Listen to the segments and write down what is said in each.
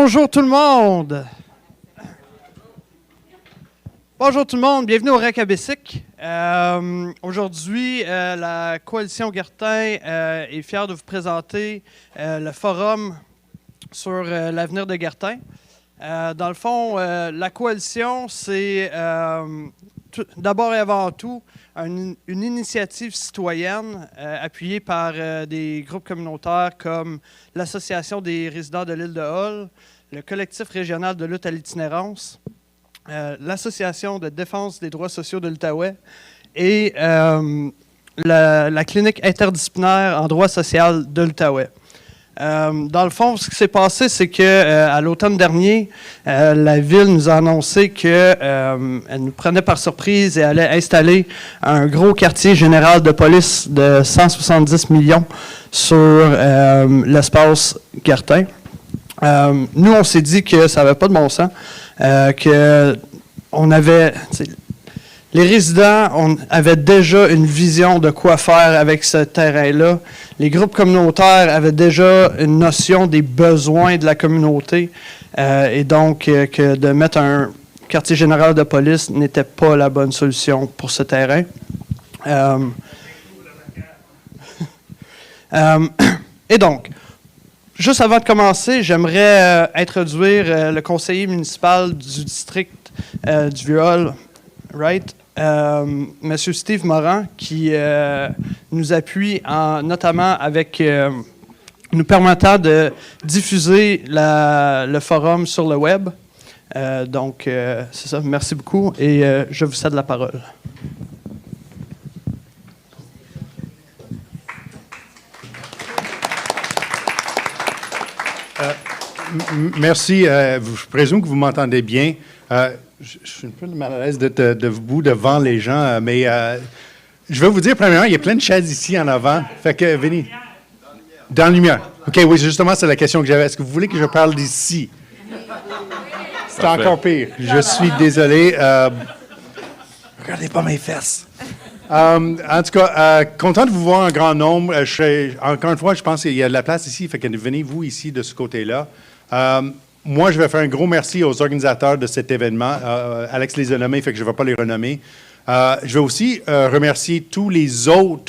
Bonjour tout le monde! Bonjour tout le monde, bienvenue au REC à Bessic. Aujourd'hui, la Coalition Guertin est fière de vous présenter le forum sur l'avenir de Guertin. Dans le fond, la coalition, c'est d'abord et avant tout une initiative citoyenne appuyée par des groupes communautaires comme l'Association des résidents de l'île de Hull, le collectif régional de lutte à l'itinérance, l'Association de défense des droits sociaux de l'Outaouais et la clinique interdisciplinaire en droit social de l'Outaouais. Dans le fond, ce qui s'est passé, c'est qu'à l'automne dernier, la Ville nous a annoncé qu'elle nous prenait par surprise et allait installer un gros quartier général de police de 170 millions sur l'espace Guertin. Nous, on s'est dit que ça n'avait pas de bon sens, que on avait... Les résidents avaient déjà une vision de quoi faire avec ce terrain-là. Les groupes communautaires avaient déjà une notion des besoins de la communauté. Et donc, que de mettre un quartier général de police n'était pas la bonne solution pour ce terrain. Et donc, juste avant de commencer, j'aimerais introduire le conseiller municipal du district du Vieux-Hall, right? Monsieur Steve Morin, qui nous appuie notamment avec nous permettant de diffuser le forum sur le web. Donc, c'est ça. Merci beaucoup et je vous cède la parole. Merci. Je présume que vous m'entendez bien. Je suis un peu mal à l'aise d'être debout devant les gens, mais je vais vous dire, premièrement, il y a plein de chaises ici en avant. Fait que, venez. Dans la lumière. OK, oui, justement, c'est la question que j'avais. Est-ce que vous voulez que je parle d'ici? C'est encore pire. Je suis désolé. Regardez pas mes fesses. En tout cas, content de vous voir en grand nombre. Encore une fois, je pense qu'il y a de la place ici. Fait que venez, vous, ici, de ce côté-là. Moi, je vais faire un gros merci aux organisateurs de cet événement. Alex les a nommés, fait que je ne vais pas les renommer. Je vais aussi remercier tous les autres,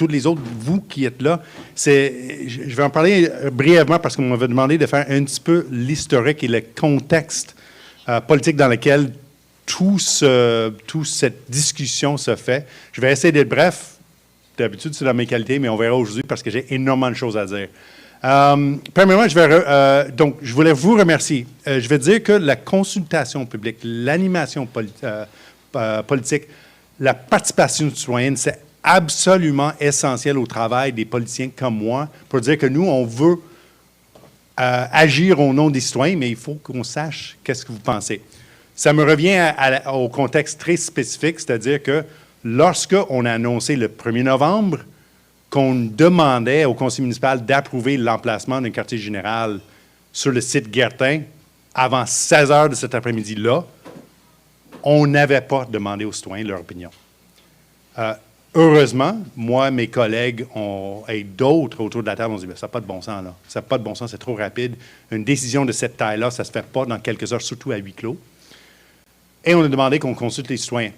vous qui êtes là. Je vais en parler brièvement parce qu'on m'avait demandé de faire un petit peu l'historique et le contexte politique dans lequel toute cette discussion se fait. Je vais essayer d'être bref. D'habitude, c'est dans mes qualités, mais on verra aujourd'hui parce que j'ai énormément de choses à dire. Premièrement, donc, je voulais vous remercier. Je vais dire que la consultation publique, l'animation politique, la participation citoyenne, c'est absolument essentiel au travail des politiciens comme moi pour dire que nous, on veut agir au nom des citoyens, mais il faut qu'on sache qu'est-ce que vous pensez. Ça me revient au contexte très spécifique, c'est-à-dire que lorsqu'on a annoncé le 1er novembre, qu'on demandait au conseil municipal d'approuver l'emplacement d'un quartier général sur le site Guertin avant 16 heures de cet après-midi-là, on n'avait pas demandé aux citoyens leur opinion. Heureusement, moi, mes collègues et d'autres autour de la table ont dit « ça n'a pas de bon sens, là. Ça n'a pas de bon sens, c'est trop rapide. Une décision de cette taille-là, ça ne se fait pas dans quelques heures, surtout à huis clos. » Et on a demandé qu'on consulte les citoyens.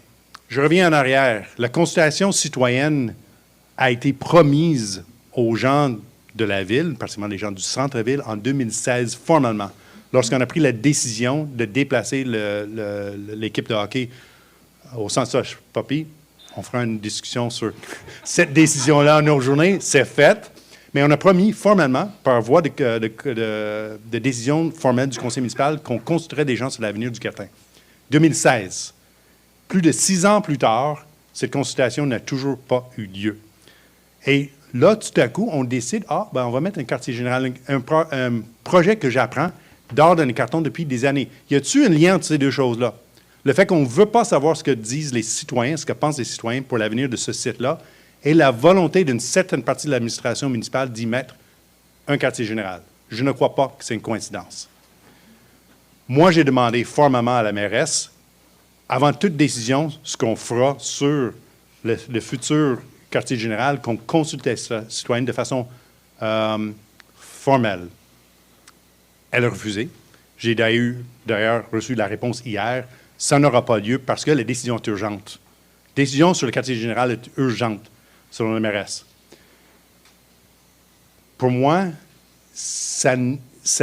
Je reviens en arrière. La consultation citoyenne a été promise aux gens de la Ville, particulièrement les gens du centre-ville, en 2016, formellement, lorsqu'on a pris la décision de déplacer l'équipe de hockey au centre Soche Poppy. On fera une discussion sur cette décision-là en autre journée. C'est fait. Mais on a promis formellement, par voie de décision formelle du conseil municipal, qu'on consulterait des gens sur l'avenir du Guertin. 2016. Plus de 6 ans plus tard, cette consultation n'a toujours pas eu lieu. Et là, tout à coup, on décide, on va mettre un quartier général, un projet que j'apprends dehors dans les cartons depuis des années. Y a-t-il un lien entre ces deux choses-là? Le fait qu'on ne veut pas savoir ce que disent les citoyens, ce que pensent les citoyens pour l'avenir de ce site-là, et la volonté d'une certaine partie de l'administration municipale d'y mettre un quartier général. Je ne crois pas que c'est une coïncidence. Moi, j'ai demandé formellement à la mairesse, avant toute décision, ce qu'on fera sur le futur quartier général, qu'on consulte les citoyens de façon formelle. Elle a refusé. J'ai d'ailleurs reçu la réponse hier. Ça n'aura pas lieu parce que la décision est urgente. La décision sur le quartier général est urgente, selon le MRS. Pour moi, ça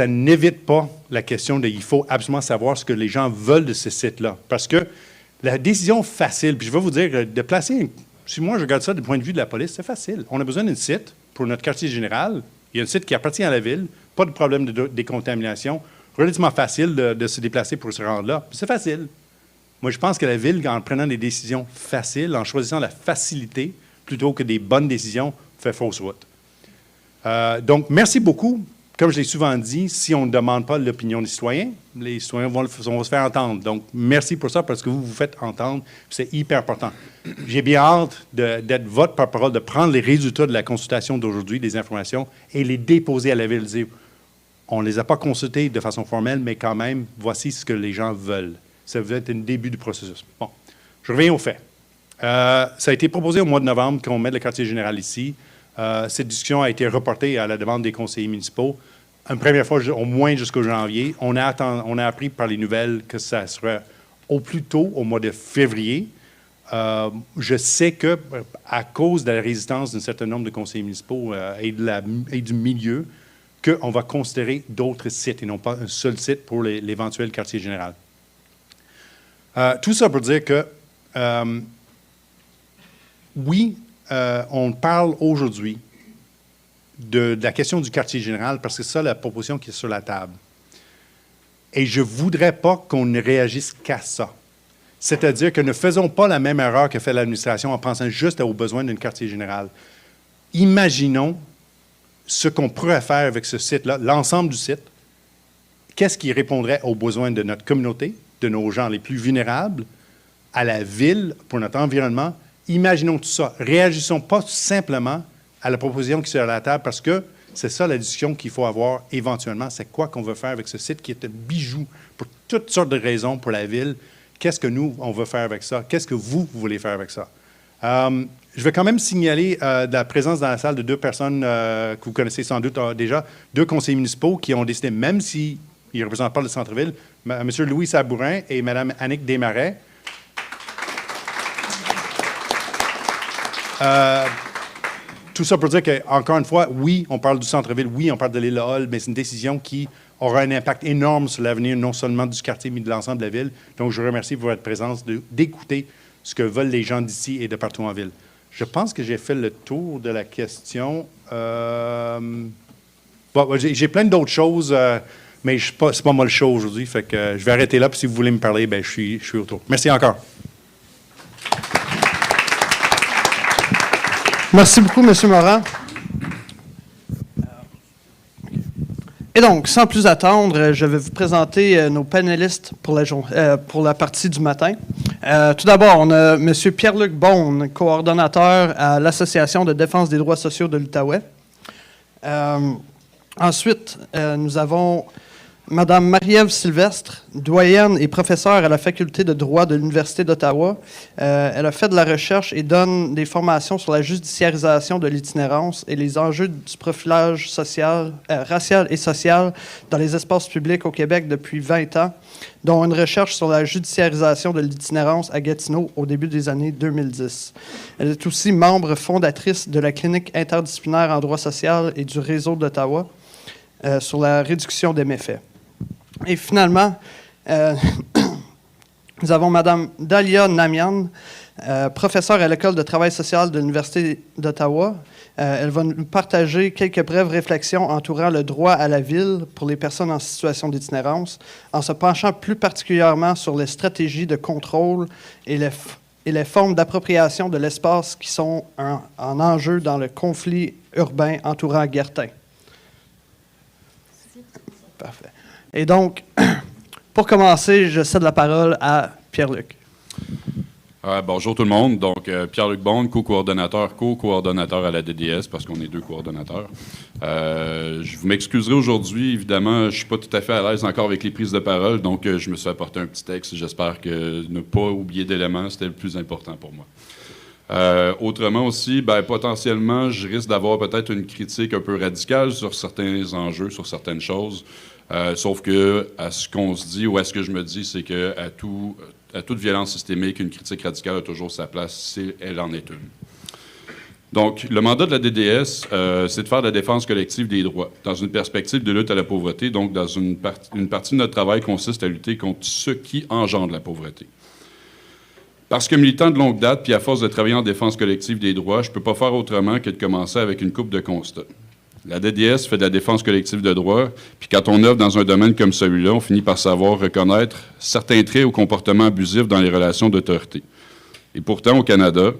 n'évite pas la question de il faut absolument savoir ce que les gens veulent de ce site-là. Parce que la décision facile, puis je vais vous dire, de placer, si moi je regarde ça du point de vue de la police, c'est facile. On a besoin d'un site pour notre quartier général. Il y a un site qui appartient à la ville, pas de problème de décontamination, relativement facile de se déplacer pour se rendre là. C'est facile. Moi, je pense que la ville, en prenant des décisions faciles, en choisissant la facilité plutôt que des bonnes décisions, fait fausse route. Donc, merci beaucoup. Comme je l'ai souvent dit, si on ne demande pas l'opinion des citoyens, les citoyens vont se faire entendre. Donc, merci pour ça, parce que vous vous faites entendre. C'est hyper important. J'ai bien hâte d'être votre porte-parole, de prendre les résultats de la consultation d'aujourd'hui, des informations, et les déposer à la ville. Dire, on ne les a pas consultés de façon formelle, mais quand même, voici ce que les gens veulent. Ça va être un début du processus. Bon, je reviens aux faits. Ça a été proposé au mois de novembre qu'on mette le quartier général ici. Cette discussion a été reportée à la demande des conseillers municipaux. Une première fois, au moins jusqu'au janvier. On a appris par les nouvelles que ça serait au plus tôt, au mois de février. Je sais qu'à cause de la résistance d'un certain nombre de conseillers municipaux et du milieu, qu'on va considérer d'autres sites et non pas un seul site pour l'éventuel quartier général. Tout ça pour dire que, oui, on parle aujourd'hui de la question du quartier général parce que c'est ça la proposition qui est sur la table. Et je ne voudrais pas qu'on ne réagisse qu'à ça. C'est-à-dire que ne faisons pas la même erreur que fait l'administration en pensant juste aux besoins d'un quartier général. Imaginons ce qu'on pourrait faire avec ce site-là, l'ensemble du site. Qu'est-ce qui répondrait aux besoins de notre communauté, de nos gens les plus vulnérables, à la ville, pour notre environnement? Imaginons tout ça. Réagissons pas simplement à la proposition qui est sur la table parce que c'est ça la discussion qu'il faut avoir éventuellement. C'est quoi qu'on veut faire avec ce site qui est un bijou pour toutes sortes de raisons pour la ville. Qu'est-ce que nous, on veut faire avec ça? Qu'est-ce que vous voulez faire avec ça? Je vais quand même signaler la présence dans la salle de deux personnes que vous connaissez sans doute déjà, deux conseillers municipaux qui ont décidé, même s'ils ne représentent pas le centre-ville, M. Louis Sabourin et Mme Annick Desmarais. Tout ça pour dire qu'encore une fois, oui, on parle du centre-ville, oui, on parle de l'île Hall, mais c'est une décision qui aura un impact énorme sur l'avenir, non seulement du quartier, mais de l'ensemble de la ville. Donc, je vous remercie pour votre présence, d'écouter ce que veulent les gens d'ici et de partout en ville. Je pense que j'ai fait le tour de la question. Bon, j'ai plein d'autres choses, mais c'est pas moi le show aujourd'hui, fait que je vais arrêter là, puis si vous voulez me parler, ben, je suis autour. Merci encore. Merci beaucoup, M. Morin. Et donc, sans plus attendre, je vais vous présenter nos panélistes pour la partie du matin. Tout d'abord, on a M. Pierre-Luc Beaune, coordonnateur à l'Association de défense des droits sociaux de l'Outaouais. Ensuite, nous avons Mme Marie-Ève Sylvestre, doyenne et professeure à la Faculté de droit de l'Université d'Ottawa. Elle a fait de la recherche et donne des formations sur la judiciarisation de l'itinérance et les enjeux du profilage racial et social dans les espaces publics au Québec depuis 20 ans, dont une recherche sur la judiciarisation de l'itinérance à Gatineau au début des années 2010. Elle est aussi membre fondatrice de la Clinique interdisciplinaire en droit social et du Réseau d'Ottawa sur la réduction des méfaits. Et finalement, nous avons Mme Dalia Namian, professeure à l'École de travail social de l'Université d'Ottawa. Elle va nous partager quelques brèves réflexions entourant le droit à la ville pour les personnes en situation d'itinérance, en se penchant plus particulièrement sur les stratégies de contrôle et les formes d'appropriation de l'espace qui sont en enjeu dans le conflit urbain entourant Ghertin. Parfait. Et donc, pour commencer, je cède la parole à Pierre-Luc. Bonjour tout le monde. Donc, Pierre-Luc Beaune, co-coordonnateur à la DDS, parce qu'on est deux coordonnateurs. Je vous m'excuserai aujourd'hui, évidemment, je ne suis pas tout à fait à l'aise encore avec les prises de parole, donc je me suis apporté un petit texte. J'espère que ne pas oublier d'éléments, c'était le plus important pour moi. Autrement aussi, potentiellement, je risque d'avoir peut-être une critique un peu radicale sur certains enjeux, sur certaines choses. Sauf que, à ce qu'on se dit ou à ce que je me dis, c'est qu'à toute violence systémique, une critique radicale a toujours sa place si elle en est une. Donc, le mandat de la DDS, c'est de faire de la défense collective des droits, dans une perspective de lutte à la pauvreté. Donc, dans une partie de notre travail consiste à lutter contre ce qui engendre la pauvreté. Parce que militant de longue date, puis à force de travailler en défense collective des droits, je ne peux pas faire autrement que de commencer avec une couple de constats. La DDS fait de la défense collective de droits, puis quand on œuvre dans un domaine comme celui-là, on finit par savoir reconnaître certains traits ou comportements abusifs dans les relations d'autorité. Et pourtant, au Canada,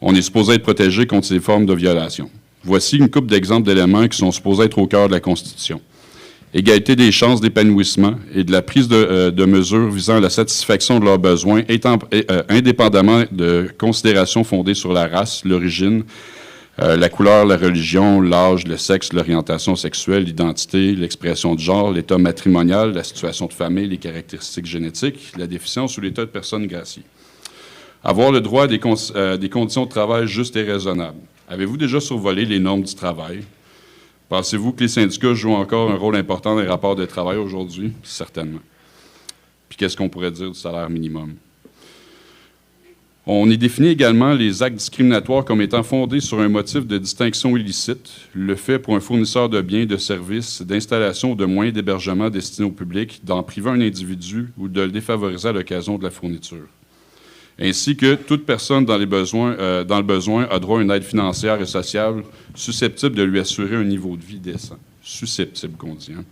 on est supposé être protégé contre ces formes de violation. Voici une couple d'exemples d'éléments qui sont supposés être au cœur de la Constitution. Égalité des chances d'épanouissement et de la prise de mesures visant la satisfaction de leurs besoins, indépendamment de considérations fondées sur la race, l'origine, la couleur, la religion, l'âge, le sexe, l'orientation sexuelle, l'identité, l'expression de genre, l'état matrimonial, la situation de famille, les caractéristiques génétiques, la déficience ou l'état de personne graciée. Avoir le droit à des conditions de travail justes et raisonnables. Avez-vous déjà survolé les normes du travail? Pensez-vous que les syndicats jouent encore un rôle important dans les rapports de travail aujourd'hui? Certainement. Puis qu'est-ce qu'on pourrait dire du salaire minimum? On y définit également les actes discriminatoires comme étant fondés sur un motif de distinction illicite, le fait pour un fournisseur de biens, de services, d'installations ou de moyens d'hébergement destinés au public d'en priver un individu ou de le défavoriser à l'occasion de la fourniture. Ainsi que toute personne dans le besoin a droit à une aide financière et sociale susceptible de lui assurer un niveau de vie décent. Susceptible, qu'on dit. Hein?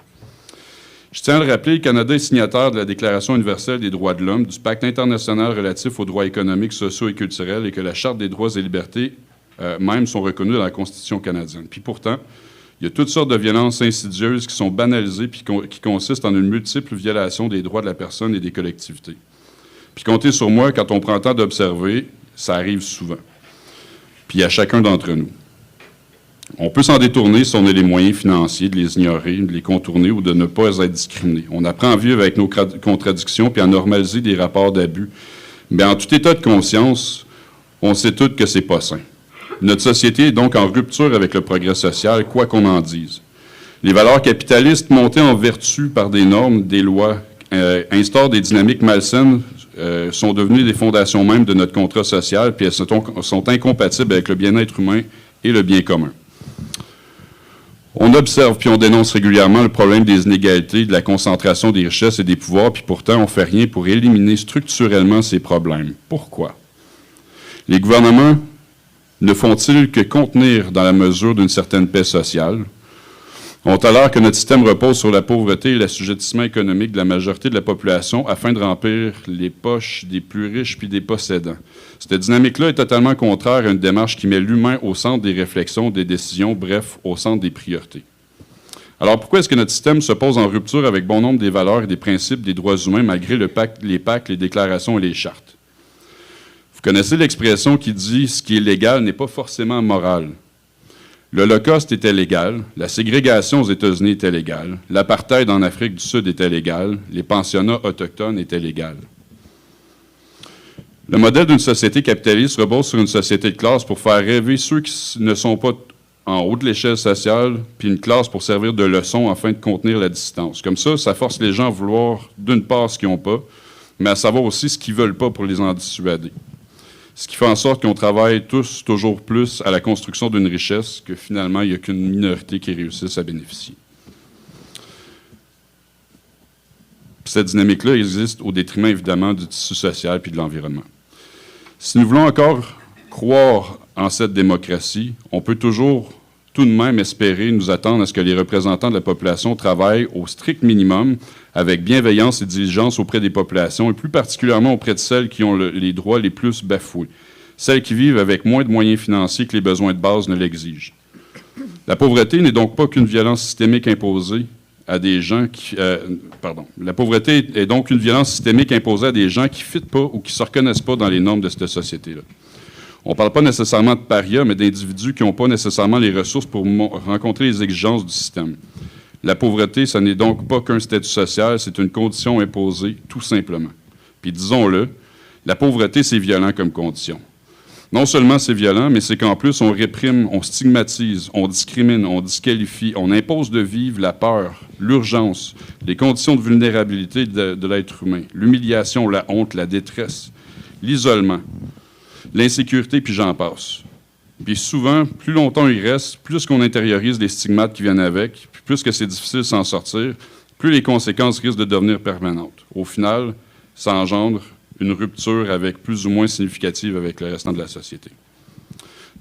Je tiens à le rappeler, le Canada est signataire de la Déclaration universelle des droits de l'homme, du Pacte international relatif aux droits économiques, sociaux et culturels, et que la Charte des droits et libertés même sont reconnues dans la Constitution canadienne. Puis pourtant, il y a toutes sortes de violences insidieuses qui sont banalisées puis qui consistent en une multiple violation des droits de la personne et des collectivités. Puis comptez sur moi, quand on prend le temps d'observer, ça arrive souvent. Puis à chacun d'entre nous. On peut s'en détourner si on a les moyens financiers de les ignorer, de les contourner ou de ne pas être discriminé. On apprend à vivre avec nos contradictions puis à normaliser des rapports d'abus. Mais en tout état de conscience, on sait tous que c'est pas sain. Notre société est donc en rupture avec le progrès social, quoi qu'on en dise. Les valeurs capitalistes montées en vertu par des normes, des lois, instaurent des dynamiques malsaines, sont devenues des fondations même de notre contrat social, puis elles sont incompatibles avec le bien-être humain et le bien commun. On observe puis on dénonce régulièrement le problème des inégalités, de la concentration des richesses et des pouvoirs, puis pourtant on ne fait rien pour éliminer structurellement ces problèmes. Pourquoi? Les gouvernements ne font-ils que contenir dans la mesure d'une certaine paix sociale? On tolère que notre système repose sur la pauvreté et l'assujettissement économique de la majorité de la population afin de remplir les poches des plus riches puis des possédants. Cette dynamique-là est totalement contraire à une démarche qui met l'humain au centre des réflexions, des décisions, bref, au centre des priorités. Alors pourquoi est-ce que notre système se pose en rupture avec bon nombre des valeurs et des principes des droits humains malgré les pactes, les déclarations et les chartes? Vous connaissez l'expression qui dit « ce qui est légal n'est pas forcément moral ». L'Holocauste était légal, la ségrégation aux États-Unis était légale, l'apartheid en Afrique du Sud était légal, les pensionnats autochtones étaient légaux. Le modèle d'une société capitaliste repose sur une société de classe pour faire rêver ceux qui ne sont pas en haut de l'échelle sociale, puis une classe pour servir de leçon afin de contenir la distance. Comme ça force les gens à vouloir d'une part ce qu'ils n'ont pas, mais à savoir aussi ce qu'ils ne veulent pas pour les en dissuader. Ce qui fait en sorte qu'on travaille tous toujours plus à la construction d'une richesse que finalement, il n'y a qu'une minorité qui réussisse à bénéficier. Cette dynamique-là existe au détriment, évidemment, du tissu social et de l'environnement. Si nous voulons encore croire en cette démocratie, on peut toujours tout de même espérer nous attendre à ce que les représentants de la population travaillent au strict minimum avec bienveillance et diligence auprès des populations et plus particulièrement auprès de celles qui ont les droits les plus bafoués, celles qui vivent avec moins de moyens financiers que les besoins de base ne l'exigent. La pauvreté n'est donc pas qu'une violence systémique imposée à des gens qui... La pauvreté est donc une violence systémique imposée à des gens qui ne fitent pas ou qui ne se reconnaissent pas dans les normes de cette société-là. On ne parle pas nécessairement de parias, mais d'individus qui n'ont pas nécessairement les ressources pour rencontrer les exigences du système. La pauvreté, ce n'est donc pas qu'un statut social, c'est une condition imposée, tout simplement. Puis disons-le, la pauvreté, c'est violent comme condition. Non seulement c'est violent, mais c'est qu'en plus, on réprime, on stigmatise, on discrimine, on disqualifie, on impose de vivre la peur, l'urgence, les conditions de vulnérabilité de l'être humain, l'humiliation, la honte, la détresse, l'isolement, l'insécurité, puis j'en passe. Puis souvent, plus longtemps il reste, plus qu'on intériorise les stigmates qui viennent avec, puis plus que c'est difficile de s'en sortir, plus les conséquences risquent de devenir permanentes. Au final, ça engendre une rupture avec plus ou moins significative avec le restant de la société.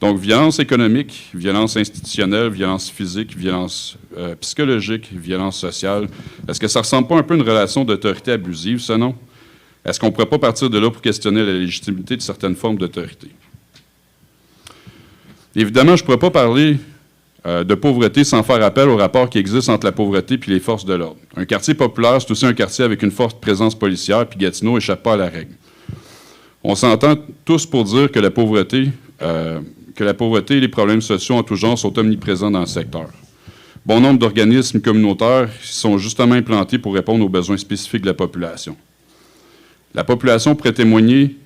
Donc, violence économique, violence institutionnelle, violence physique, violence psychologique, violence sociale. Est-ce que ça ne ressemble pas un peu à une relation d'autorité abusive, ça, non? Est-ce qu'on ne pourrait pas partir de là pour questionner la légitimité de certaines formes d'autorité? Évidemment, je ne pourrais pas parler de pauvreté sans faire appel au rapport qui existe entre la pauvreté et les forces de l'ordre. Un quartier populaire, c'est aussi un quartier avec une forte présence policière, puis Gatineau n'échappe pas à la règle. On s'entend tous pour dire que la pauvreté et les problèmes sociaux en tout genre sont omniprésents dans le secteur. Bon nombre d'organismes communautaires sont justement implantés pour répondre aux besoins spécifiques de la population. La population pourrait témoigner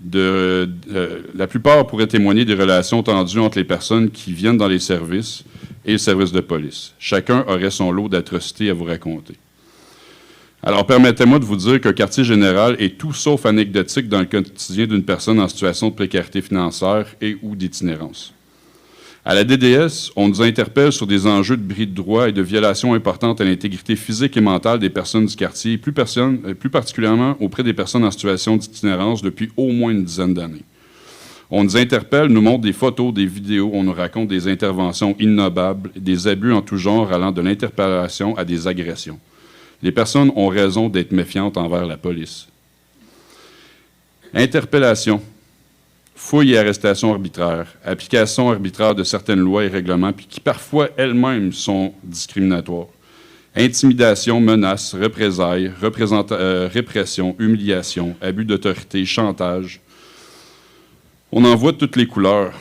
la plupart pourraient témoigner des relations tendues entre les personnes qui viennent dans les services et le service de police. Chacun aurait son lot d'atrocités à vous raconter. Alors, permettez-moi de vous dire qu'un quartier général est tout sauf anecdotique dans le quotidien d'une personne en situation de précarité financière et ou d'itinérance. À la DDS, on nous interpelle sur des enjeux de bris de droit et de violations importantes à l'intégrité physique et mentale des personnes du quartier, plus particulièrement auprès des personnes en situation d'itinérance depuis au moins une dizaine d'années. On nous interpelle, nous montre des photos, des vidéos, on nous raconte des interventions innobables, des abus en tout genre allant de l'interpellation à des agressions. Les personnes ont raison d'être méfiantes envers la police. Interpellation. Fouilles et arrestations arbitraires, application arbitraire de certaines lois et règlements, puis qui parfois elles-mêmes sont discriminatoires. Intimidation, menaces, représailles, répression, humiliation, abus d'autorité, chantage. On en voit de toutes les couleurs.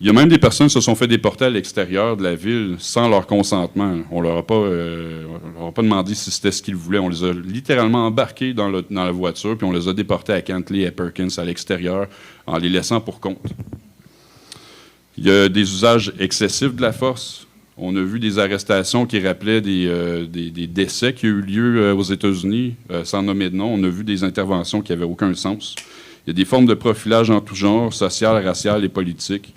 Il y a même des personnes qui se sont fait déporter à l'extérieur de la ville sans leur consentement. On ne leur a pas demandé si c'était ce qu'ils voulaient. On les a littéralement embarqués dans la voiture, puis on les a déportés à Cantley, à Perkins, à l'extérieur, en les laissant pour compte. Il y a des usages excessifs de la force. On a vu des arrestations qui rappelaient des décès qui ont eu lieu aux États-Unis, sans nommer de nom. On a vu des interventions qui n'avaient aucun sens. Il y a des formes de profilage en tout genre, social, racial et politique.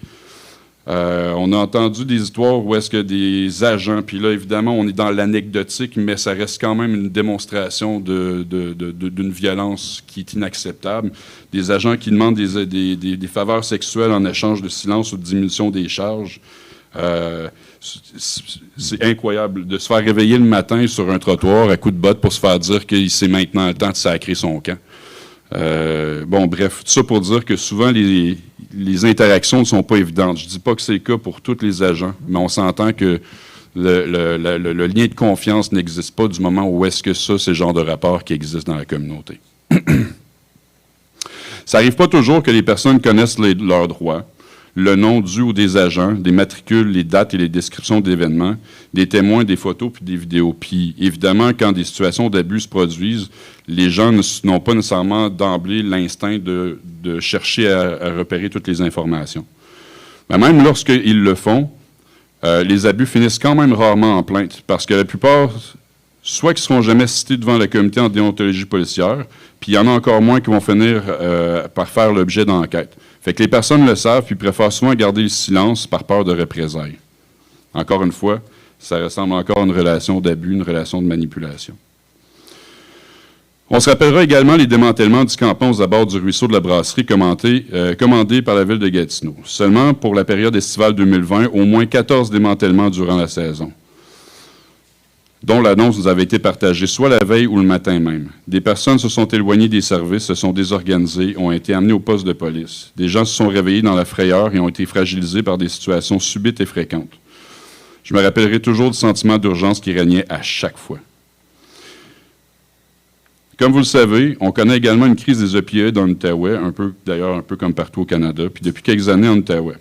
On a entendu des histoires où est-ce que des agents, puis là, évidemment, on est dans l'anecdotique, mais ça reste quand même une démonstration d'une violence qui est inacceptable. Des agents qui demandent des faveurs sexuelles en échange de silence ou de diminution des charges. C'est incroyable de se faire réveiller le matin sur un trottoir à coups de botte pour se faire dire que c'est maintenant le temps de sacrer son camp. Bon, bref, tout ça pour dire que souvent, les interactions ne sont pas évidentes. Je ne dis pas que c'est le cas pour tous les agents, mais on s'entend que le lien de confiance n'existe pas du moment où est-ce que ça, c'est le genre de rapport qui existe dans la communauté. Ça n'arrive pas toujours que les personnes connaissent leurs droits, le nom du ou des agents, des matricules, les dates et les descriptions d'événements, des témoins, des photos puis des vidéos. Puis évidemment, quand des situations d'abus se produisent, les gens n'ont pas nécessairement d'emblée l'instinct de chercher à repérer toutes les informations. Mais même lorsqu'ils le font, les abus finissent quand même rarement en plainte, parce que la plupart, soit qu'ils ne seront jamais cités devant le comité en déontologie policière, puis il y en a encore moins qui vont finir par faire l'objet d'enquêtes. Fait que les personnes le savent, puis préfèrent souvent garder le silence par peur de représailles. Encore une fois, ça ressemble encore à une relation d'abus, une relation de manipulation. On se rappellera également les démantèlements du campement aux abords du ruisseau de la Brasserie commandés par la ville de Gatineau. Seulement pour la période estivale 2020, au moins 14 démantèlements durant la saison, dont l'annonce nous avait été partagée soit la veille ou le matin même. Des personnes se sont éloignées des services, se sont désorganisées, ont été amenées au poste de police. Des gens se sont réveillés dans la frayeur et ont été fragilisés par des situations subites et fréquentes. Je me rappellerai toujours du sentiment d'urgence qui régnait à chaque fois. Comme vous le savez, on connaît également une crise des opioïdes en Outaouais, d'ailleurs un peu comme partout au Canada, puis depuis quelques années en Outaouais.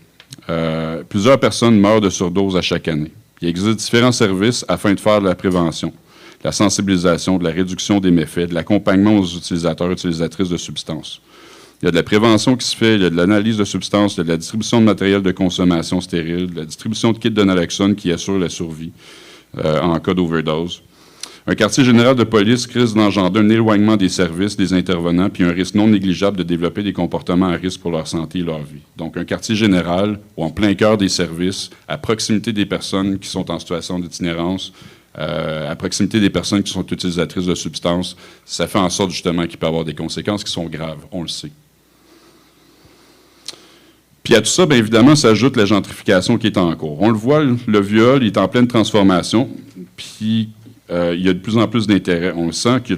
Plusieurs personnes meurent de surdose à chaque année. Il existe différents services afin de faire de la prévention, de la sensibilisation, de la réduction des méfaits, de l'accompagnement aux utilisateurs et utilisatrices de substances. Il y a de la prévention qui se fait, il y a de l'analyse de substances, il y a de la distribution de matériel de consommation stérile, de la distribution de kits de naloxone qui assure la survie en cas d'overdose. Un quartier général de police risque d'engendrer un éloignement des services, des intervenants, puis un risque non négligeable de développer des comportements à risque pour leur santé et leur vie. Donc, un quartier général, ou en plein cœur des services, à proximité des personnes qui sont en situation d'itinérance, à proximité des personnes qui sont utilisatrices de substances, ça fait en sorte justement qu'il peut y avoir des conséquences qui sont graves, on le sait. Puis à tout ça, bien évidemment, s'ajoute la gentrification qui est en cours. On le voit, le viol il est en pleine transformation, puis il y a de plus en plus d'intérêt. On le sent que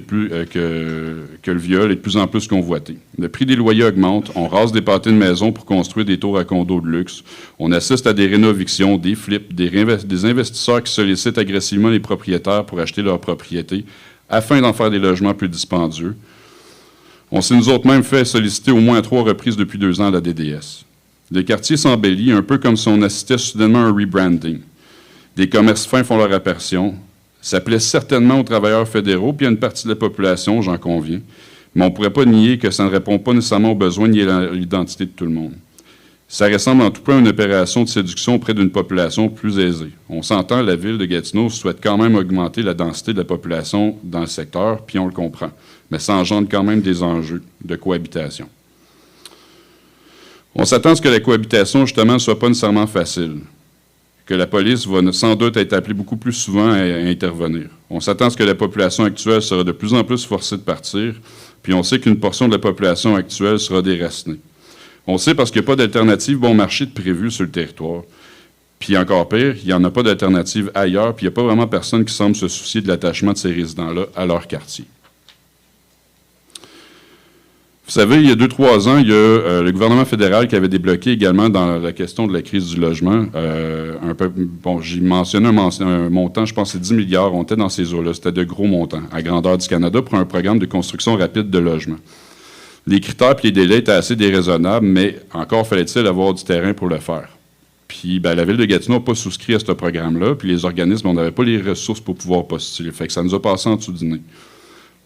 le viol est de plus en plus convoité. Le prix des loyers augmente, on rase des pâtés de maison pour construire des tours à condos de luxe, on assiste à des rénovictions, des flips, des investisseurs qui sollicitent agressivement les propriétaires pour acheter leur propriété afin d'en faire des logements plus dispendieux. On s'est nous autres même fait solliciter au moins à 3 reprises depuis 2 ans à la DDS. Le quartier s'embellit un peu comme si on assistait soudainement à un rebranding. Des commerces fins font leur apparition. Ça plaît certainement aux travailleurs fédéraux, puis à une partie de la population, j'en conviens. Mais on ne pourrait pas nier que ça ne répond pas nécessairement aux besoins ni à l'identité de tout le monde. Ça ressemble en tout cas à une opération de séduction auprès d'une population plus aisée. On s'entend, la ville de Gatineau souhaite quand même augmenter la densité de la population dans le secteur, puis on le comprend. Mais ça engendre quand même des enjeux de cohabitation. On s'attend à ce que la cohabitation, justement, ne soit pas nécessairement facile, que la police va sans doute être appelée beaucoup plus souvent à intervenir. On s'attend à ce que la population actuelle sera de plus en plus forcée de partir, puis on sait qu'une portion de la population actuelle sera déracinée. On sait parce qu'il n'y a pas d'alternative bon marché de prévue sur le territoire. Puis encore pire, il n'y en a pas d'alternative ailleurs, puis il n'y a pas vraiment personne qui semble se soucier de l'attachement de ces résidents-là à leur quartier. Vous savez, il y a 2-3 ans, il y a le gouvernement fédéral qui avait débloqué également dans la question de la crise du logement. J'ai mentionné un montant, je pense que c'est 10 milliards, on était dans ces eaux-là, c'était de gros montants, à grandeur du Canada, pour un programme de construction rapide de logements. Les critères et les délais étaient assez déraisonnables, mais encore fallait-il avoir du terrain pour le faire. Puis la Ville de Gatineau n'a pas souscrit à ce programme-là, puis les organismes, on n'avait pas les ressources pour pouvoir postuler. Fait que ça nous a passé en dessous du nez.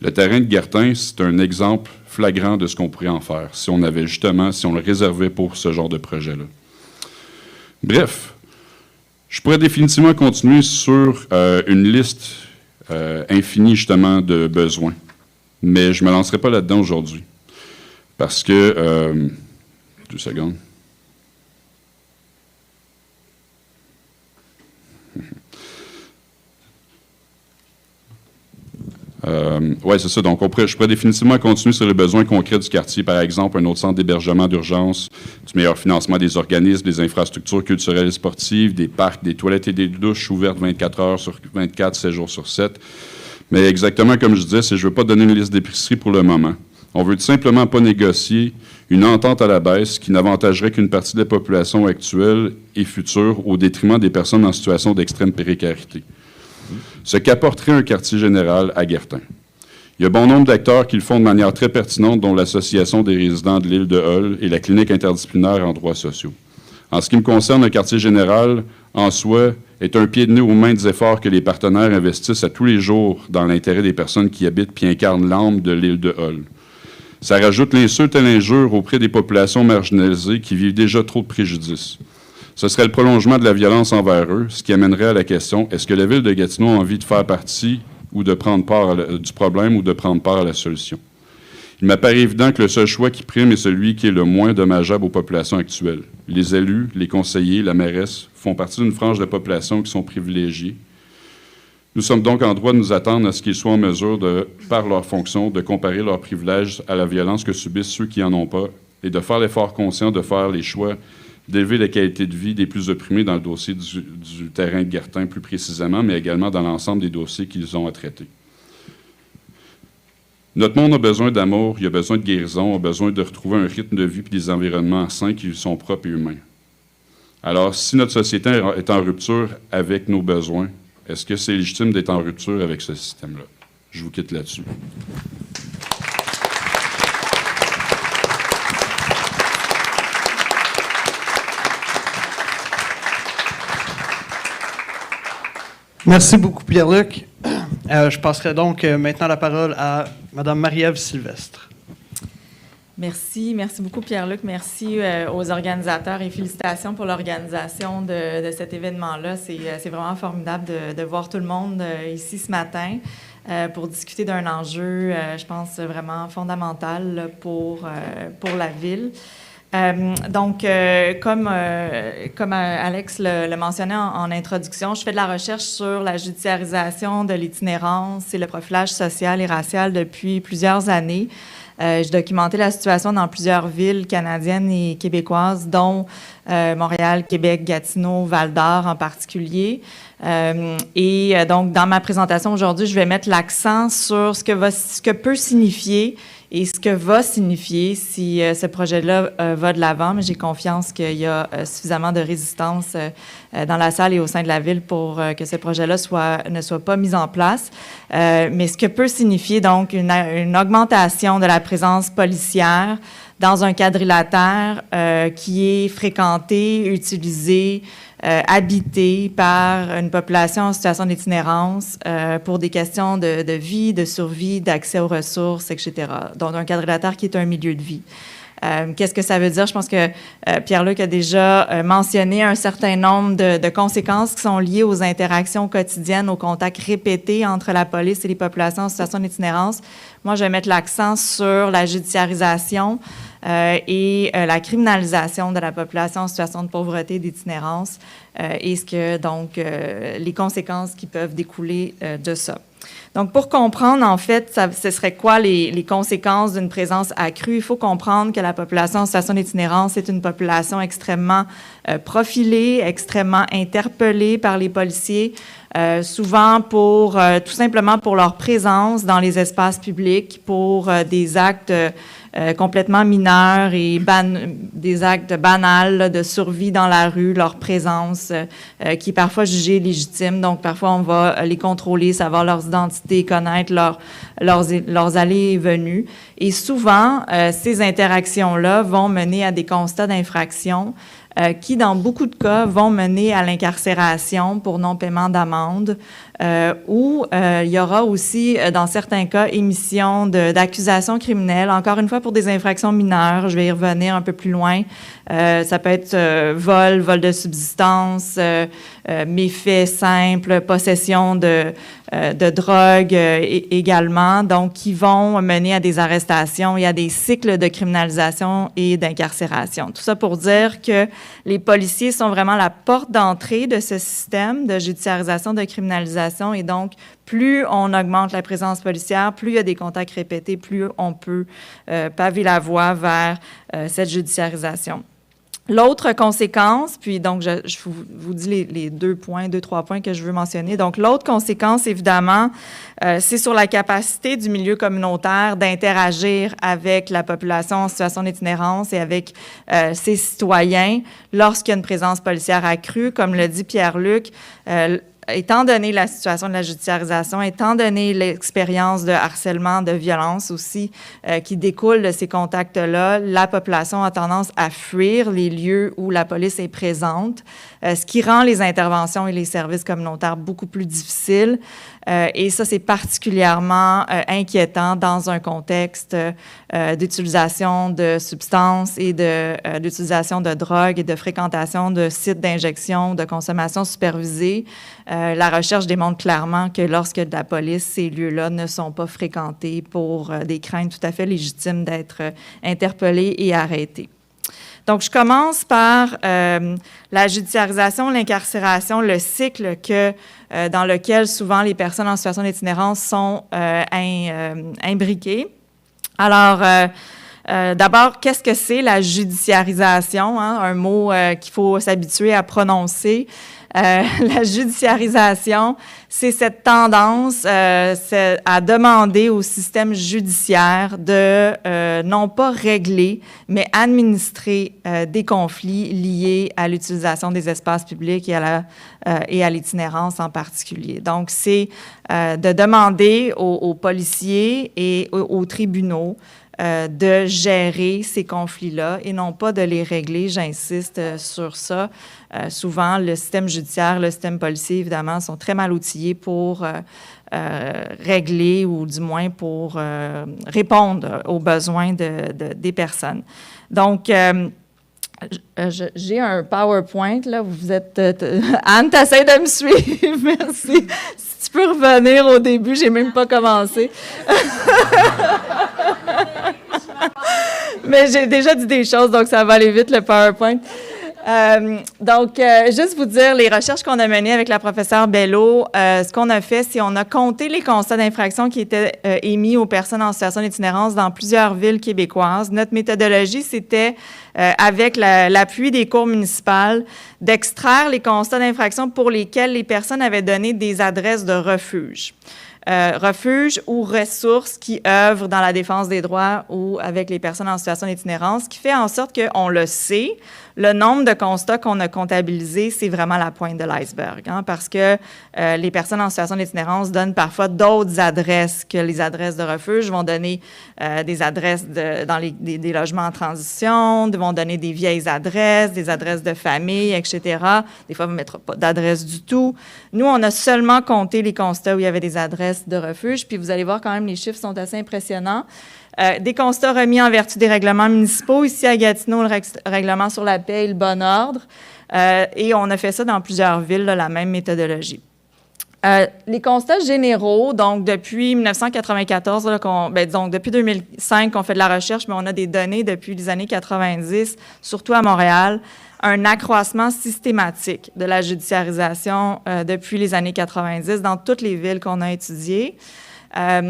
Le terrain de Gartin, c'est un exemple flagrant de ce qu'on pourrait en faire, si on le réservait pour ce genre de projet-là. Bref, je pourrais définitivement continuer sur une liste infinie, justement, de besoins. Mais je ne me lancerai pas là-dedans aujourd'hui. Parce que... 2 secondes. Oui, c'est ça. Donc, je pourrais définitivement continuer sur les besoins concrets du quartier. Par exemple, un autre centre d'hébergement d'urgence, du meilleur financement des organismes, des infrastructures culturelles et sportives, des parcs, des toilettes et des douches ouvertes 24 heures sur 24, 7 jours sur 7. Mais exactement comme je disais, je ne veux pas donner une liste d'épicerie pour le moment. On veut tout simplement pas négocier une entente à la baisse qui n'avantagerait qu'une partie de la population actuelle et future au détriment des personnes en situation d'extrême précarité. Ce qu'apporterait un quartier général à Gartin. Il y a bon nombre d'acteurs qui le font de manière très pertinente, dont l'Association des résidents de l'île de Hull et la Clinique interdisciplinaire en droits sociaux. En ce qui me concerne, un quartier général, en soi, est un pied de nez aux mains des efforts que les partenaires investissent à tous les jours dans l'intérêt des personnes qui habitent puis incarnent l'âme de l'île de Hull. Ça rajoute l'insulte et l'injure auprès des populations marginalisées qui vivent déjà trop de préjudices. Ce serait le prolongement de la violence envers eux, ce qui amènerait à la question, est-ce que la Ville de Gatineau a envie de faire partie ou de prendre part du problème ou de prendre part à la solution? Il m'apparaît évident que le seul choix qui prime est celui qui est le moins dommageable aux populations actuelles. Les élus, les conseillers, la mairesse font partie d'une frange de la population qui sont privilégiés. Nous sommes donc en droit de nous attendre à ce qu'ils soient en mesure, par leur fonction, de comparer leurs privilèges à la violence que subissent ceux qui n'en ont pas et de faire l'effort conscient de faire les choix d'élever la qualité de vie des plus opprimés dans le dossier du terrain de Gartin plus précisément, mais également dans l'ensemble des dossiers qu'ils ont à traiter. Notre monde a besoin d'amour, il a besoin de guérison, a besoin de retrouver un rythme de vie et des environnements sains qui lui sont propres et humains. Alors, si notre société est en rupture avec nos besoins, est-ce que c'est légitime d'être en rupture avec ce système-là? Je vous quitte là-dessus. Merci beaucoup, Pierre-Luc. Je passerai donc maintenant la parole à Mme Marie-Ève Sylvestre. Merci beaucoup Pierre-Luc. Merci aux organisateurs et félicitations pour l'organisation de cet événement-là. C'est vraiment formidable de voir tout le monde ici ce matin pour discuter d'un enjeu, je pense, vraiment fondamental là, pour la ville. Comme Alex le mentionnait en introduction, je fais de la recherche sur la judiciarisation de l'itinérance et le profilage social et racial depuis plusieurs années. J'ai documenté la situation dans plusieurs villes canadiennes et québécoises, dont Montréal, Québec, Gatineau, Val-d'Or en particulier. Donc, dans ma présentation aujourd'hui, je vais mettre l'accent sur ce que peut signifier et ce que va signifier si ce projet-là va de l'avant. Mais j'ai confiance qu'il y a suffisamment de résistance dans la salle et au sein de la ville pour que ce projet-là ne soit pas mis en place. Mais ce que peut signifier donc une augmentation de la présence policière dans un quadrilatère qui est fréquenté, utilisé, habité par une population en situation d'itinérance pour des questions de vie, de survie, d'accès aux ressources, etc. Donc, un quadrilatère qui est un milieu de vie. Qu'est-ce que ça veut dire? Je pense que Pierre-Luc a déjà mentionné un certain nombre de conséquences qui sont liées aux interactions quotidiennes, aux contacts répétés entre la police et les populations en situation d'itinérance. Moi, je vais mettre l'accent sur la judiciarisation et la criminalisation de la population en situation de pauvreté et d'itinérance et les conséquences qui peuvent découler de ça. Donc, pour comprendre, en fait, ce serait quoi les conséquences d'une présence accrue? Il faut comprendre que la population en situation d'itinérance est une population extrêmement profilée, extrêmement interpellée par les policiers, souvent tout simplement pour leur présence dans les espaces publics, pour des actes complètement mineurs et des actes banals là, de survie dans la rue, leur présence qui est parfois jugée légitime. Donc, parfois, on va les contrôler, savoir leurs identités, connaître leurs allées et venues. Et souvent, ces interactions-là vont mener à des constats d'infraction qui, dans beaucoup de cas, vont mener à l'incarcération pour non-paiement d'amende ou il y aura aussi, dans certains cas, émission d'accusations criminelles, encore une fois pour des infractions mineures. Je vais y revenir un peu plus loin. Ça peut être vol de subsistance, méfaits simples, possession de drogue également, donc qui vont mener à des arrestations et à des cycles de criminalisation et d'incarcération. Tout ça pour dire que les policiers sont vraiment la porte d'entrée de ce système de judiciarisation, de criminalisation, et donc plus on augmente la présence policière, plus il y a des contacts répétés, plus on peut paver la voie vers cette judiciarisation. L'autre conséquence, puis donc je vous dis les deux, trois points que je veux mentionner. Donc l'autre conséquence, évidemment, c'est sur la capacité du milieu communautaire d'interagir avec la population en situation d'itinérance et avec ses citoyens lorsqu'il y a une présence policière accrue. Comme le dit Pierre-Luc, étant donné la situation de la judiciarisation, étant donné l'expérience de harcèlement, de violence aussi qui découle de ces contacts-là, la population a tendance à fuir les lieux où la police est présente, ce qui rend les interventions et les services communautaires beaucoup plus difficiles. Et ça, c'est particulièrement inquiétant dans un contexte d'utilisation de substances et d'utilisation de drogues et de fréquentation de sites d'injection, de consommation supervisée. La recherche démontre clairement que lorsque de la police, ces lieux-là ne sont pas fréquentés pour des craintes tout à fait légitimes d'être interpellés et arrêtés. Donc, je commence par la judiciarisation, l'incarcération, le cycle dans lequel souvent les personnes en situation d'itinérance sont imbriquées. Alors, d'abord, qu'est-ce que c'est la judiciarisation? Hein? Un mot qu'il faut s'habituer à prononcer. La judiciarisation, c'est cette tendance à demander au système judiciaire de non pas régler, mais administrer des conflits liés à l'utilisation des espaces publics et à l'itinérance en particulier. Donc, c'est de demander aux policiers et aux tribunaux de gérer ces conflits-là et non pas de les régler. J'insiste sur ça. Souvent, le système judiciaire, le système policier, évidemment, sont très mal outillés pour régler ou du moins pour répondre aux besoins des personnes. Donc, j'ai un PowerPoint, là. Vous êtes... Anne, t'essaies de me suivre. Merci. Si tu peux revenir au début, j'ai même pas commencé. Mais j'ai déjà dit des choses, donc ça va aller vite, le PowerPoint. Juste vous dire, les recherches qu'on a menées avec la professeure Bello, ce qu'on a fait, c'est on a compté les constats d'infraction qui étaient émis aux personnes en situation d'itinérance dans plusieurs villes québécoises. Notre méthodologie, c'était, avec l'appui des cours municipales, d'extraire les constats d'infraction pour lesquels les personnes avaient donné des adresses de refuge. Refuge ou ressources qui œuvrent dans la défense des droits ou avec les personnes en situation d'itinérance, ce qui fait en sorte qu'on le sait, le nombre de constats qu'on a comptabilisés, c'est vraiment la pointe de l'iceberg, hein, parce que les personnes en situation d'itinérance donnent parfois d'autres adresses que les adresses de refuge, vont donner des adresses dans des logements en transition, vont donner des vieilles adresses, des adresses de famille, etc. Des fois, ils ne mettront pas d'adresse du tout. Nous, on a seulement compté les constats où il y avait des adresses de refuge, puis vous allez voir quand même, les chiffres sont assez impressionnants. Des constats remis en vertu des règlements municipaux. Ici, à Gatineau, le règlement sur la paix et le bon ordre. Et on a fait ça dans plusieurs villes, là, la même méthodologie. Les constats généraux, donc depuis 1994, là, donc depuis 2005 qu'on fait de la recherche, mais on a des données depuis les années 90, surtout à Montréal, un accroissement systématique de la judiciarisation depuis les années 90 dans toutes les villes qu'on a étudiées. À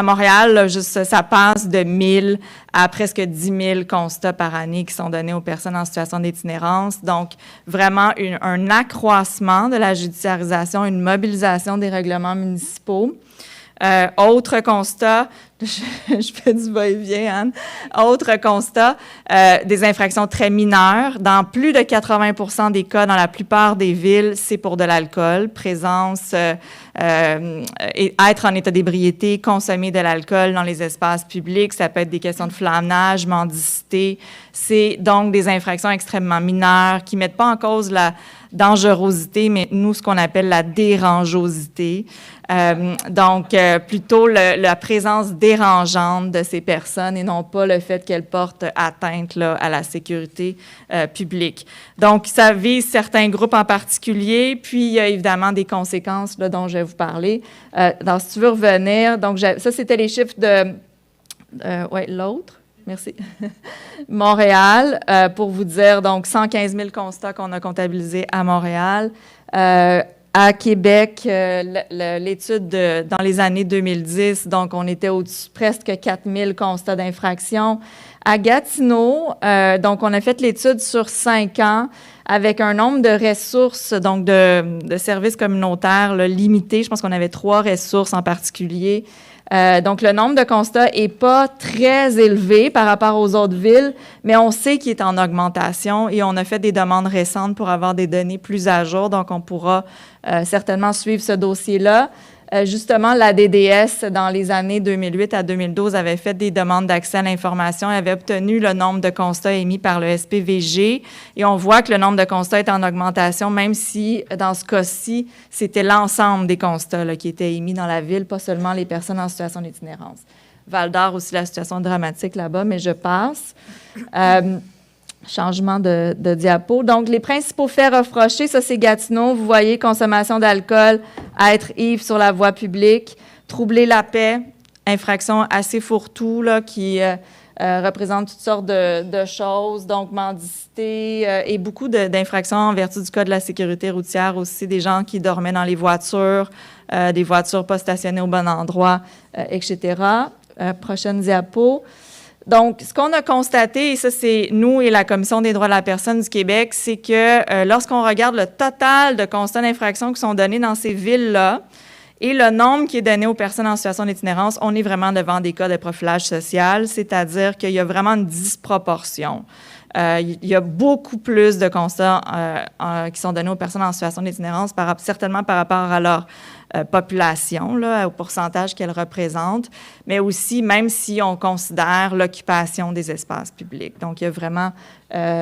Montréal, là, ça passe de 1000 à presque 10 000 constats par année qui sont donnés aux personnes en situation d'itinérance. Donc, vraiment un accroissement de la judiciarisation, une mobilisation des règlements municipaux. Autre constat, je fais du va-et-vient, Anne. Autre constat, des infractions très mineures. Dans plus de 80% des cas, dans la plupart des villes, c'est pour de l'alcool, présence, être en état d'ébriété, consommer de l'alcool dans les espaces publics. Ça peut être des questions de flammage, mendicité. C'est donc des infractions extrêmement mineures qui ne mettent pas en cause la dangerosité, mais nous, ce qu'on appelle la dérangeosité. Plutôt la présence dérangeante de ces personnes et non pas le fait qu'elles portent atteinte là, à la sécurité publique. Donc, ça vise certains groupes en particulier, puis il y a évidemment des conséquences là, dont je vais vous parler. Si tu veux revenir, donc ça, c'était les chiffres de... l'autre. Merci. Montréal, pour vous dire, donc 115 000 constats qu'on a comptabilisés à Montréal. À Québec, l'étude dans les années 2010, donc on était au-dessus presque 4 000 constats d'infraction. À Gatineau, donc on a fait l'étude sur 5 ans avec un nombre de ressources, donc de services communautaires là, limité. Je pense qu'on avait 3 ressources en particulier. Donc, le nombre de constats n'est pas très élevé par rapport aux autres villes, mais on sait qu'il est en augmentation et on a fait des demandes récentes pour avoir des données plus à jour. Donc, on pourra certainement suivre ce dossier-là. Justement, la DDS, dans les années 2008 à 2012, avait fait des demandes d'accès à l'information et avait obtenu le nombre de constats émis par le SPVG. Et on voit que le nombre de constats est en augmentation, même si, dans ce cas-ci, c'était l'ensemble des constats là, qui étaient émis dans la ville, pas seulement les personnes en situation d'itinérance. Val-d'Or aussi, la situation dramatique là-bas, mais je passe. Changement de diapo. Donc, les principaux faits reprochés, ça, c'est Gatineau. Vous voyez, consommation d'alcool, être ivre sur la voie publique, troubler la paix, infraction assez fourre-tout, là, qui représente toutes sortes de choses, donc mendicité et beaucoup d'infractions en vertu du Code de la sécurité routière aussi, des gens qui dormaient dans les voitures, des voitures pas stationnées au bon endroit, etc. Prochaine diapo. Donc, ce qu'on a constaté, et ça, c'est nous et la Commission des droits de la personne du Québec, c'est que lorsqu'on regarde le total de constats d'infraction qui sont donnés dans ces villes-là et le nombre qui est donné aux personnes en situation d'itinérance, on est vraiment devant des cas de profilage social, c'est-à-dire qu'il y a vraiment une disproportion. Il y a beaucoup plus de constats qui sont donnés aux personnes en situation d'itinérance, certainement par rapport à leur population, là, au pourcentage qu'elle représente, mais aussi même si on considère l'occupation des espaces publics. Donc, il y a vraiment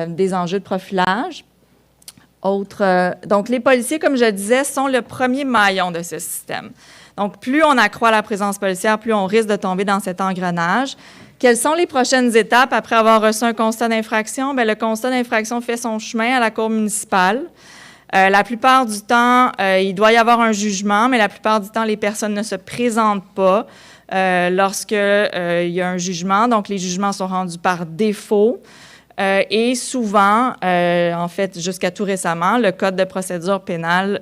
des enjeux de profilage. Donc, les policiers, comme je disais, sont le premier maillon de ce système. Donc, plus on accroît la présence policière, plus on risque de tomber dans cet engrenage. Quelles sont les prochaines étapes après avoir reçu un constat d'infraction? Bien, le constat d'infraction fait son chemin à la cour municipale. La plupart du temps, il doit y avoir un jugement, mais la plupart du temps, les personnes ne se présentent pas lorsqu'il y a un jugement. Donc, les jugements sont rendus par défaut. Et souvent, en fait, jusqu'à tout récemment, le Code de procédure pénale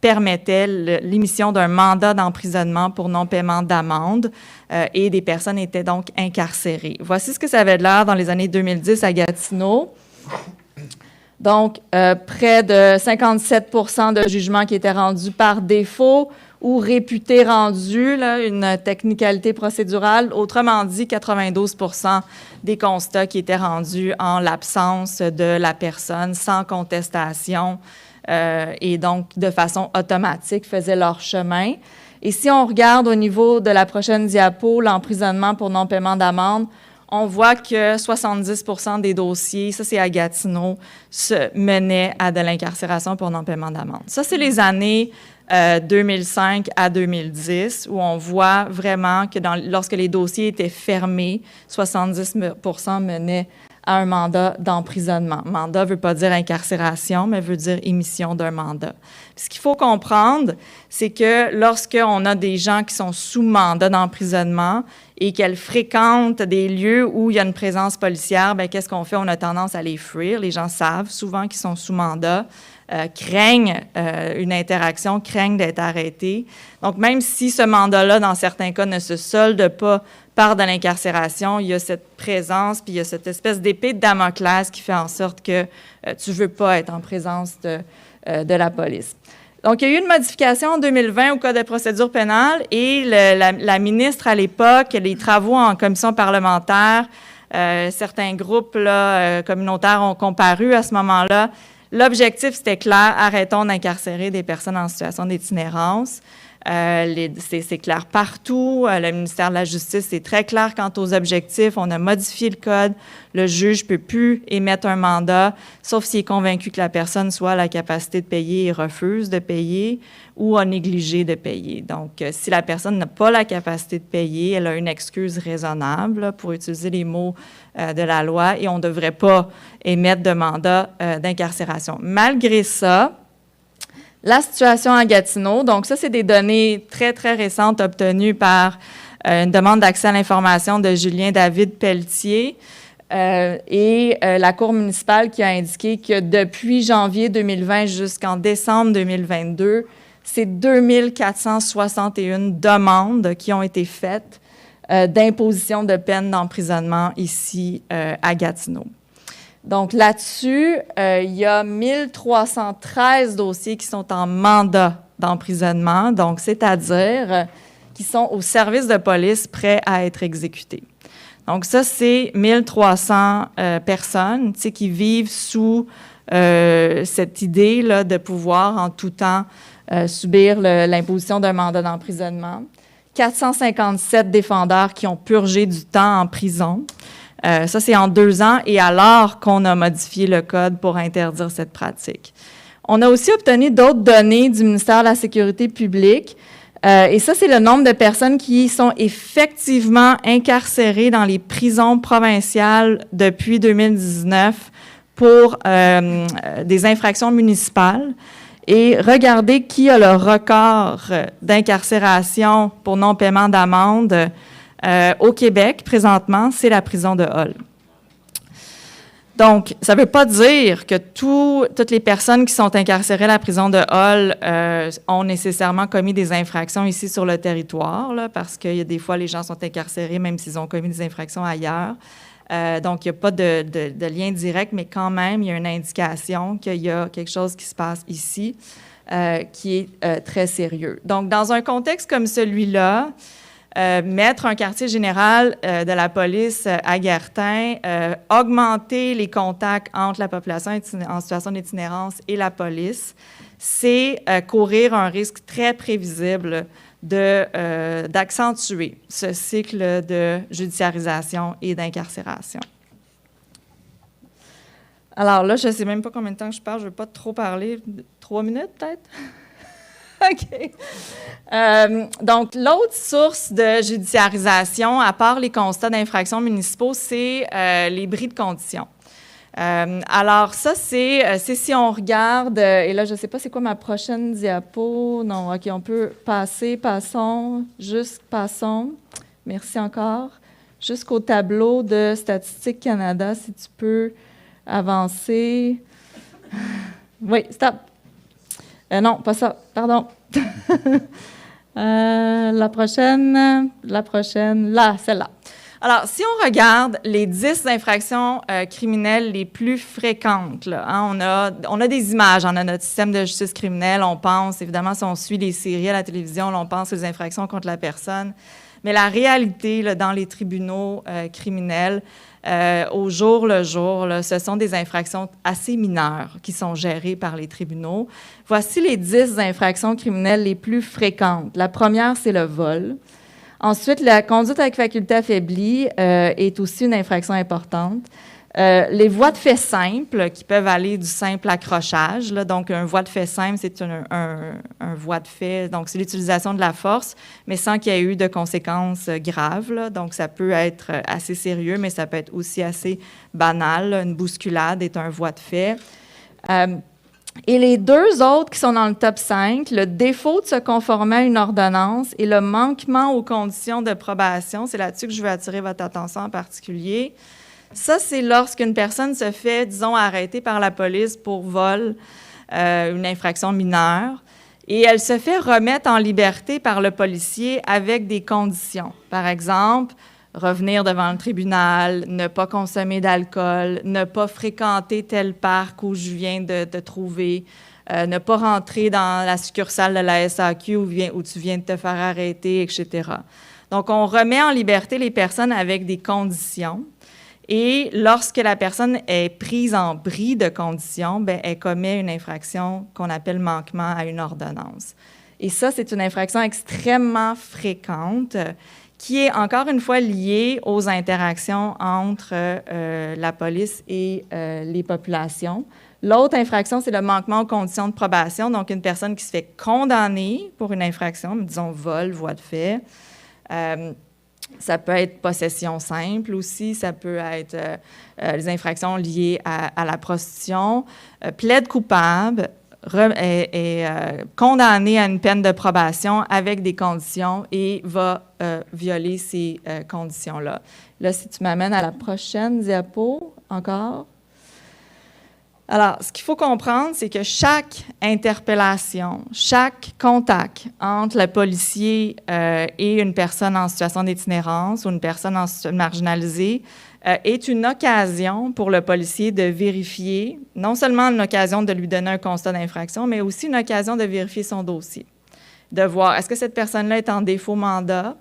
permettait l'émission d'un mandat d'emprisonnement pour non-paiement d'amende et des personnes étaient donc incarcérées. Voici ce que ça avait l'air dans les années 2010 à Gatineau. Donc, près de 57 % de jugements qui étaient rendus par défaut ou réputés rendus, là, une technicalité procédurale. Autrement dit, 92 % des constats qui étaient rendus en l'absence de la personne, sans contestation, et donc de façon automatique, faisaient leur chemin. Et si on regarde au niveau de la prochaine diapo, l'emprisonnement pour non-paiement d'amende, on voit que 70 % des dossiers, ça c'est à Gatineau, se menaient à de l'incarcération pour non-paiement d'amende. Ça, c'est les années 2005 à 2010, où on voit vraiment que lorsque les dossiers étaient fermés, 70 % menaient à un mandat d'emprisonnement. Mandat ne veut pas dire incarcération, mais veut dire émission d'un mandat. Puis ce qu'il faut comprendre, c'est que lorsqu'on a des gens qui sont sous mandat d'emprisonnement et qu'elles fréquentent des lieux où il y a une présence policière, bien, qu'est-ce qu'on fait? On a tendance à les fuir. Les gens savent souvent qu'ils sont sous mandat, craignent une interaction, craignent d'être arrêtés. Donc, même si ce mandat-là, dans certains cas, ne se solde pas par de l'incarcération, il y a cette présence, puis il y a cette espèce d'épée de Damoclès qui fait en sorte que tu ne veux pas être en présence de la police. Donc, il y a eu une modification en 2020 au Code de procédure pénale et la ministre à l'époque, les travaux en commission parlementaire, certains groupes là, communautaires ont comparu à ce moment-là. L'objectif, c'était clair, arrêtons d'incarcérer des personnes en situation d'itinérance. C'est clair partout. Le ministère de la Justice, c'est très clair quant aux objectifs. On a modifié le code. Le juge ne peut plus émettre un mandat, sauf s'il est convaincu que la personne soit à la capacité de payer et refuse de payer ou a négligé de payer. Donc, si la personne n'a pas la capacité de payer, elle a une excuse raisonnable, là, pour utiliser les mots de la loi, et on ne devrait pas émettre de mandat d'incarcération. Malgré ça, la situation à Gatineau, donc ça, c'est des données très, très récentes obtenues par une demande d'accès à l'information de Julien David Pelletier et la Cour municipale qui a indiqué que depuis janvier 2020 jusqu'en décembre 2022, c'est 2461 demandes qui ont été faites d'imposition de peine d'emprisonnement ici à Gatineau. Donc là-dessus, il y a 1313 dossiers qui sont en mandat d'emprisonnement, donc c'est-à-dire qui sont au service de police prêts à être exécutés. Donc ça, c'est 1300 personnes qui vivent sous cette idée là, de pouvoir en tout temps subir l'imposition d'un mandat d'emprisonnement. 457 défendeurs qui ont purgé du temps en prison. Ça, c'est en 2 ans et alors qu'on a modifié le code pour interdire cette pratique. On a aussi obtenu d'autres données du ministère de la Sécurité publique. Et ça, c'est le nombre de personnes qui sont effectivement incarcérées dans les prisons provinciales depuis 2019 pour des infractions municipales. Et regardez qui a le record d'incarcération pour non-paiement d'amende. Au Québec, présentement, c'est la prison de Hull. Donc, ça ne veut pas dire que toutes les personnes qui sont incarcérées à la prison de Hull ont nécessairement commis des infractions ici sur le territoire, là, parce qu'il y a des fois, les gens sont incarcérés même s'ils ont commis des infractions ailleurs. Donc, il n'y a pas de lien direct, mais quand même, il y a une indication qu'il y a quelque chose qui se passe ici qui est très sérieux. Donc, dans un contexte comme celui-là, mettre un quartier général de la police à Ghertin, augmenter les contacts entre la population en situation d'itinérance et la police, c'est courir un risque très prévisible d'accentuer ce cycle de judiciarisation et d'incarcération. Alors là, je ne sais même pas combien de temps que je parle, je ne veux pas trop parler. 3 minutes peut-être? OK. Donc, l'autre source de judiciarisation, à part les constats d'infractions municipaux, c'est les bris de condition. Alors, ça, c'est si on regarde, et là, je ne sais pas c'est quoi ma prochaine diapo. Non, OK, on peut passer, passons. Merci encore. Jusqu'au tableau de Statistique Canada, si tu peux avancer. Oui, stop. Non, pas ça, pardon. La prochaine, là, celle-là. Alors, si on regarde les 10 infractions criminelles les plus fréquentes, là, hein, on a des images, on a notre système de justice criminelle, on pense, évidemment, si on suit les séries à la télévision, on pense aux infractions contre la personne. Mais la réalité, là, dans les tribunaux criminels, au jour le jour, là, ce sont des infractions assez mineures qui sont gérées par les tribunaux. Voici les 10 infractions criminelles les plus fréquentes. La première, c'est le vol. Ensuite, la conduite avec faculté affaiblie est aussi une infraction importante. Les voies de fait simples, qui peuvent aller du simple accrochage. Là, donc, un voie de fait simple, c'est un voie de fait, donc c'est l'utilisation de la force, mais sans qu'il y ait eu de conséquences graves. Là. Donc, ça peut être assez sérieux, mais ça peut être aussi assez banal. Là. Une bousculade est un voie de fait. Et les deux autres qui sont dans le top 5, le défaut de se conformer à une ordonnance et le manquement aux conditions de probation, c'est là-dessus que je veux attirer votre attention en particulier. Ça, c'est lorsqu'une personne se fait, disons, arrêter par la police pour vol, une infraction mineure, et elle se fait remettre en liberté par le policier avec des conditions. Par exemple, revenir devant le tribunal, ne pas consommer d'alcool, ne pas fréquenter tel parc où je viens de te trouver, ne pas rentrer dans la succursale de la SAQ où tu viens de te faire arrêter, etc. Donc, on remet en liberté les personnes avec des conditions. Et lorsque la personne est prise en bris de condition, bien, elle commet une infraction qu'on appelle manquement à une ordonnance. Et ça, c'est une infraction extrêmement fréquente qui est encore une fois liée aux interactions entre la police et les populations. L'autre infraction, c'est le manquement aux conditions de probation, donc une personne qui se fait condamner pour une infraction, disons vol, voie de fait. Ça peut être possession simple aussi, ça peut être les infractions liées à la prostitution, plaide coupable, est condamné à une peine de probation avec des conditions et va violer ces conditions-là. Là, si tu m'amènes à la prochaine diapo, encore. Alors, ce qu'il faut comprendre, c'est que chaque interpellation, chaque contact entre le policier et une personne en situation d'itinérance ou une personne marginalisée est une occasion pour le policier de vérifier, non seulement une occasion de lui donner un constat d'infraction, mais aussi une occasion de vérifier son dossier, de voir est-ce que cette personne-là est en défaut mandat,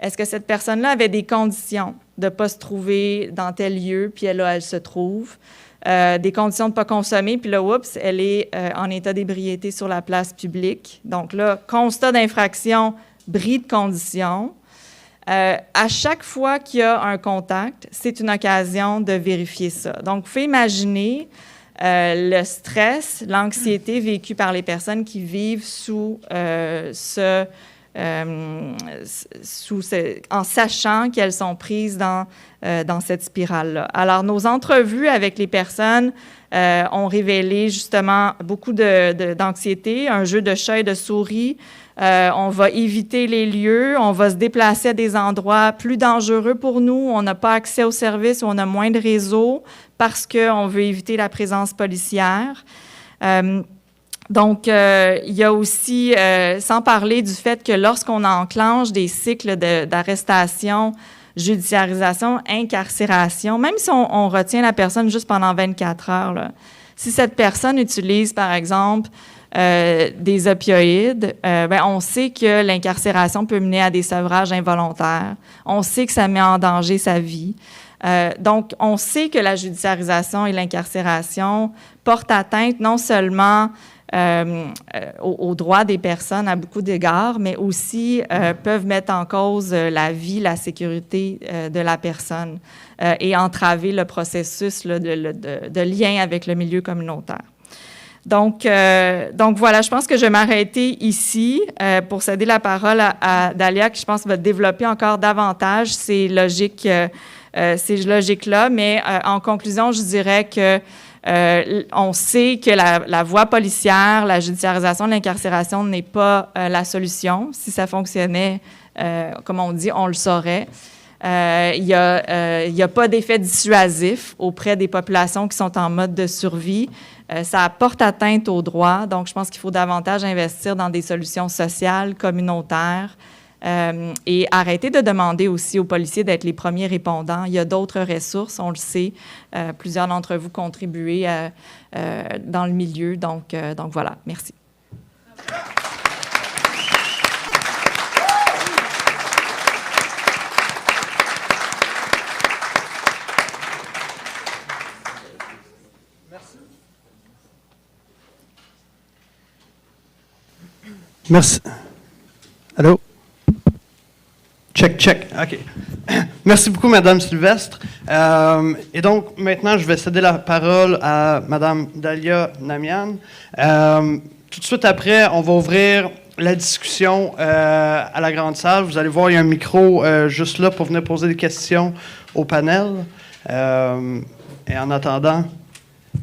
est-ce que cette personne-là avait des conditions de ne pas se trouver dans tel lieu, puis là, elle se trouve, des conditions de ne pas consommer, puis là, oups, elle est en état d'ébriété sur la place publique. Donc là, constat d'infraction, bris de conditions. À chaque fois qu'il y a un contact, c'est une occasion de vérifier ça. Donc, vous pouvez imaginer le stress, l'anxiété vécue par les personnes qui vivent en sachant qu'elles sont prises dans cette spirale-là. Alors, nos entrevues avec les personnes ont révélé justement beaucoup d'anxiété, un jeu de chat et de souris. On va éviter les lieux, on va se déplacer à des endroits plus dangereux pour nous, on n'a pas accès aux services ou on a moins de réseau parce qu'on veut éviter la présence policière. Donc, il y a aussi, sans parler du fait que lorsqu'on enclenche des cycles d'arrestation, judiciarisation, incarcération, même si on retient la personne juste pendant 24 heures, là, si cette personne utilise, par exemple, des opioïdes, ben, on sait que l'incarcération peut mener à des sevrages involontaires. On sait que ça met en danger sa vie. Donc, on sait que la judiciarisation et l'incarcération portent atteinte non seulement aux droits des personnes à beaucoup d'égards, mais aussi peuvent mettre en cause la vie, la sécurité de la personne et entraver le processus là, de lien avec le milieu communautaire. Donc voilà, je pense que je vais m'arrêter ici pour céder la parole à Dalia, qui je pense va développer encore davantage ces logiques-là. Mais en conclusion, je dirais que on sait que la voie policière, la judiciarisation de l'incarcération n'est pas la solution. Si ça fonctionnait, comme on dit, on le saurait. Il y a pas d'effet dissuasif auprès des populations qui sont en mode de survie. Ça porte atteinte aux droits. Donc, je pense qu'il faut davantage investir dans des solutions sociales, communautaires, et arrêter de demander aussi aux policiers d'être les premiers répondants. Il y a d'autres ressources, on le sait. Plusieurs d'entre vous contribuez dans le milieu. Donc voilà, merci. Merci. Allô? Check. OK. Merci beaucoup, Madame Sylvestre. Et donc, maintenant, je vais céder la parole à Madame Dalia Namian. Tout de suite après, on va ouvrir la discussion à la grande salle. Vous allez voir, il y a un micro juste là pour venir poser des questions au panel. Et en attendant,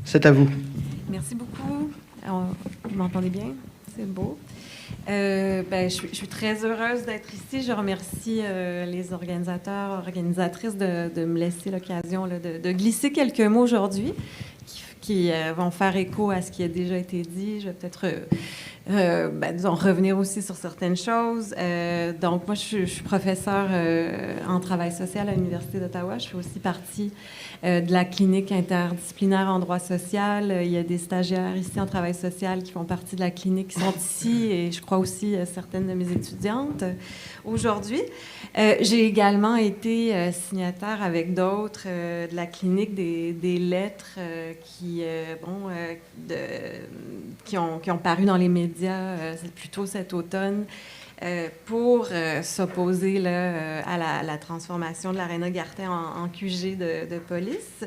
c'est à vous. Merci beaucoup. Vous m'entendez bien? C'est beau. Je suis très heureuse d'être ici. Je remercie les organisateurs, organisatrices de me laisser l'occasion là, de glisser quelques mots aujourd'hui qui vont faire écho à ce qui a déjà été dit. Je vais peut-être disons, revenir aussi sur certaines choses. Donc, moi, je suis professeure en travail social à l'Université d'Ottawa. Je fais aussi partie de la clinique interdisciplinaire en droit social. Il y a des stagiaires ici en travail social qui font partie de la clinique qui sont ici et je crois aussi certaines de mes étudiantes aujourd'hui. J'ai également été signataire avec d'autres de la clinique des lettres qui ont paru dans les médias plutôt cet automne. Pour s'opposer là, à la transformation de l'Aréna Gartin en QG de police.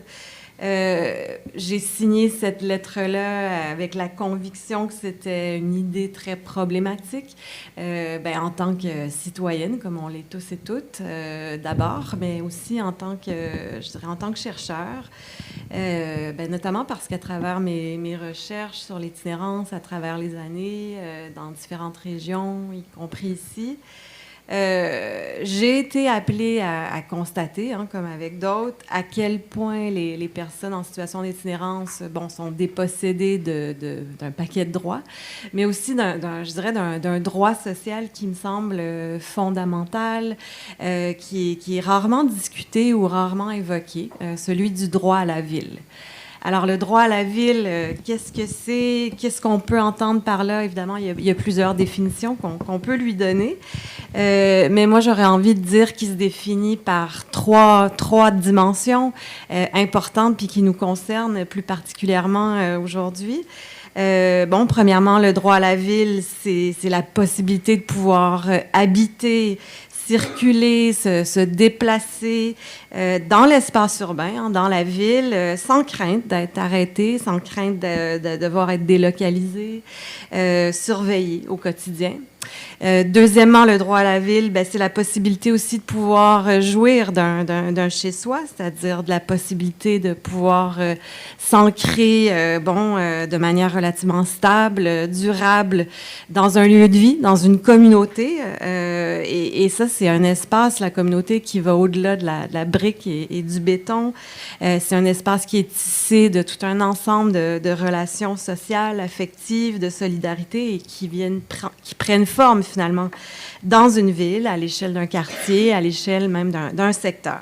J'ai signé cette lettre-là avec la conviction que c'était une idée très problématique, en tant que citoyenne, comme on l'est tous et toutes, d'abord, mais aussi en tant que chercheur, notamment parce qu'à travers mes recherches sur l'itinérance, à travers les années, dans différentes régions, y compris ici, j'ai été appelée à constater, comme avec d'autres, à quel point les personnes en situation d'itinérance sont dépossédées d'un paquet de droits, mais aussi d'un droit social qui me semble fondamental, qui est rarement discuté ou rarement évoqué, celui du droit à la ville. Alors, le droit à la ville, qu'est-ce que c'est? Qu'est-ce qu'on peut entendre par là? Évidemment, il y a plusieurs définitions qu'on peut lui donner. Mais moi, j'aurais envie de dire qu'il se définit par trois dimensions importantes puis qui nous concernent plus particulièrement aujourd'hui. Premièrement, le droit à la ville, c'est la possibilité de pouvoir habiter, circuler, se déplacer dans l'espace urbain, dans la ville, sans crainte d'être arrêté, sans crainte de devoir être délocalisé, surveillé au quotidien. Deuxièmement, le droit à la ville, c'est la possibilité aussi de pouvoir jouir d'un chez-soi, c'est-à-dire de la possibilité de pouvoir s'ancrer de manière relativement stable, durable, dans un lieu de vie, dans une communauté. Et ça, c'est un espace, la communauté, qui va au-delà de la brique et du béton. C'est un espace qui est tissé de tout un ensemble de relations sociales, affectives, de solidarité et qui prennent forme, finalement, dans une ville, à l'échelle d'un quartier, à l'échelle même d'un secteur.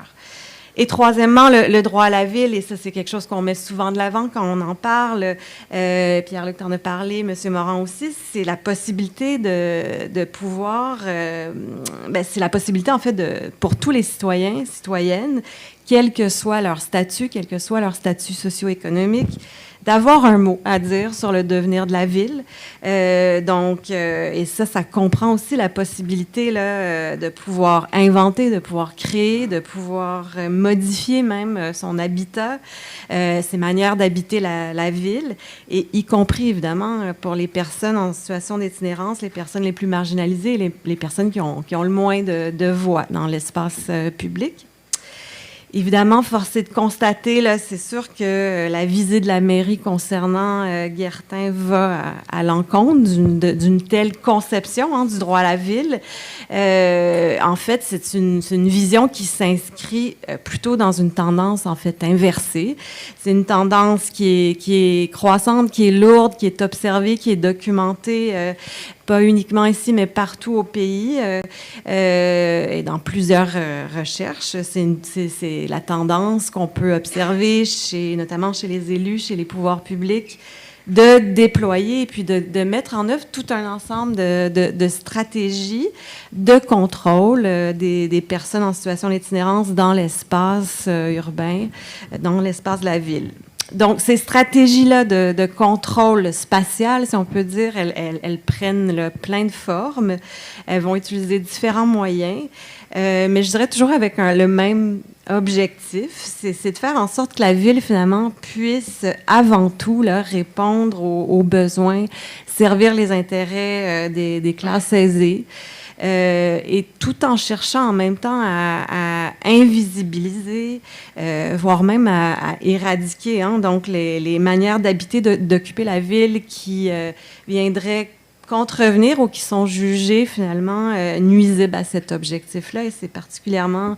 Et troisièmement, le droit à la ville, et ça, c'est quelque chose qu'on met souvent de l'avant quand on en parle. Pierre-Luc t'en a parlé, M. Morin aussi, c'est la possibilité de pouvoir... c'est la possibilité, en fait, pour tous les citoyennes, quel que soit leur statut socio-économique, d'avoir un mot à dire sur le devenir de la ville. Et ça comprend aussi la possibilité là, de pouvoir inventer, de pouvoir créer, de pouvoir modifier même son habitat, ses manières d'habiter la ville, et y compris évidemment pour les personnes en situation d'itinérance, les personnes les plus marginalisées, les personnes qui ont le moins de voix dans l'espace public. Évidemment, force est de constater, là, c'est sûr que la visée de la mairie concernant Guertin va à l'encontre d'une telle conception du droit à la ville. En fait, c'est une vision qui s'inscrit plutôt dans une tendance, en fait, inversée. C'est une tendance qui est croissante, qui est lourde, qui est observée, qui est documentée, pas uniquement ici, mais partout au pays, et dans plusieurs recherches. C'est la tendance qu'on peut observer, notamment chez les élus, chez les pouvoirs publics, de déployer et puis de mettre en œuvre tout un ensemble de stratégies de contrôle des personnes en situation d'itinérance dans l'espace urbain, dans l'espace de la ville. Donc, ces stratégies-là de contrôle spatial, si on peut dire, elles prennent plein de formes. Elles vont utiliser différents moyens, mais je dirais toujours avec le même objectif, c'est de faire en sorte que la ville, finalement, puisse avant tout là, répondre aux besoins, servir les intérêts des classes aisées. Et tout en cherchant en même temps à invisibiliser, voire même à éradiquer, donc les manières d'habiter, d'occuper la ville qui viendraient contrevenir ou qui sont jugées finalement nuisibles à cet objectif-là. Et c'est particulièrement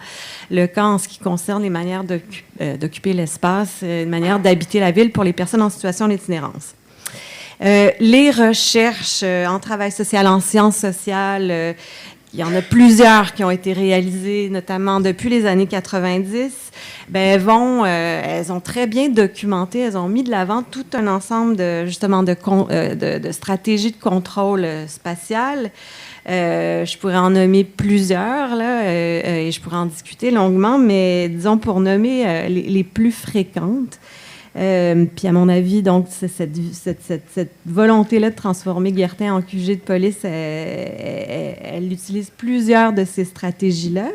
le cas en ce qui concerne les manières d'occuper l'espace, les manières d'habiter la ville pour les personnes en situation d'itinérance. Les recherches en travail social, en sciences sociales, il y en a plusieurs qui ont été réalisées, notamment depuis les années 90. Elles ont très bien documenté, elles ont mis de l'avant tout un ensemble de stratégies de contrôle spatial. Je pourrais en nommer plusieurs, là, et je pourrais en discuter longuement, mais disons pour nommer les plus fréquentes. Puis à mon avis, donc, cette volonté-là de transformer Guertin en QG de police, elle utilise plusieurs de ces stratégies-là.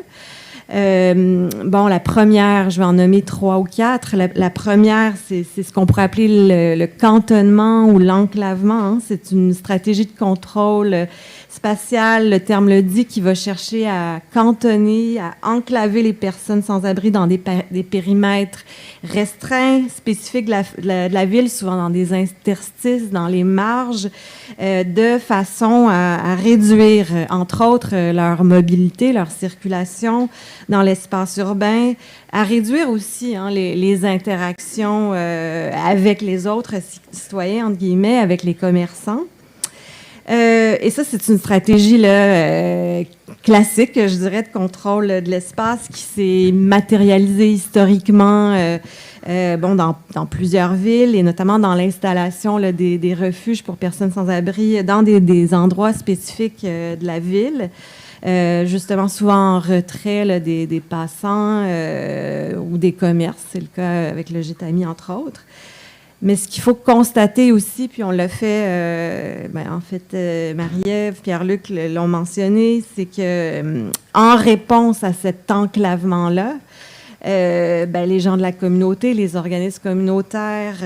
La première, je vais en nommer 3 ou 4. La première, c'est ce qu'on pourrait appeler le cantonnement ou l'enclavement. C'est une stratégie de contrôle spatial, le terme le dit, qui va chercher à cantonner, à enclaver les personnes sans abri dans des périmètres restreints, spécifiques de la ville, souvent dans des interstices, dans les marges, de façon à réduire, entre autres, leur mobilité, leur circulation dans l'espace urbain, à réduire aussi les interactions avec les autres citoyens, entre guillemets, avec les commerçants. Et ça, c'est une stratégie là, classique, je dirais, de contrôle de l'espace qui s'est matérialisée historiquement dans plusieurs villes et notamment dans l'installation là, des refuges pour personnes sans abri dans des endroits spécifiques de la ville. Justement, souvent en retrait là, des passants ou des commerces. C'est le cas avec le Gétami, entre autres. Mais ce qu'il faut constater aussi, puis on l'a fait, Marie-Ève, Pierre-Luc l'ont mentionné, c'est que en réponse à cet enclavement-là, les gens de la communauté, les organismes communautaires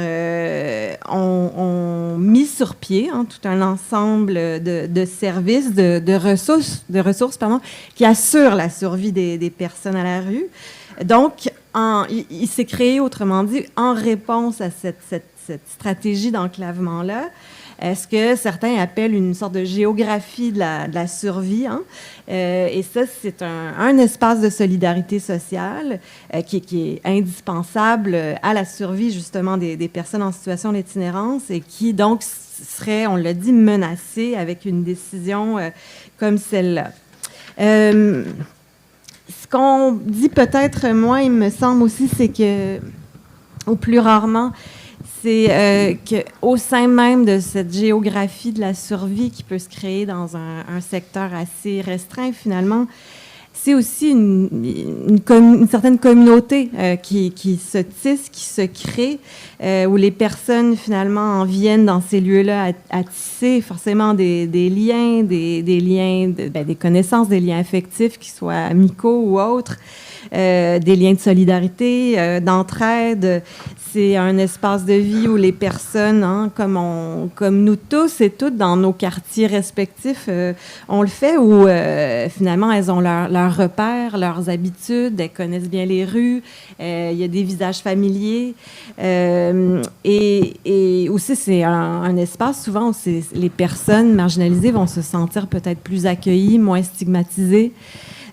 ont mis sur pied tout un ensemble de services, de ressources qui assurent la survie des personnes à la rue. Donc, il s'est créé, autrement dit, en réponse à cette stratégie d'enclavement-là, ce que certains appellent une sorte de géographie de la survie. Et ça, c'est un espace de solidarité sociale qui est indispensable à la survie, justement, des personnes en situation d'itinérance et qui, donc, serait, on l'a dit, menacé avec une décision comme celle-là. Ce qu'on dit peut-être moins, il me semble aussi, c'est que, ou plus rarement, c'est qu'au sein même de cette géographie de la survie qui peut se créer dans un secteur assez restreint, finalement, c'est aussi une certaine communauté qui se tisse, qui se crée, où les personnes finalement en viennent dans ces lieux-là à tisser forcément des liens, des liens, des connaissances, des liens affectifs, qu'ils soient amicaux ou autres, des liens de solidarité, d'entraide. C'est un espace de vie où les personnes, hein, comme nous tous et toutes dans nos quartiers respectifs, on le fait, où finalement elles ont leurs repères, leurs habitudes, elles connaissent bien les rues, il y a des visages familiers. Et aussi, c'est un espace souvent où les personnes marginalisées vont se sentir peut-être plus accueillies, moins stigmatisées,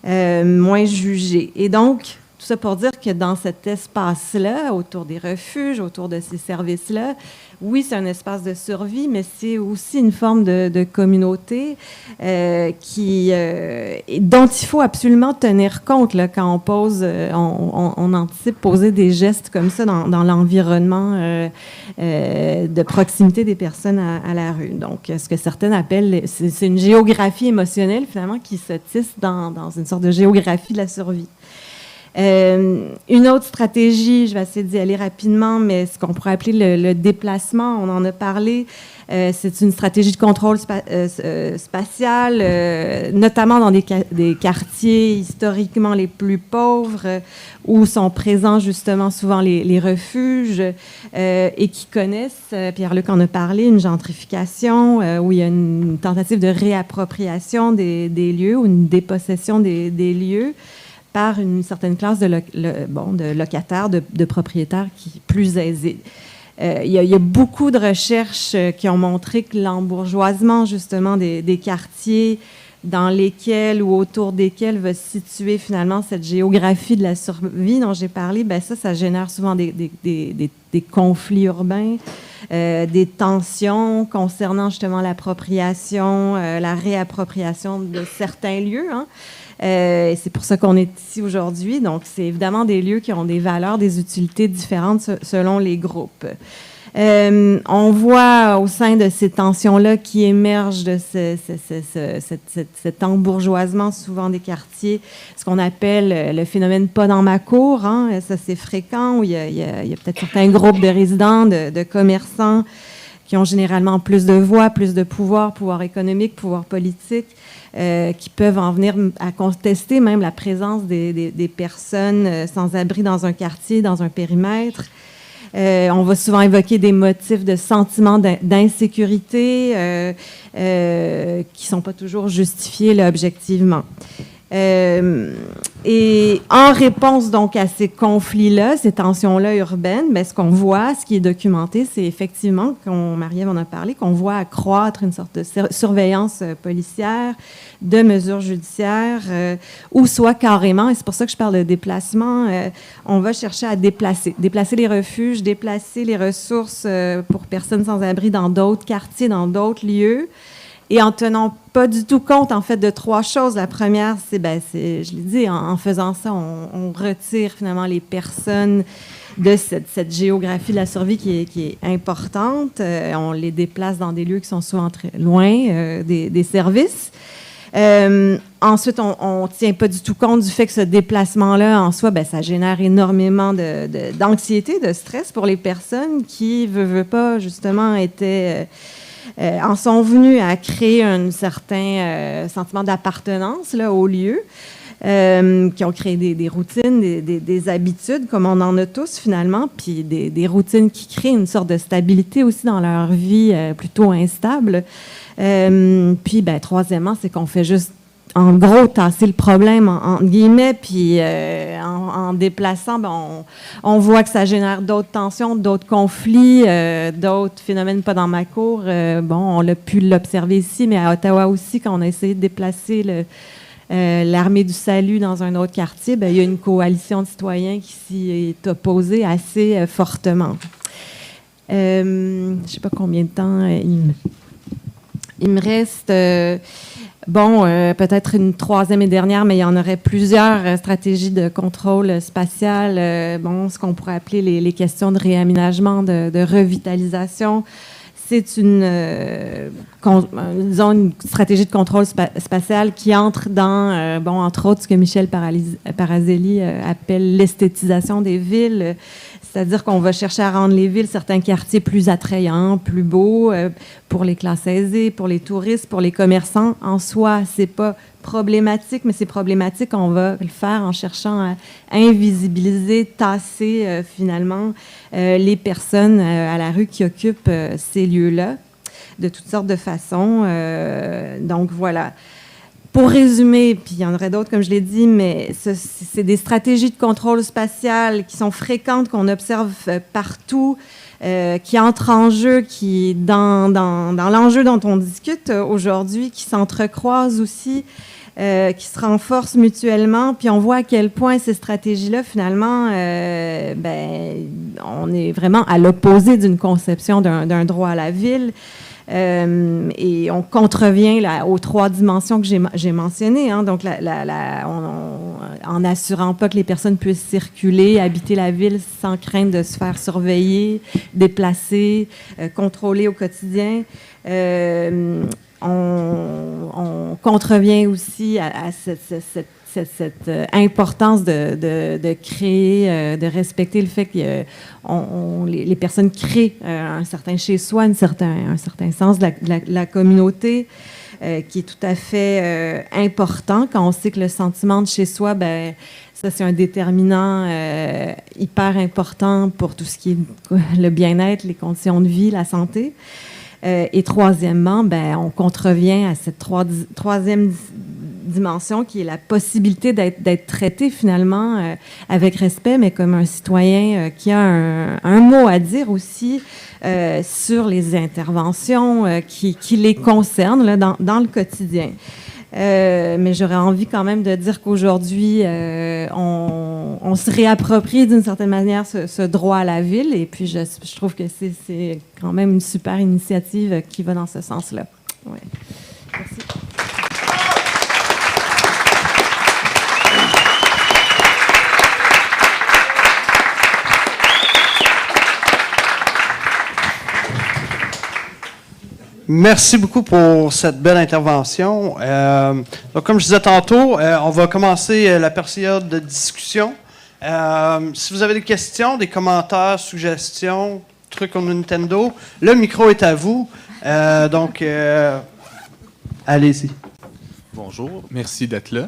moins jugées. Et donc, tout ça pour dire que dans cet espace-là, autour des refuges, autour de ces services-là, oui, c'est un espace de survie, mais c'est aussi une forme de communauté dont il faut absolument tenir compte là, quand on pose, on anticipe poser des gestes comme ça dans l'environnement de proximité des personnes à la rue. Donc, ce que certaines appellent, c'est une géographie émotionnelle finalement qui se tisse dans une sorte de géographie de la survie. Une autre stratégie, je vais essayer d'y aller rapidement, mais ce qu'on pourrait appeler le déplacement, on en a parlé, c'est une stratégie de contrôle spatial, notamment dans des quartiers historiquement les plus pauvres, où sont présents justement souvent les refuges, et qui connaissent, Pierre-Luc en a parlé, une gentrification, où il y a une tentative de réappropriation des lieux ou une dépossession des lieux par une certaine classe de locataires, de propriétaires plus aisés. Il y a beaucoup de recherches qui ont montré que l'embourgeoisement, justement, des quartiers dans lesquels ou autour desquels va se situer finalement cette géographie de la survie dont j'ai parlé, ça génère souvent des conflits urbains, des tensions concernant justement l'appropriation, la réappropriation de certains lieux, hein. C'est pour ça qu'on est ici aujourd'hui. Donc, c'est évidemment des lieux qui ont des valeurs, des utilités différentes selon les groupes. On voit au sein de ces tensions-là qui émergent de cet embourgeoisement souvent des quartiers, ce qu'on appelle le phénomène « pas dans ma cour ». Hein. Ça, c'est fréquent, où il y a peut-être certains groupes de résidents, de commerçants qui ont généralement plus de voix, plus de pouvoir économique, pouvoir politique, qui peuvent en venir à contester même la présence des personnes sans abri dans un quartier, dans un périmètre. On va souvent évoquer des motifs de sentiments d'insécurité qui ne sont pas toujours justifiés là, objectivement. Et en réponse donc à ces conflits-là, ces tensions-là urbaines, ce qu'on voit, ce qui est documenté, c'est effectivement, Marie-Ève en a parlé, qu'on voit accroître une sorte de surveillance policière, de mesures judiciaires, ou soit carrément, et c'est pour ça que je parle de déplacement, on va chercher à déplacer les refuges, déplacer les ressources pour personnes sans abri dans d'autres quartiers, dans d'autres lieux, et en tenant pas du tout compte, en fait, de trois choses. La première, c'est je l'ai dit, en faisant ça, on retire finalement les personnes de cette géographie de la survie qui est importante. On les déplace dans des lieux qui sont souvent très loin des services. Ensuite, on ne tient pas du tout compte du fait que ce déplacement-là, en soi, ça génère énormément d'anxiété, de stress pour les personnes qui, veulent pas, justement, en sont venus à créer un certain sentiment d'appartenance là, au lieu, qui ont créé des routines, des habitudes, comme on en a tous finalement, puis des routines qui créent une sorte de stabilité aussi dans leur vie plutôt instable. Puis, troisièmement, c'est qu'on fait juste, en gros, tasser le problème, entre guillemets, puis en déplaçant, on voit que ça génère d'autres tensions, d'autres conflits, d'autres phénomènes pas dans ma cour. On l'a pu l'observer ici, mais à Ottawa aussi, quand on a essayé de déplacer l'Armée du Salut dans un autre quartier, il y a une coalition de citoyens qui s'y est opposée assez fortement. Je ne sais pas combien de temps il me reste... peut-être une troisième et dernière, mais il y en aurait plusieurs stratégies de contrôle spatial. Ce qu'on pourrait appeler les questions de réaménagement, de revitalisation. c'est disons une stratégie de contrôle spatial qui entre dans, entre autres, ce que Michel Parazelli appelle l'esthétisation des villes. C'est-à-dire qu'on va chercher à rendre les villes, certains quartiers plus attrayants, plus beaux, pour les classes aisées, pour les touristes, pour les commerçants. En soi, c'est pas problématique, mais c'est problématique, on va le faire en cherchant à invisibiliser, tasser finalement les personnes à la rue qui occupent ces lieux-là, de toutes sortes de façons. Donc voilà. Pour résumer, puis il y en aurait d'autres, comme je l'ai dit, mais c'est des stratégies de contrôle spatial qui sont fréquentes, qu'on observe partout, qui entrent en jeu, qui dans l'enjeu dont on discute aujourd'hui, qui s'entrecroisent aussi, qui se renforcent mutuellement. Puis on voit à quel point ces stratégies-là, finalement, on est vraiment à l'opposé d'une conception d'un droit à la ville. Et on contrevient aux 3 dimensions que j'ai mentionnées. Hein, donc, en n'assurant pas que les personnes puissent circuler, habiter la ville sans crainte de se faire surveiller, déplacer, contrôler au quotidien. On contrevient aussi à cette importance de créer, de respecter le fait que les personnes créent un certain chez-soi, un certain sens de la communauté, qui est tout à fait important quand on sait que le sentiment de chez-soi, ça c'est un déterminant hyper important pour tout ce qui est le bien-être, les conditions de vie, la santé. Et troisièmement, on contrevient à cette troisième dimension qui est la possibilité d'être traité finalement avec respect, mais comme un citoyen qui a un mot à dire aussi sur les interventions qui les concernent là, dans le quotidien. Mais j'aurais envie quand même de dire qu'aujourd'hui, on se réapproprie d'une certaine manière ce droit à la ville, et puis je trouve que c'est quand même une super initiative qui va dans ce sens-là. Ouais. Merci. Merci beaucoup pour cette belle intervention. Donc, comme je disais tantôt, on va commencer la période de discussion. Si vous avez des questions, des commentaires, suggestions, trucs comme Nintendo, le micro est à vous. Donc, allez-y. Bonjour, merci d'être là.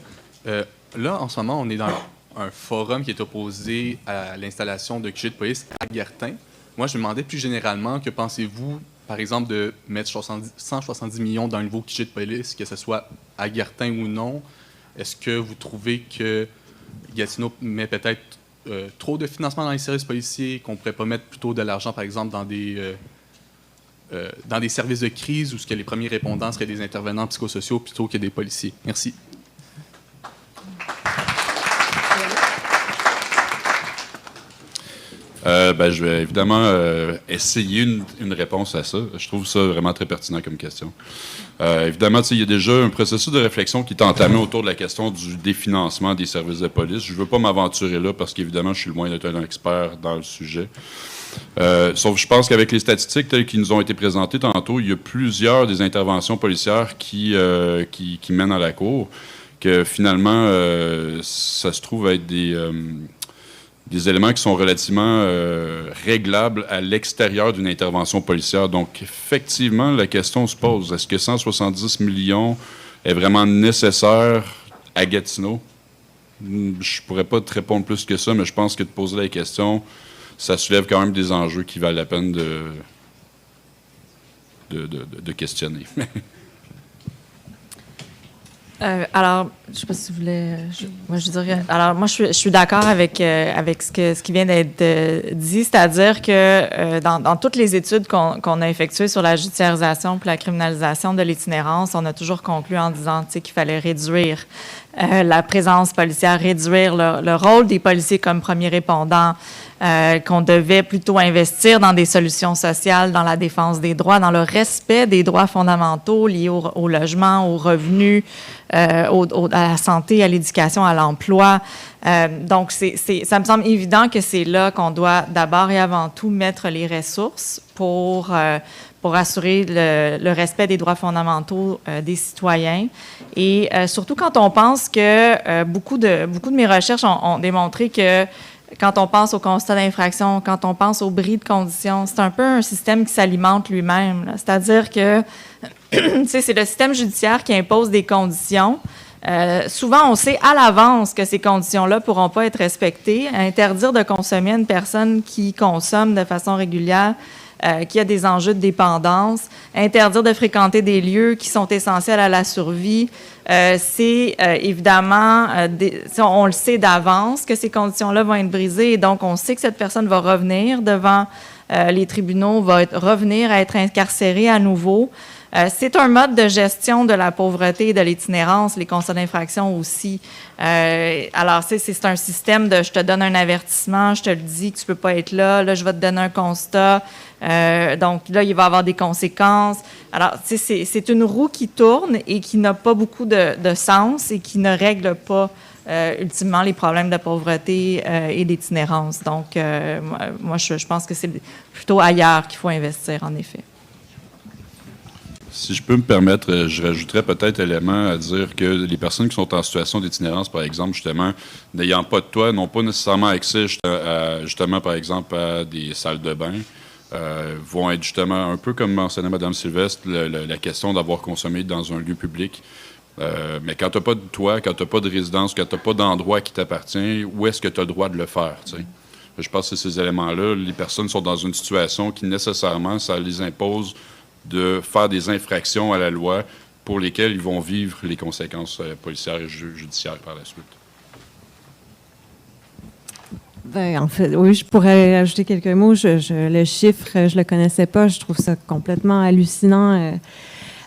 Là, en ce moment, on est dans un forum qui est opposé à l'installation de QG de police à Gatineau. Moi, je me demandais plus généralement, que pensez-vous, par exemple, de mettre 170 millions dans un nouveau QG de police, que ce soit à Gatineau ou non? Est-ce que vous trouvez que Gatineau met peut-être trop de financement dans les services policiers, qu'on ne pourrait pas mettre plutôt de l'argent, par exemple, dans des services de crise où ce que les premiers répondants seraient des intervenants psychosociaux plutôt que des policiers? Merci. Je vais évidemment essayer une réponse à ça. Je trouve ça vraiment très pertinent comme question. Évidemment, il y a déjà un processus de réflexion qui est entamé autour de la question du définancement des services de police. Je ne veux pas m'aventurer là parce qu'évidemment, je suis loin d'être un expert dans le sujet. Sauf que je pense qu'avec les statistiques telles qui nous ont été présentées tantôt, il y a plusieurs des interventions policières qui mènent à la cour, que finalement, ça se trouve être des éléments qui sont relativement réglables à l'extérieur d'une intervention policière. Donc, effectivement, la question se pose. Est-ce que 170 millions est vraiment nécessaire à Gatineau? Je ne pourrais pas te répondre plus que ça, mais je pense que de poser la question, ça soulève quand même des enjeux qui valent la peine de questionner. Alors, je ne sais pas si vous voulez... je dirais... Alors, moi, je suis d'accord avec ce qui vient d'être dit, c'est-à-dire que dans toutes les études qu'on a effectuées sur la judiciarisation et la criminalisation de l'itinérance, on a toujours conclu en disant qu'il fallait réduire la présence policière, réduire le rôle des policiers comme premiers répondants, qu'on devait plutôt investir dans des solutions sociales, dans la défense des droits, dans le respect des droits fondamentaux liés au logement, aux revenus, à la santé, à l'éducation, à l'emploi. Donc, ça me semble évident que c'est là qu'on doit d'abord et avant tout mettre les ressources pour assurer le respect des droits fondamentaux des citoyens. Et surtout quand on pense que beaucoup de mes recherches ont démontré que quand on pense au constat d'infraction, quand on pense au bris de conditions, c'est un peu un système qui s'alimente lui-même, là. C'est-à-dire que c'est le système judiciaire qui impose des conditions. Souvent, on sait à l'avance que ces conditions-là ne pourront pas être respectées. Interdire de consommer à une personne qui consomme de façon régulière, qui a des enjeux de dépendance, interdire de fréquenter des lieux qui sont essentiels à la survie, c'est évidemment, on le sait d'avance que ces conditions-là vont être brisées et donc on sait que cette personne va revenir devant les tribunaux, va revenir à être incarcérée à nouveau. C'est un mode de gestion de la pauvreté et de l'itinérance, les constats d'infraction aussi. Alors, c'est un système de je te donne un avertissement, je te le dis que tu ne peux pas être là, là, je vais te donner un constat. Donc, là, il va y avoir des conséquences. Alors, c'est une roue qui tourne et qui n'a pas beaucoup de sens et qui ne règle pas ultimement les problèmes de pauvreté et d'itinérance. Donc, moi, je pense que c'est plutôt ailleurs qu'il faut investir, en effet. Si je peux me permettre, je rajouterais peut-être élément à dire que les personnes qui sont en situation d'itinérance, par exemple, justement, n'ayant pas de toit, n'ont pas nécessairement accès, justement, par exemple, à des salles de bain, vont être justement, un peu comme mentionnait Mme Sylvestre, la question d'avoir consommé dans un lieu public. Mais quand tu n'as pas de toit, quand tu n'as pas de résidence, quand tu n'as pas d'endroit qui t'appartient, où est-ce que tu as le droit de le faire, tu sais? Je pense que ces éléments-là, les personnes sont dans une situation qui, nécessairement, ça les impose de faire des infractions à la loi pour lesquelles ils vont vivre les conséquences policières et judiciaires par la suite. Ben, en fait, oui, je pourrais ajouter quelques mots. Le chiffre, je le connaissais pas. Je trouve ça complètement hallucinant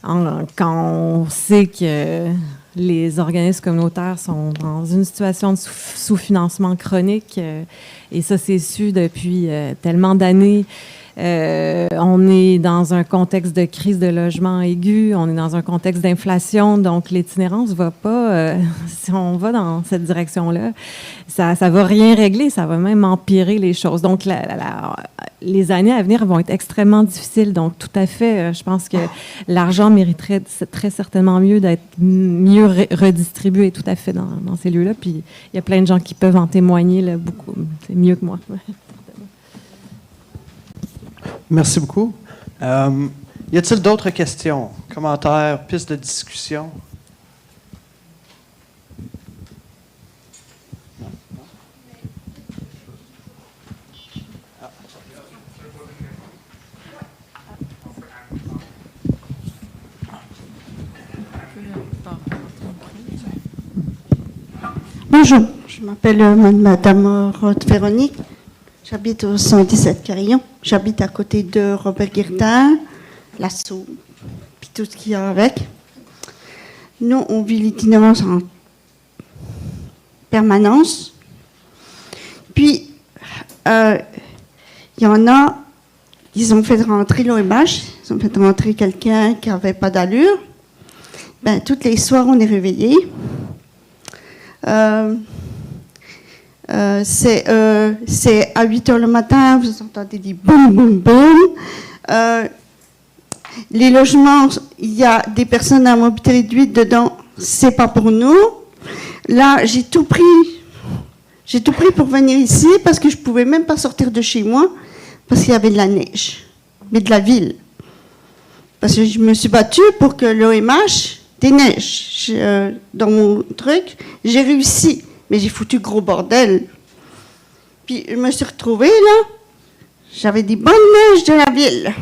quand on sait que les organismes communautaires sont dans une situation de sous-financement chronique. Et ça, c'est su depuis tellement d'années. On est dans un contexte de crise de logement aigu, on est dans un contexte d'inflation, donc l'itinérance va pas, si on va dans cette direction-là, ça va rien régler, ça va même empirer les choses. Donc, les années à venir vont être extrêmement difficiles. Donc, tout à fait, je pense que l'argent mériterait très certainement mieux d'être mieux redistribué tout à fait dans ces lieux-là. Puis, il y a plein de gens qui peuvent en témoigner, là, beaucoup, c'est mieux que moi. Merci beaucoup. Y a-t-il d'autres questions, commentaires, pistes de discussion? Bonjour, je m'appelle Madame Roth-Véronique. J'habite au 117 Carillon. J'habite à côté de Robert Guirtin, l'assaut, puis tout ce qu'il y a avec. Nous, on vit l'itinérance en permanence. Puis, il y en a, ils ont fait rentrer l'OMH, ils ont fait rentrer quelqu'un qui n'avait pas d'allure. Ben, tous les soirs, on est réveillés. C'est à 8 h le matin, vous entendez des boum, boum, boum. Les logements, il y a des personnes à mobilité réduite dedans, c'est pas pour nous. Là, j'ai tout pris pour venir ici parce que je pouvais même pas sortir de chez moi parce qu'il y avait de la neige, mais de la ville. Parce que je me suis battue pour que l'OMH déneige dans mon truc. J'ai réussi. Mais j'ai foutu gros bordel. Puis je me suis retrouvée là. J'avais des bonnes neiges de la ville.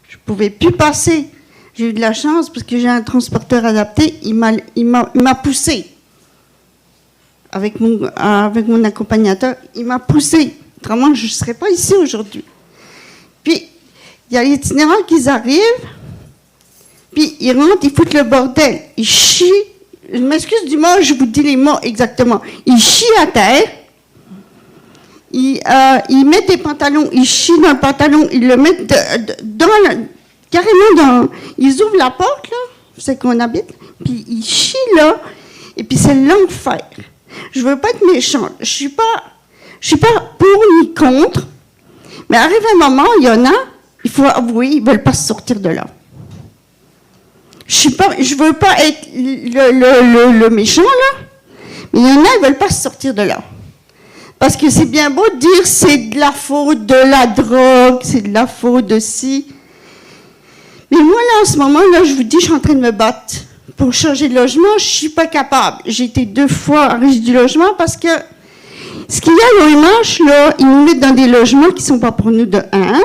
Je pouvais plus passer. J'ai eu de la chance parce que j'ai un transporteur adapté. Il m'a poussé. Avec mon accompagnateur, il m'a poussé. Autrement, je ne serais pas ici aujourd'hui. Puis, il y a les itinérants qui arrivent. Puis, ils rentrent, ils foutent le bordel. Ils chient. Je m'excuse du mot, je vous dis les mots exactement. Ils chient à terre, ils mettent des pantalons, ils chient dans le pantalon, ils le mettent carrément dans... Ils ouvrent la porte, là, c'est qu'on habite, puis ils chient là, et puis c'est l'enfer. Je veux pas être méchante, je suis pas pour ni contre, mais arrive un moment, il y en a, il faut avouer, ils ne veulent pas sortir de là. Je ne veux pas être le méchant, là, mais il y en a, ils ne veulent pas sortir de là. Parce que c'est bien beau de dire c'est de la faute de la drogue, c'est de la faute de ci. Mais moi, là, en ce moment, là, je vous dis, je suis en train de me battre. Pour changer de logement, je ne suis pas capable. J'ai été 2 fois à Régie du logement parce que ce qu'il y a à l'OMH, là, ils nous mettent dans des logements qui ne sont pas pour nous de 1.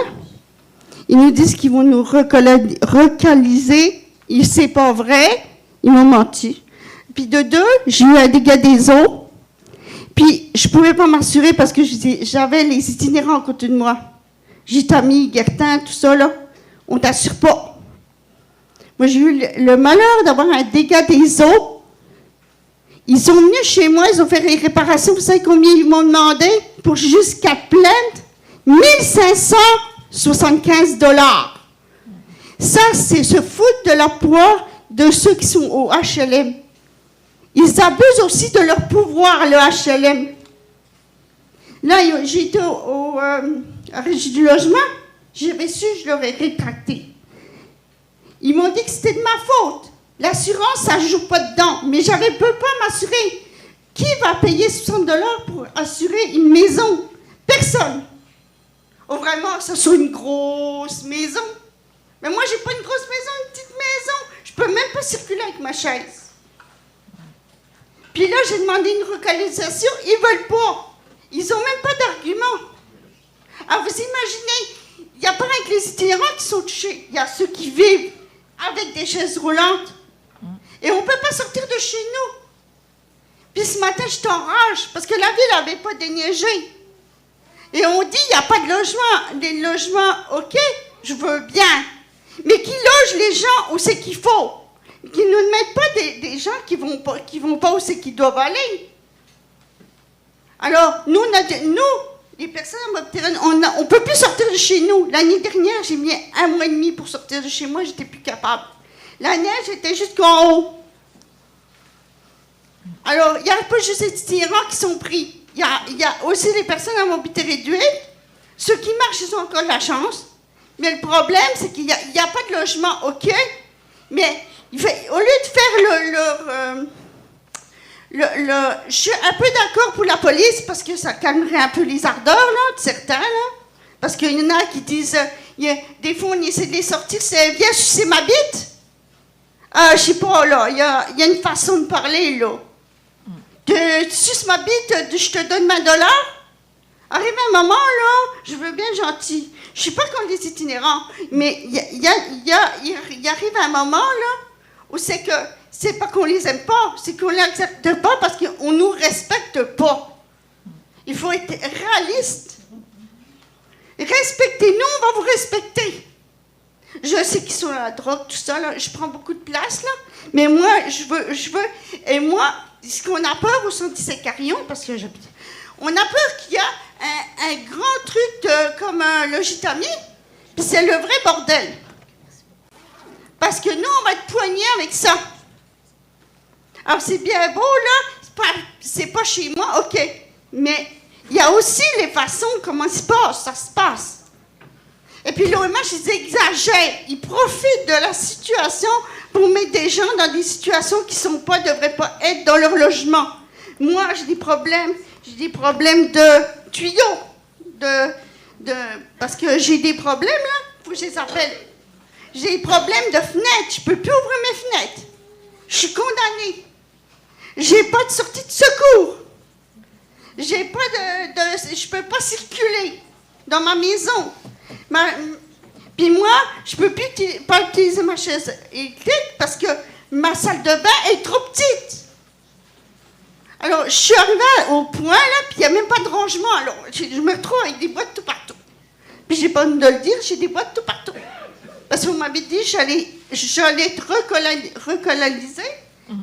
Ils nous disent qu'ils vont nous relocaliser. C'est pas vrai. Ils m'ont menti. Puis de 2, j'ai eu un dégât des eaux. Puis je ne pouvais pas m'assurer parce que j'avais les itinérants à côté de moi. Gitami, Guertin, tout ça, là. On ne t'assure pas. Moi, j'ai eu le malheur d'avoir un dégât des eaux. Ils sont venus chez moi, ils ont fait les réparations. Vous savez combien ils m'ont demandé pour juste 4 plaintes? 1575 $. Ça, c'est se foutre de la poire de ceux qui sont au HLM. Ils abusent aussi de leur pouvoir, le HLM. Là, j'ai été à Régie du logement. J'avais su, je leur ai rétracté. Ils m'ont dit que c'était de ma faute. L'assurance, ça ne joue pas dedans. Mais je ne peux pas m'assurer. Qui va payer 60 $ pour assurer une maison? Personne. Oh, vraiment, ça soit une grosse maison. Mais moi, j'ai pas une grosse maison, une petite maison. Je peux même pas circuler avec ma chaise. Puis là, j'ai demandé une relocalisation. Ils veulent pas. Ils n'ont même pas d'argument. Alors, vous imaginez, il n'y a pas que les itinérants qui sont touchés. Il y a ceux qui vivent avec des chaises roulantes. Et on ne peut pas sortir de chez nous. Puis ce matin, j'étais en rage parce que la ville n'avait pas déneigé. Et on dit, il n'y a pas de logement. Les logements, OK, je veux bien. Mais qui loge les gens où c'est qu'il faut. Qui ne mettent pas des gens qui vont pas où c'est qu'ils doivent aller. Alors, nous, les personnes en mode terrain, on ne peut plus sortir de chez nous. L'année dernière, j'ai mis 1 mois et demi pour sortir de chez moi, j'étais plus capable. La neige était jusqu'en haut. Alors, il n'y a pas juste les itinérants qui sont pris. Il y a aussi les personnes à mobilité réduite. Ceux qui marchent, ils ont encore de la chance. Mais le problème, c'est qu'il n'y a pas de logement, OK, mais au lieu de faire je suis un peu d'accord pour la police parce que ça calmerait un peu les ardeurs, là, de certains, là. Parce qu'il y en a qui disent, des fois, on essaie de les sortir, c'est viens sucer ma bite. Je sais pas, là, il y a une façon de parler, là. Tu suces ma bite, je te donne $20. Arrive un moment, là, je veux bien gentil. Je suis pas contre les itinérants, mais il arrive un moment, là, où c'est que c'est pas qu'on les aime pas, c'est qu'on les accepte pas parce qu'on nous respecte pas. Il faut être réaliste. Respectez-nous, on va vous respecter. Je sais qu'ils sont à la drogue, tout ça, là, je prends beaucoup de place, là, mais moi, je veux, et moi, ce qu'on a peur au 117 Carillon, parce que on a peur qu'il y a un grand truc comme le Gitami, puis c'est le vrai bordel. Parce que nous, on va être poignés avec ça. Alors, c'est bien beau, là, c'est pas chez moi, OK, mais il y a aussi les façons, comment ça se passe. Et puis l'OMH, ils exagèrent, ils profitent de la situation pour mettre des gens dans des situations qui ne devraient pas être dans leur logement. Moi, j'ai des problèmes de tuyaux, parce que j'ai des problèmes, là, il faut que je les appelle. J'ai des problèmes de fenêtres, je ne peux plus ouvrir mes fenêtres. Je suis condamnée. J'ai pas de sortie de secours. Je ne peux pas circuler dans ma maison. Puis moi, je ne peux plus pas utiliser ma chaise électrique parce que ma salle de bain est trop petite. Alors, je suis arrivée au point, là, puis il n'y a même pas de rangement. Alors, je me retrouve avec des boîtes tout partout. Puis, j'ai pas honte de le dire, j'ai des boîtes tout partout. Parce que vous m'avez dit que j'allais être recolalisée.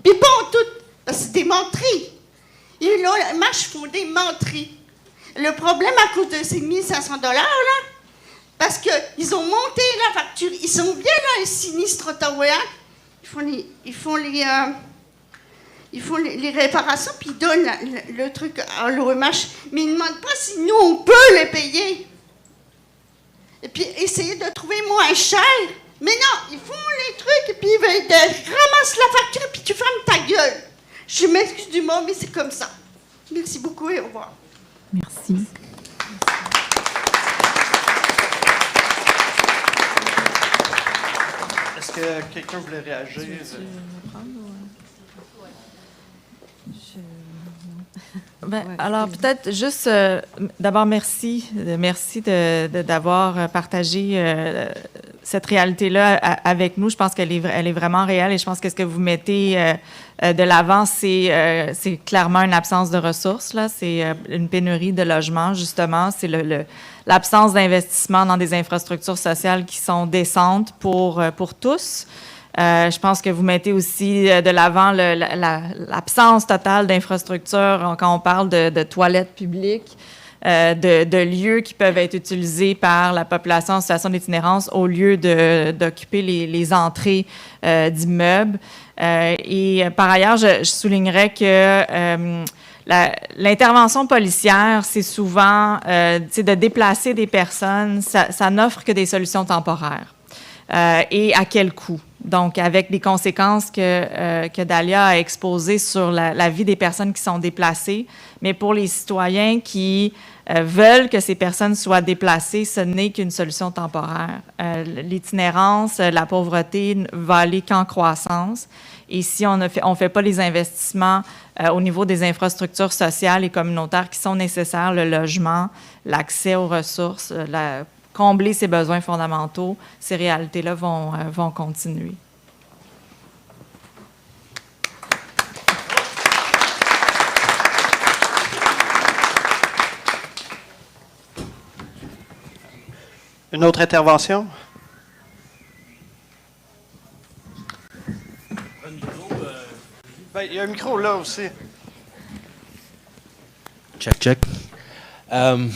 Puis pas en tout, parce que c'est des menteries. Et là, les marches font des menteries. Le problème à cause de ces 1500 $, là, parce qu'ils ont monté la facture, ils sont bien là, les sinistres ottawaïens. Ils font les réparations, puis ils donnent le truc à l'OMH. Mais ils ne demandent pas si nous, on peut les payer. et puis essayer de trouver moins cher. Mais non, ils font les trucs et puis ils ramassent la facture et puis tu fermes ta gueule. Je m'excuse du mot, mais c'est comme ça. Merci beaucoup et au revoir. Merci. Est-ce que quelqu'un voulait réagir? Alors, peut-être juste, d'abord, merci d'avoir partagé cette réalité-là avec nous. Je pense qu'elle est vraiment réelle et je pense que ce que vous mettez de l'avant, c'est clairement une absence de ressources, là. C'est une pénurie de logements, justement. C'est l'absence d'investissement dans des infrastructures sociales qui sont décentes pour tous. Je pense que vous mettez aussi de l'avant l'absence totale d'infrastructures quand on parle de toilettes publiques, de lieux qui peuvent être utilisés par la population en situation d'itinérance au lieu d'occuper les entrées d'immeubles. Et par ailleurs, je soulignerais que l'intervention policière, c'est souvent de déplacer des personnes, ça n'offre que des solutions temporaires. Et à quel coût? Donc, avec des conséquences que Dalia a exposées sur la vie des personnes qui sont déplacées. Mais pour les citoyens qui veulent que ces personnes soient déplacées, ce n'est qu'une solution temporaire. L'itinérance, la pauvreté va aller qu'en croissance. Et si on ne fait pas les investissements au niveau des infrastructures sociales et communautaires qui sont nécessaires, le logement, l'accès aux ressources, combler ses besoins fondamentaux, ces réalités-là vont continuer. Une autre intervention? Il y a un micro là aussi. Check. Dans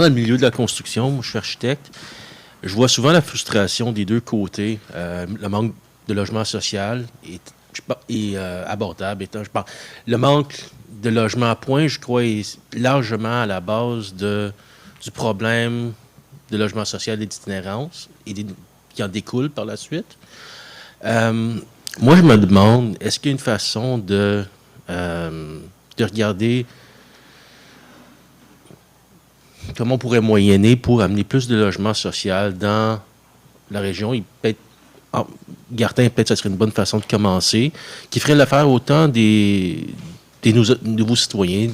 le milieu de la construction, moi, je suis architecte, je vois souvent la frustration des deux côtés. Le manque de logement social est abordable. Le manque de logement à point, je crois, est largement à la base du problème de logement social et d'itinérance qui en découle par la suite. Moi, je me demande, est-ce qu'il y a une façon de regarder comment on pourrait moyenner pour amener plus de logement social dans la région? Gartin, peut-être, ça serait une bonne façon de commencer, qui ferait l'affaire autant des nouveaux citoyens,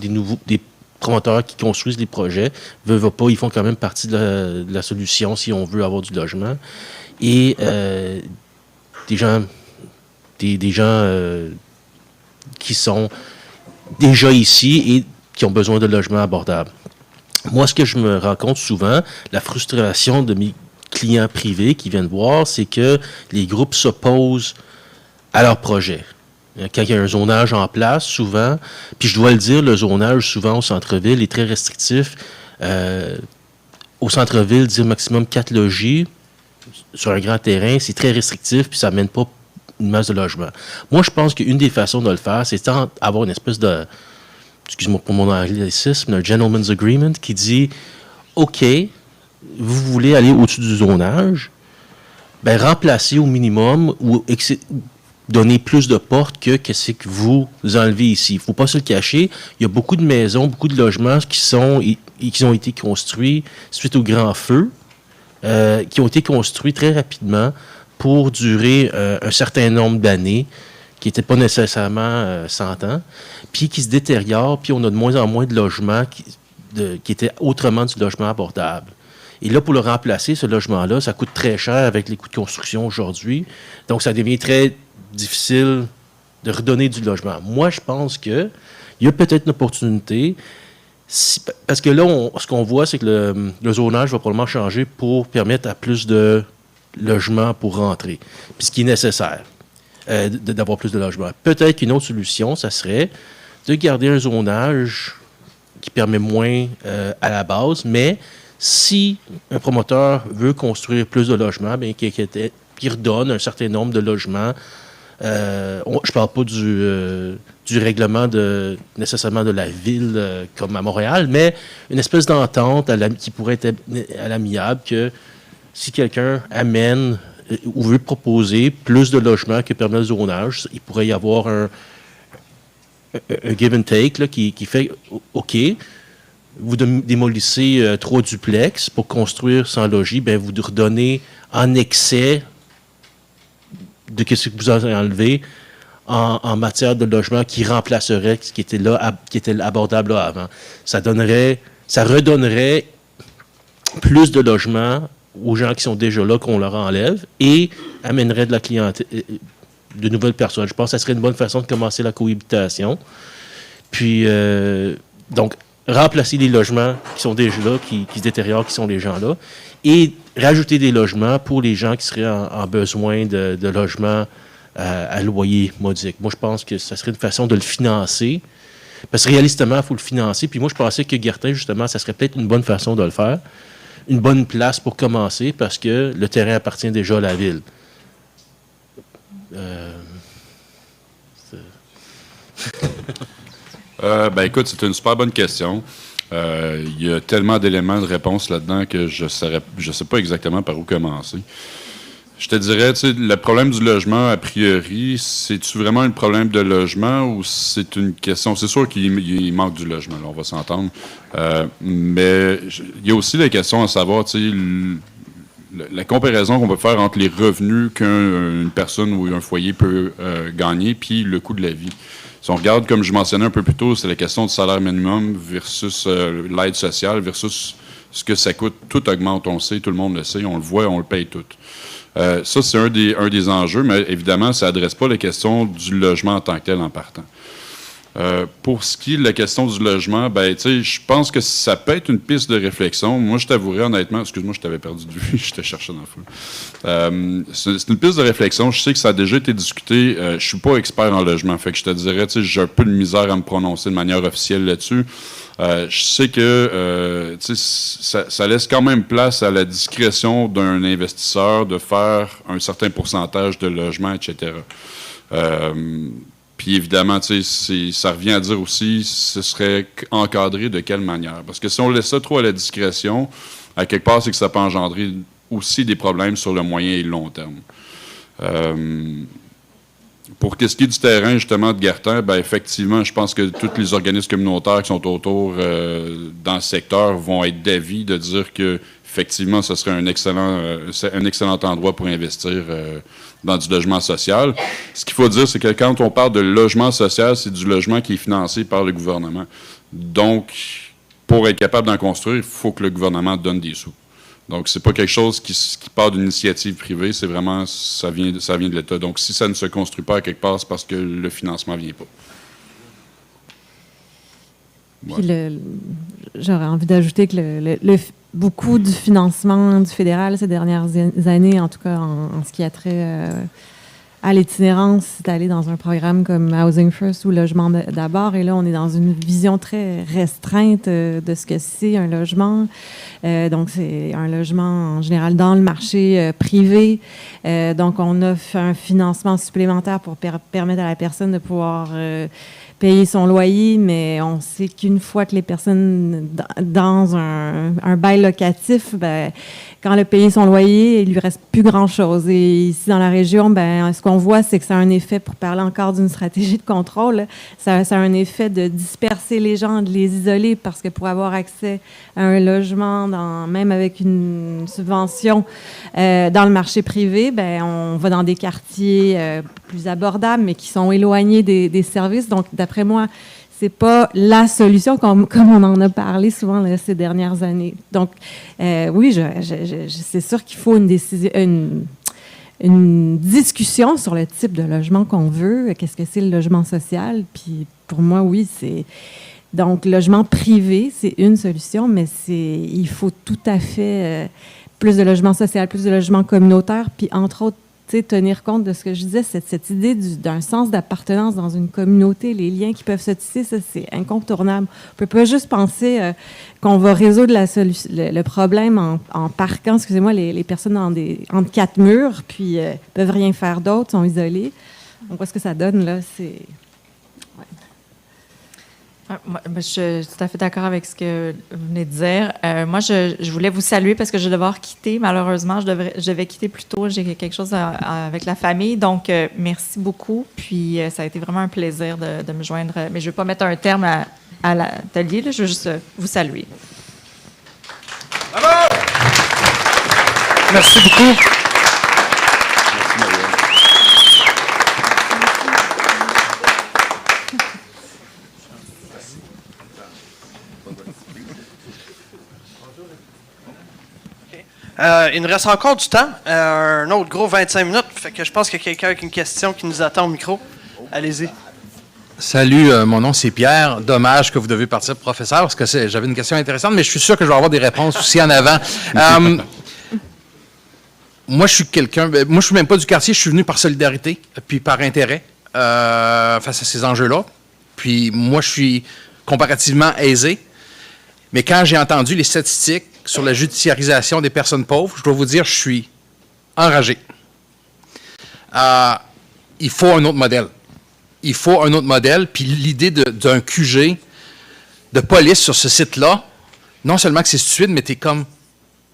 des promoteurs qui construisent les projets. Veulent pas, ils font quand même partie de la solution si on veut avoir du logement. Et des gens qui sont déjà ici et qui ont besoin de logements abordables. Moi, ce que je me rends compte souvent, la frustration de mes clients privés qui viennent voir, c'est que les groupes s'opposent à leur projet. Quand il y a un zonage en place, souvent, puis je dois le dire, le zonage, souvent, au centre-ville, est très restrictif. Au centre-ville, dire maximum 4 logis sur un grand terrain, c'est très restrictif, puis ça n'amène pas une masse de logements. Moi, je pense qu'une des façons de le faire, c'est d'avoir une espèce de, excuse-moi pour mon anglicisme, un gentleman's agreement qui dit « OK, vous voulez aller au-dessus du zonage, ben remplacez au minimum ou donner plus de portes que ce que vous enlevez ici. » Il ne faut pas se le cacher. Il y a beaucoup de maisons, beaucoup de logements qui ont été construits suite au grand feu, qui ont été construits très rapidement pour durer un certain nombre d'années, qui n'étaient pas nécessairement 100 ans, puis qui se détériorent, puis on a de moins en moins de logements qui étaient autrement du logement abordable. Et là, pour le remplacer, ce logement-là, ça coûte très cher avec les coûts de construction aujourd'hui. Donc, ça devient très difficile de redonner du logement. Moi, je pense qu'il y a peut-être une opportunité, parce que là, ce qu'on voit, c'est que le zonage va probablement changer pour permettre à plus de logements pour rentrer, puis ce qui est nécessaire. D'avoir plus de logements. Peut-être qu'une autre solution, ça serait de garder un zonage qui permet moins à la base, mais si un promoteur veut construire plus de logements, bien, qu'il redonne un certain nombre de logements, je ne parle pas du règlement nécessairement de la ville comme à Montréal, mais une espèce d'entente qui pourrait être à l'amiable que si quelqu'un amène ou veut proposer plus de logements que permet le zonage, il pourrait y avoir un give and take là, qui fait OK, vous démolissez 3 duplex pour construire 100 logis, bien, vous redonnez en excès de ce que vous avez enlevé en matière de logement qui remplacerait ce qui était là, qui était abordable là avant. Ça redonnerait plus de logements aux gens qui sont déjà là qu'on leur enlève et amènerait de la clientèle, de nouvelles personnes. Je pense que ça serait une bonne façon de commencer la cohabitation. Puis, donc, remplacer les logements qui sont déjà là, qui se détériorent, qui sont les gens là, et rajouter des logements pour les gens qui seraient en besoin de logements à loyer modique. Moi, je pense que ça serait une façon de le financer. Parce que réalistement, il faut le financer. Puis moi, je pensais que Ghertin, justement, ça serait peut-être une bonne façon de le faire. Une bonne place pour commencer parce que le terrain appartient déjà à la ville. Ben écoute, c'est une super bonne question. Il y a tellement d'éléments de réponse là-dedans que je sais pas exactement par où commencer. Je te dirais, tu sais, le problème du logement, a priori, c'est-tu vraiment un problème de logement ou c'est une question... C'est sûr qu'il manque du logement, là, on va s'entendre. Mais il y a aussi la question à savoir, tu sais, la comparaison qu'on peut faire entre les revenus qu'une personne ou un foyer peut gagner puis le coût de la vie. Si on regarde, comme je mentionnais un peu plus tôt, c'est la question du salaire minimum versus l'aide sociale versus ce que ça coûte. Tout augmente, on le sait, tout le monde le sait, on le voit, on le paye tout. Ça, c'est un des enjeux, mais évidemment, ça n'adresse pas la question du logement en tant que tel en partant. Pour ce qui est de la question du logement, ben, tu sais, je pense que ça peut être une piste de réflexion. Moi, je t'avouerais honnêtement, excuse-moi, je t'avais perdu de vue, je te cherchais dans le feu. C'est une piste de réflexion. Je sais que ça a déjà été discuté. Je suis pas expert en logement, fait que je te dirais, tu sais, j'ai un peu de misère à me prononcer de manière officielle là-dessus. Je sais que ça laisse quand même place à la discrétion d'un investisseur de faire un certain pourcentage de logements, etc. Puis évidemment, ça revient à dire aussi, ce serait encadré de quelle manière. Parce que si on laisse ça trop à la discrétion, à quelque part, c'est que ça peut engendrer aussi des problèmes sur le moyen et le long terme. Pour ce qui est du terrain, justement, de Ghertin, ben effectivement, je pense que tous les organismes communautaires qui sont autour dans le secteur vont être d'avis de dire que effectivement, ce serait un excellent endroit pour investir dans du logement social. Ce qu'il faut dire, c'est que quand on parle de logement social, c'est du logement qui est financé par le gouvernement. Donc, pour être capable d'en construire, il faut que le gouvernement donne des sous. Donc, c'est pas quelque chose qui part d'une initiative privée, c'est vraiment, ça vient de l'État. Donc, si ça ne se construit pas à quelque part, c'est parce que le financement ne vient pas. Ouais. Puis j'aurais envie d'ajouter que beaucoup du financement du fédéral ces dernières années, en tout cas en ce qui a trait à l'itinérance, c'est allé dans un programme comme Housing First ou Logement d'abord. Et là, on est dans une vision très restreinte de ce que c'est un logement. Donc, c'est un logement en général dans le marché privé. Donc, on offre un financement supplémentaire pour permettre à la personne de pouvoir payer son loyer, mais on sait qu'une fois que les personnes dans un bail locatif, ben, quand elle a payé son loyer, il lui reste plus grand-chose. Et ici, dans la région, ben, ce qu'on voit, c'est que ça a un effet, pour parler encore d'une stratégie de contrôle, ça a un effet de disperser les gens, de les isoler, parce que pour avoir accès à un logement, même avec une subvention dans le marché privé, ben, on va dans des quartiers plus abordables, mais qui sont éloignés des services. Donc, d'après moi, c'est pas la solution comme on en a parlé souvent là, ces dernières années. Donc, oui, c'est sûr qu'il faut une discussion sur le type de logement qu'on veut. Qu'est-ce que c'est le logement social? Puis, pour moi, oui, c'est... Donc, logement privé, c'est une solution, mais il faut tout à fait plus de logement social, plus de logement communautaire, puis entre autres, tenir compte de ce que je disais, cette idée d'un sens d'appartenance dans une communauté, les liens qui peuvent se tisser, ça, c'est incontournable. On ne peut pas juste penser qu'on va résoudre le problème en parquant, excusez-moi, les personnes entre 4 murs, puis ne peuvent rien faire d'autre, sont isolées. Donc, qu'est-ce que ça donne, là? C'est... Ouais. Je suis tout à fait d'accord avec ce que vous venez de dire. Moi, je voulais vous saluer parce que je vais devoir quitter. Malheureusement, je devais quitter plus tôt. J'ai quelque chose avec la famille. Donc, merci beaucoup. Puis, ça a été vraiment un plaisir de me joindre. Mais je ne vais pas mettre un terme à l'atelier. Là. Je veux juste vous saluer. Bravo! Merci beaucoup. Il nous reste encore du temps, un autre gros 25 minutes, fait que je pense qu'il y a quelqu'un avec une question qui nous attend au micro. Allez-y. Salut, mon nom c'est Pierre. Dommage que vous devez partir professeur parce que j'avais une question intéressante, mais je suis sûr que je vais avoir des réponses aussi en avant. Moi, je suis même pas du quartier, je suis venu par solidarité puis par intérêt face à ces enjeux-là. Puis moi, je suis comparativement aisé, mais quand j'ai entendu les statistiques sur la judiciarisation des personnes pauvres, je dois vous dire, je suis enragé. Il faut un autre modèle. Il faut un autre modèle, puis l'idée d'un QG de police sur ce site-là, non seulement que c'est stupide, mais t'es comme,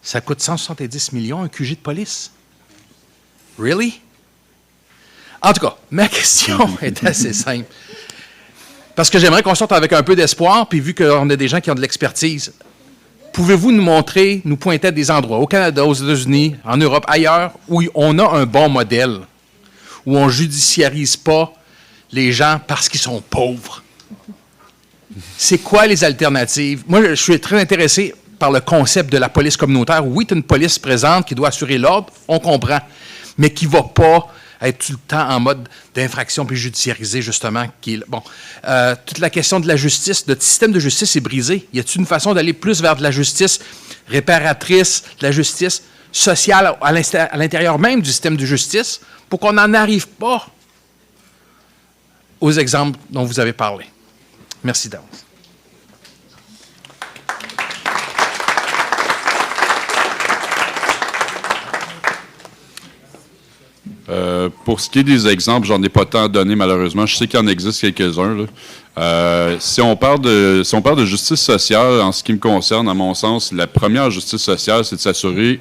ça coûte 170 millions un QG de police. Really? En tout cas, ma question est assez simple. Parce que j'aimerais qu'on sorte avec un peu d'espoir, puis vu qu'on a des gens qui ont de l'expertise, pouvez-vous nous montrer, nous pointer à des endroits, au Canada, aux États-Unis, en Europe, ailleurs, où on a un bon modèle, où on ne judiciarise pas les gens parce qu'ils sont pauvres? C'est quoi les alternatives? Moi, je suis très intéressé par le concept de la police communautaire. Oui, tu as une police présente qui doit assurer l'ordre, on comprend, mais qui ne va pas être tout le temps en mode d'infraction puis judiciarisé, justement. Toute la question de la justice, notre système de justice est brisé. Y a-t-il une façon d'aller plus vers de la justice réparatrice, de la justice sociale à l'intérieur même du système de justice pour qu'on n'en arrive pas aux exemples dont vous avez parlé? Merci d'avance. Pour ce qui est des exemples, j'en ai pas tant à donner malheureusement. Je sais qu'il en existe quelques-uns. Si on parle de justice sociale, en ce qui me concerne, à mon sens, la première justice sociale, c'est de s'assurer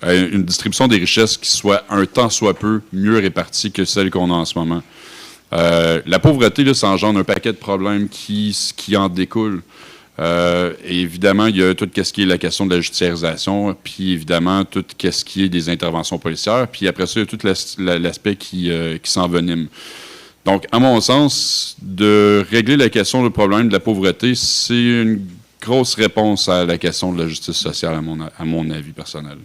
une distribution des richesses qui soit un tant soit peu mieux répartie que celle qu'on a en ce moment. La pauvreté, là, ça engendre un paquet de problèmes qui en découlent. Et évidemment, il y a tout ce qui est la question de la judiciarisation, puis évidemment, tout ce qui est des interventions policières, puis après ça, il y a tout l'aspect qui s'envenime. Donc, à mon sens, de régler la question du problème de la pauvreté, c'est une grosse réponse à la question de la justice sociale, à mon avis personnel.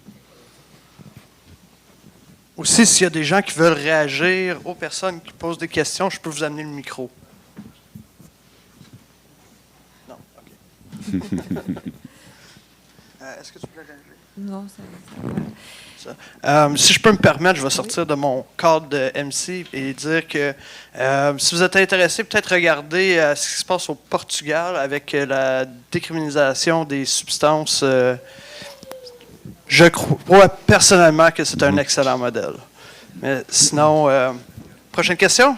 Aussi, s'il y a des gens qui veulent réagir aux personnes qui posent des questions, je peux vous amener le micro. Non, OK. Est-ce que tu peux réagir? Non, ça si je peux me permettre, je vais sortir de mon cadre de MC et dire que si vous êtes intéressé, peut-être regarder ce qui se passe au Portugal avec la décriminalisation des substances. Je crois personnellement que c'est un excellent modèle. Mais sinon, prochaine question?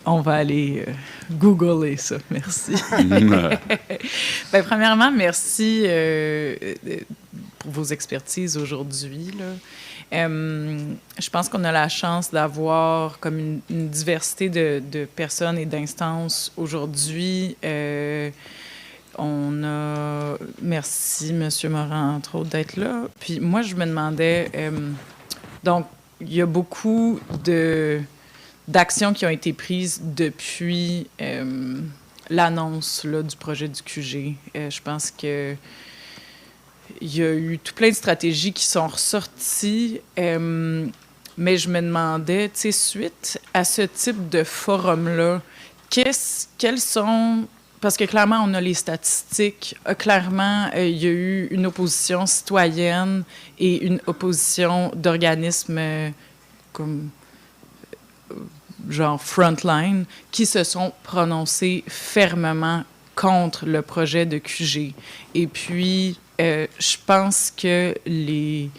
On va aller googler ça. Merci. Bien, premièrement, merci pour vos expertises aujourd'hui. Je pense qu'on a la chance d'avoir comme une diversité de personnes et d'instances aujourd'hui. On a... Merci, M. Morin, entre autres, d'être là. Puis moi, je me demandais... donc, il y a beaucoup d'actions qui ont été prises depuis l'annonce là, du projet du QG. Je pense que il y a eu tout plein de stratégies qui sont ressorties, mais je me demandais, tu sais, suite à ce type de forum-là, quels sont... Parce que clairement, on a les statistiques. Clairement, il y a eu une opposition citoyenne et une opposition d'organismes comme genre Frontline qui se sont prononcés fermement contre le projet de QG. Et puis, je pense que les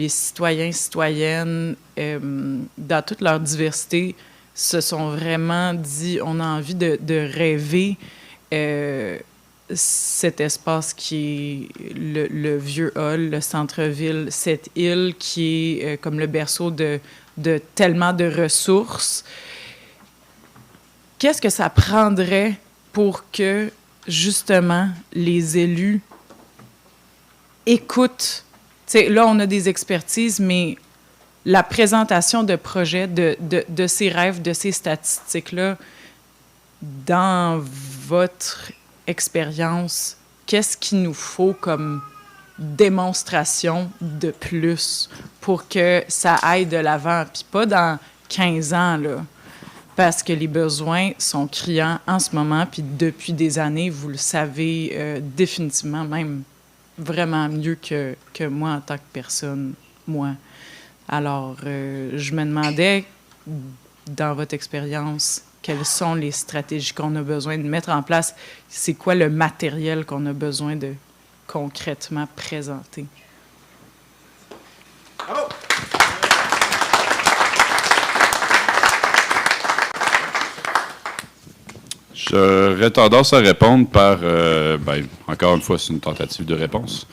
citoyens, citoyennes, dans toute leur diversité, se sont vraiment dit, on a envie de rêver cet espace qui est le vieux hall, le centre-ville, cette île qui est comme le berceau de tellement de ressources. Qu'est-ce que ça prendrait pour que, justement, les élus écoutent? T'sais, là, on a des expertises, mais la présentation de projets, de ces rêves, de ces statistiques-là, dans votre expérience, qu'est-ce qu'il nous faut comme démonstration de plus pour que ça aille de l'avant, puis pas dans 15 ans, là, parce que les besoins sont criants en ce moment, puis depuis des années, vous le savez définitivement, même vraiment mieux que moi en tant que personne, moi. Alors, je me demandais, dans votre expérience, quelles sont les stratégies qu'on a besoin de mettre en place? C'est quoi le matériel qu'on a besoin de concrètement présenter? Bravo! J'aurais tendance à répondre par... encore une fois, c'est une tentative de réponse.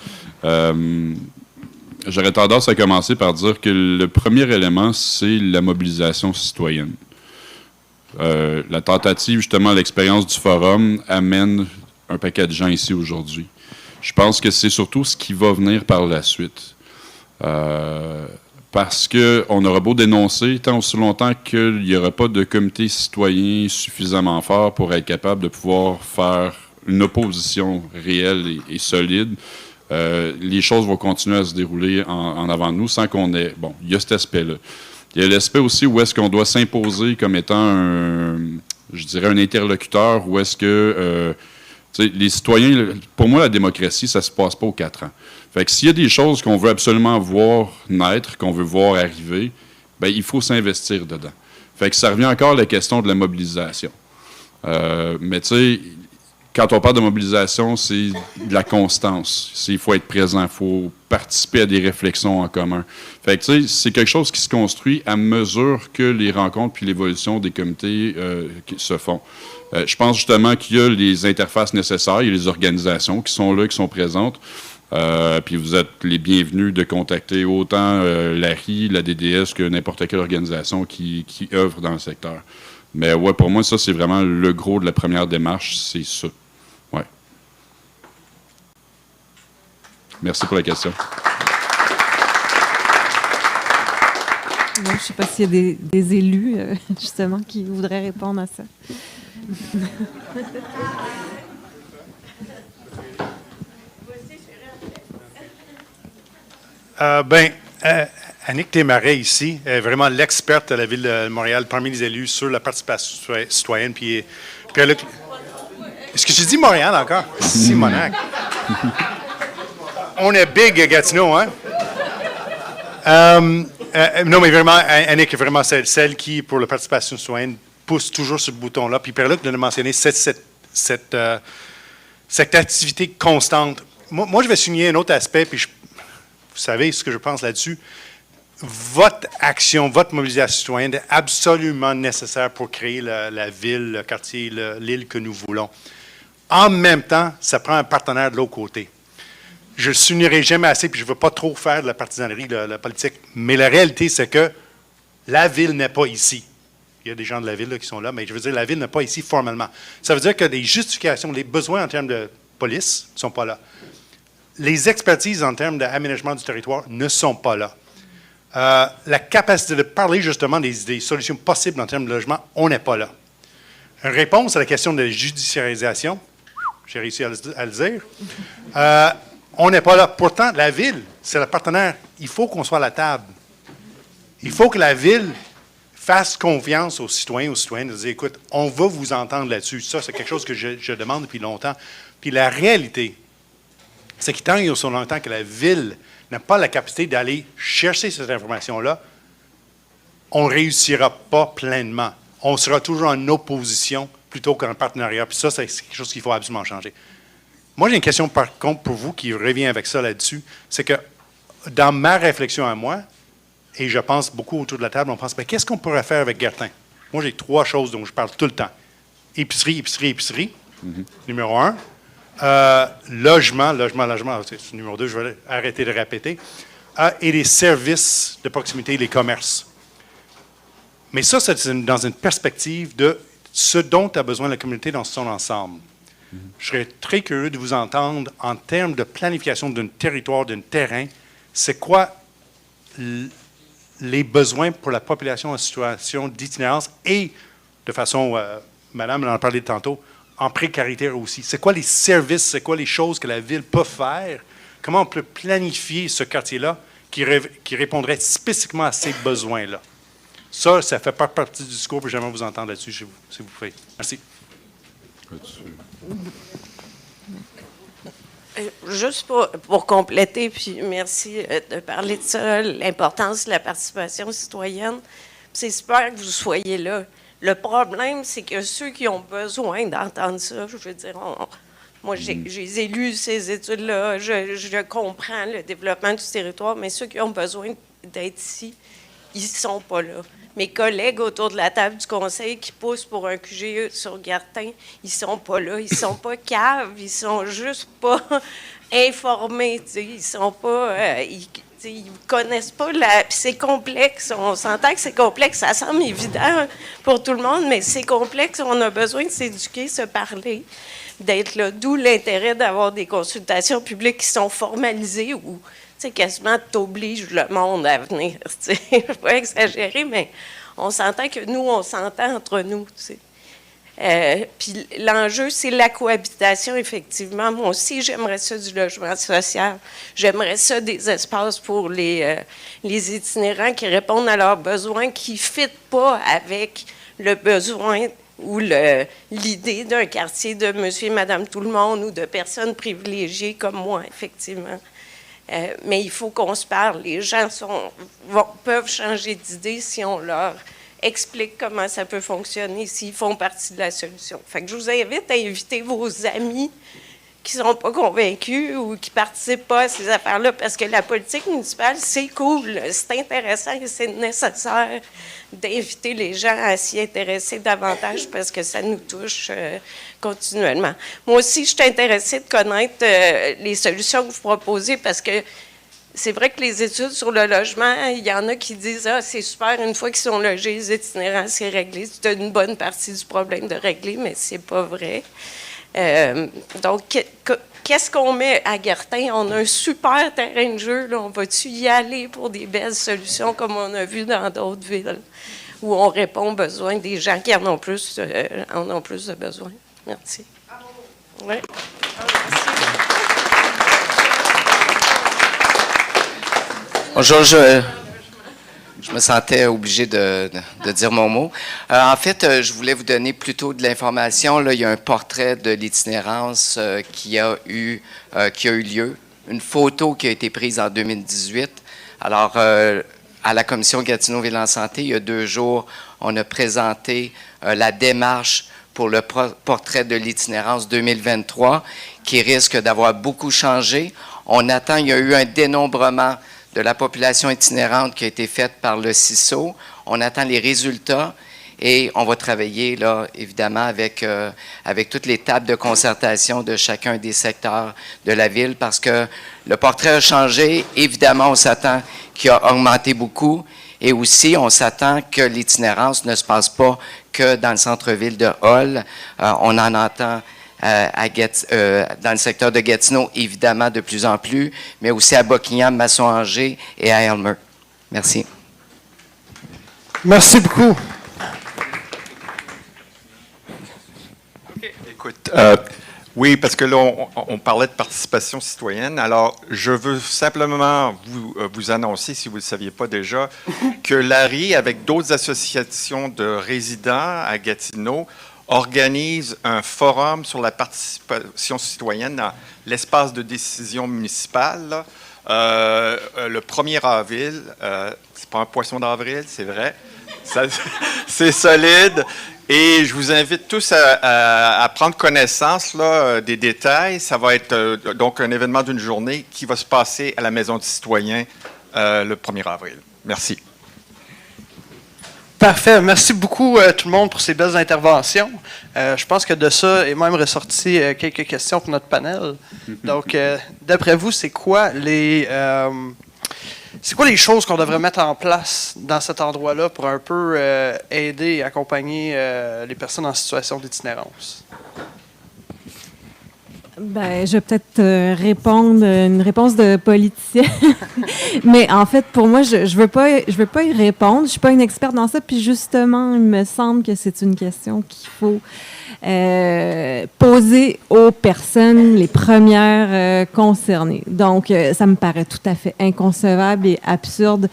J'aurais tendance à commencer par dire que le premier élément, c'est la mobilisation citoyenne. La tentative, justement, l'expérience du forum amène un paquet de gens ici aujourd'hui. Je pense que c'est surtout ce qui va venir par la suite. Parce qu'on aura beau dénoncer tant aussi longtemps qu'il n'y aura pas de comité citoyen suffisamment fort pour être capable de pouvoir faire une opposition réelle et solide, les choses vont continuer à se dérouler en avant de nous sans qu'on ait... Bon, il y a cet aspect-là. Il y a l'aspect aussi où est-ce qu'on doit s'imposer comme étant un interlocuteur, où est-ce que les citoyens, pour moi, la démocratie, ça se passe pas aux 4 ans. Fait que s'il y a des choses qu'on veut absolument voir naître, qu'on veut voir arriver, ben il faut s'investir dedans. Fait que ça revient encore à la question de la mobilisation. Mais tu sais, quand on parle de mobilisation, c'est de la constance. Il faut être présent, il faut participer à des réflexions en commun. Fait que, tu sais, c'est quelque chose qui se construit à mesure que les rencontres puis l'évolution des comités se font. Je pense justement qu'il y a les interfaces nécessaires, il y a les organisations qui sont là, qui sont présentes. Puis vous êtes les bienvenus de contacter autant l'ARI, la DDS que n'importe quelle organisation qui œuvre dans le secteur. Mais ouais, pour moi, ça, c'est vraiment le gros de la première démarche, c'est ça. Ouais. Merci pour la question. Je ne sais pas s'il y a des élus, justement, qui voudraient répondre à ça. Annick Desmarais, ici, est vraiment l'experte de la Ville de Montréal parmi les élus sur la participation citoyenne. Puis est-ce que j'ai dit Montréal encore? Simonac. On est big à Gatineau, hein? Non, mais vraiment, Annick est vraiment celle qui, pour la participation citoyenne, pousse toujours ce bouton-là. Puis Pierre-Luc l'a mentionné, cette activité constante. Moi, je vais souligner un autre aspect, puis vous savez ce que je pense là-dessus. Votre action, votre mobilisation citoyenne est absolument nécessaire pour créer la ville, le quartier, l'île que nous voulons. En même temps, ça prend un partenaire de l'autre côté. Je ne le soulignerai jamais assez, puis je ne veux pas trop faire de la partisanerie, la politique, mais la réalité, c'est que la ville n'est pas ici. Il y a des gens de la ville là, qui sont là, mais je veux dire, la ville n'est pas ici formellement. Ça veut dire que les justifications, les besoins en termes de police ne sont pas là. Les expertises en termes d'aménagement du territoire ne sont pas là. La capacité de parler justement des solutions possibles en termes de logement, on n'est pas là. Une réponse à la question de la judiciarisation, j'ai réussi à le dire, on n'est pas là. Pourtant, la ville, c'est le partenaire. Il faut qu'on soit à la table. Il faut que la ville fasse confiance aux citoyens, aux citoyennes, de dire, écoute, on va vous entendre là-dessus. Ça, c'est quelque chose que je demande depuis longtemps. Puis la réalité, c'est qu'il tant et aussi longtemps que la ville n'a pas la capacité d'aller chercher cette information-là, on ne réussira pas pleinement. On sera toujours en opposition plutôt qu'en partenariat. Puis ça, c'est quelque chose qu'il faut absolument changer. Moi, j'ai une question, par contre, pour vous qui revient avec ça là-dessus. C'est que dans ma réflexion à moi, et je pense beaucoup autour de la table, on pense, mais qu'est-ce qu'on pourrait faire avec Ghertin? Moi, j'ai 3 choses dont je parle tout le temps. Épicerie, épicerie, épicerie, numéro 1. Logement, c'est numéro 2, je vais arrêter de répéter. Et les services de proximité, les commerces. Mais ça, c'est dans une perspective de ce dont a besoin la communauté dans son ensemble. Je serais très curieux de vous entendre en termes de planification d'un territoire, d'un terrain. C'est quoi les besoins pour la population en situation d'itinérance et de façon, Madame en a parlé tantôt, en précarité aussi. C'est quoi les services, c'est quoi les choses que la Ville peut faire? Comment on peut planifier ce quartier-là qui répondrait spécifiquement à ces besoins-là? Ça fait pas partie du discours, puis j'aimerais vous entendre là-dessus, s'il vous plaît. Merci. Juste pour compléter, puis merci de parler de ça, l'importance de la participation citoyenne. C'est super que vous soyez là. Le problème, c'est que ceux qui ont besoin d'entendre ça, je veux dire, moi, j'ai lu ces études-là, je comprends le développement du territoire, mais ceux qui ont besoin d'être ici, ils ne sont pas là. Mes collègues autour de la table du conseil qui poussent pour un QGE sur Gartin, ils sont pas là, ils sont pas caves, ils sont juste pas informés, tu sais, ils sont pas, ils connaissent pas la. Puis c'est complexe, on s'entend que c'est complexe, ça semble évident pour tout le monde, mais c'est complexe, on a besoin de s'éduquer, se parler, d'être là. D'où l'intérêt d'avoir des consultations publiques qui sont formalisées ou quasiment t'oblige le monde à venir. Je ne vais pas exagérer, mais on s'entend que nous, on s'entend entre nous. Puis l'enjeu, c'est la cohabitation, effectivement. Moi aussi, j'aimerais ça du logement social. J'aimerais ça des espaces pour les itinérants qui répondent à leurs besoins, qui ne fitent pas avec le besoin ou l'idée d'un quartier de monsieur et madame tout le monde ou de personnes privilégiées comme moi, effectivement. Mais il faut qu'on se parle. Les gens peuvent changer d'idée si on leur explique comment ça peut fonctionner, s'ils font partie de la solution. Fait que je vous invite à inviter vos amis qui ne sont pas convaincus ou qui ne participent pas à ces affaires-là, parce que la politique municipale, c'est cool, c'est intéressant et c'est nécessaire d'inviter les gens à s'y intéresser davantage parce que ça nous touche continuellement. Moi aussi, je suis intéressée de connaître les solutions que vous proposez parce que c'est vrai que les études sur le logement, il y en a qui disent « Ah, c'est super, une fois qu'ils sont logés, les itinérants, c'est réglé. » C'est une bonne partie du problème de régler, mais c'est pas vrai. Donc, qu'est-ce qu'on met à Gartin? On a un super terrain de jeu. Là. On va-tu y aller pour des belles solutions comme on a vu dans d'autres villes où on répond aux besoins des gens qui en ont plus de besoins? Merci. Oui. Bonjour, je me sentais obligé de dire mon mot. En fait, je voulais vous donner plutôt de l'information. Là, il y a un portrait de l'itinérance qui a eu lieu, une photo qui a été prise en 2018. Alors, à la commission Gatineau-Ville en Santé, il y a 2 jours, on a présenté la démarche pour le portrait de l'itinérance 2023, qui risque d'avoir beaucoup changé. Il y a eu un dénombrement de la population itinérante qui a été faite par le CISO. On attend les résultats et on va travailler, là, évidemment, avec toutes les tables de concertation de chacun des secteurs de la ville parce que le portrait a changé. Évidemment, on s'attend qu'il a augmenté beaucoup et aussi, on s'attend que l'itinérance ne se passe pas que dans le centre-ville de Hull. On en entend dans le secteur de Gatineau, évidemment, de plus en plus, mais aussi à Buckingham, Masson-Angers et à Elmer. Merci. Merci beaucoup. Écoute, oui, parce que là, on parlait de participation citoyenne. Alors, je veux simplement vous annoncer, si vous ne le saviez pas déjà, que l'ARI, avec d'autres associations de résidents à Gatineau, organise un forum sur la participation citoyenne dans l'espace de décision municipale le 1er avril. C'est pas un poisson d'avril, c'est vrai. C'est solide. Et je vous invite tous à prendre connaissance là, des détails. Ça va être donc un événement d'une journée qui va se passer à la Maison du citoyen le 1er avril. Merci. Parfait. Merci beaucoup tout le monde pour ces belles interventions. Je pense que de ça est même ressorti quelques questions pour notre panel. Donc, d'après vous, c'est quoi les choses qu'on devrait mettre en place dans cet endroit-là pour un peu aider et accompagner les personnes en situation d'itinérance? Ben, je vais peut-être répondre une réponse de politicien. Mais en fait, pour moi, je veux pas y répondre. Je suis pas une experte dans ça. Puis justement, il me semble que c'est une question qu'il faut poser aux personnes les premières concernées. Donc, ça me paraît tout à fait inconcevable et absurde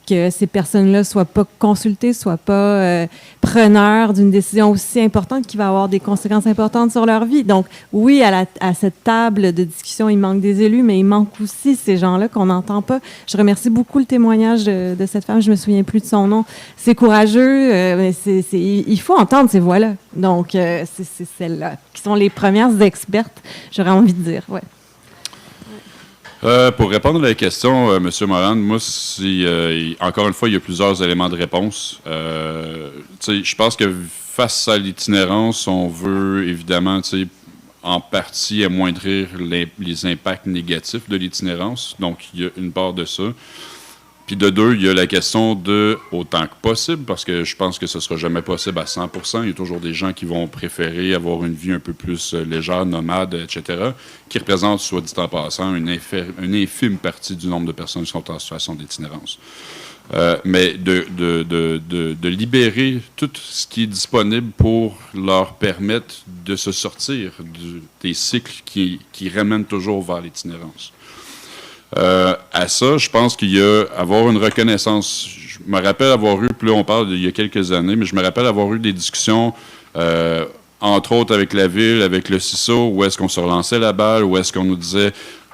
que ces personnes-là soient pas consultées, soient pas preneurs d'une décision aussi importante qui va avoir des conséquences importantes sur leur vie. Donc, oui, à cette table de discussion, il manque des élus, mais il manque aussi ces gens-là qu'on n'entend pas. Je remercie beaucoup le témoignage de cette femme, je me souviens plus de son nom. C'est courageux, mais il faut entendre ces voix-là. Donc, c'est celles-là qui sont les premières expertes, j'aurais envie de dire, ouais. Pour répondre à la question, M. Moran, moi, encore une fois, il y a plusieurs éléments de réponse. Je pense que face à l'itinérance, on veut évidemment, en partie amoindrir les impacts négatifs de l'itinérance. Donc, il y a une part de ça. Puis de deux, il y a la question de autant que possible, parce que je pense que ce ne sera jamais possible à 100%. Il y a toujours des gens qui vont préférer avoir une vie un peu plus légère, nomade, etc., qui représentent, soit dit en passant, une infime partie du nombre de personnes qui sont en situation d'itinérance. Mais de libérer tout ce qui est disponible pour leur permettre de se sortir des cycles qui ramènent toujours vers l'itinérance. À ça, je pense qu'il y a avoir une reconnaissance. Je me rappelle avoir eu, puis là on parle d'il y a quelques années, mais je me rappelle avoir eu des discussions, entre autres avec la ville, avec le CISO, où est-ce qu'on se relançait la balle, où est-ce qu'on nous disait,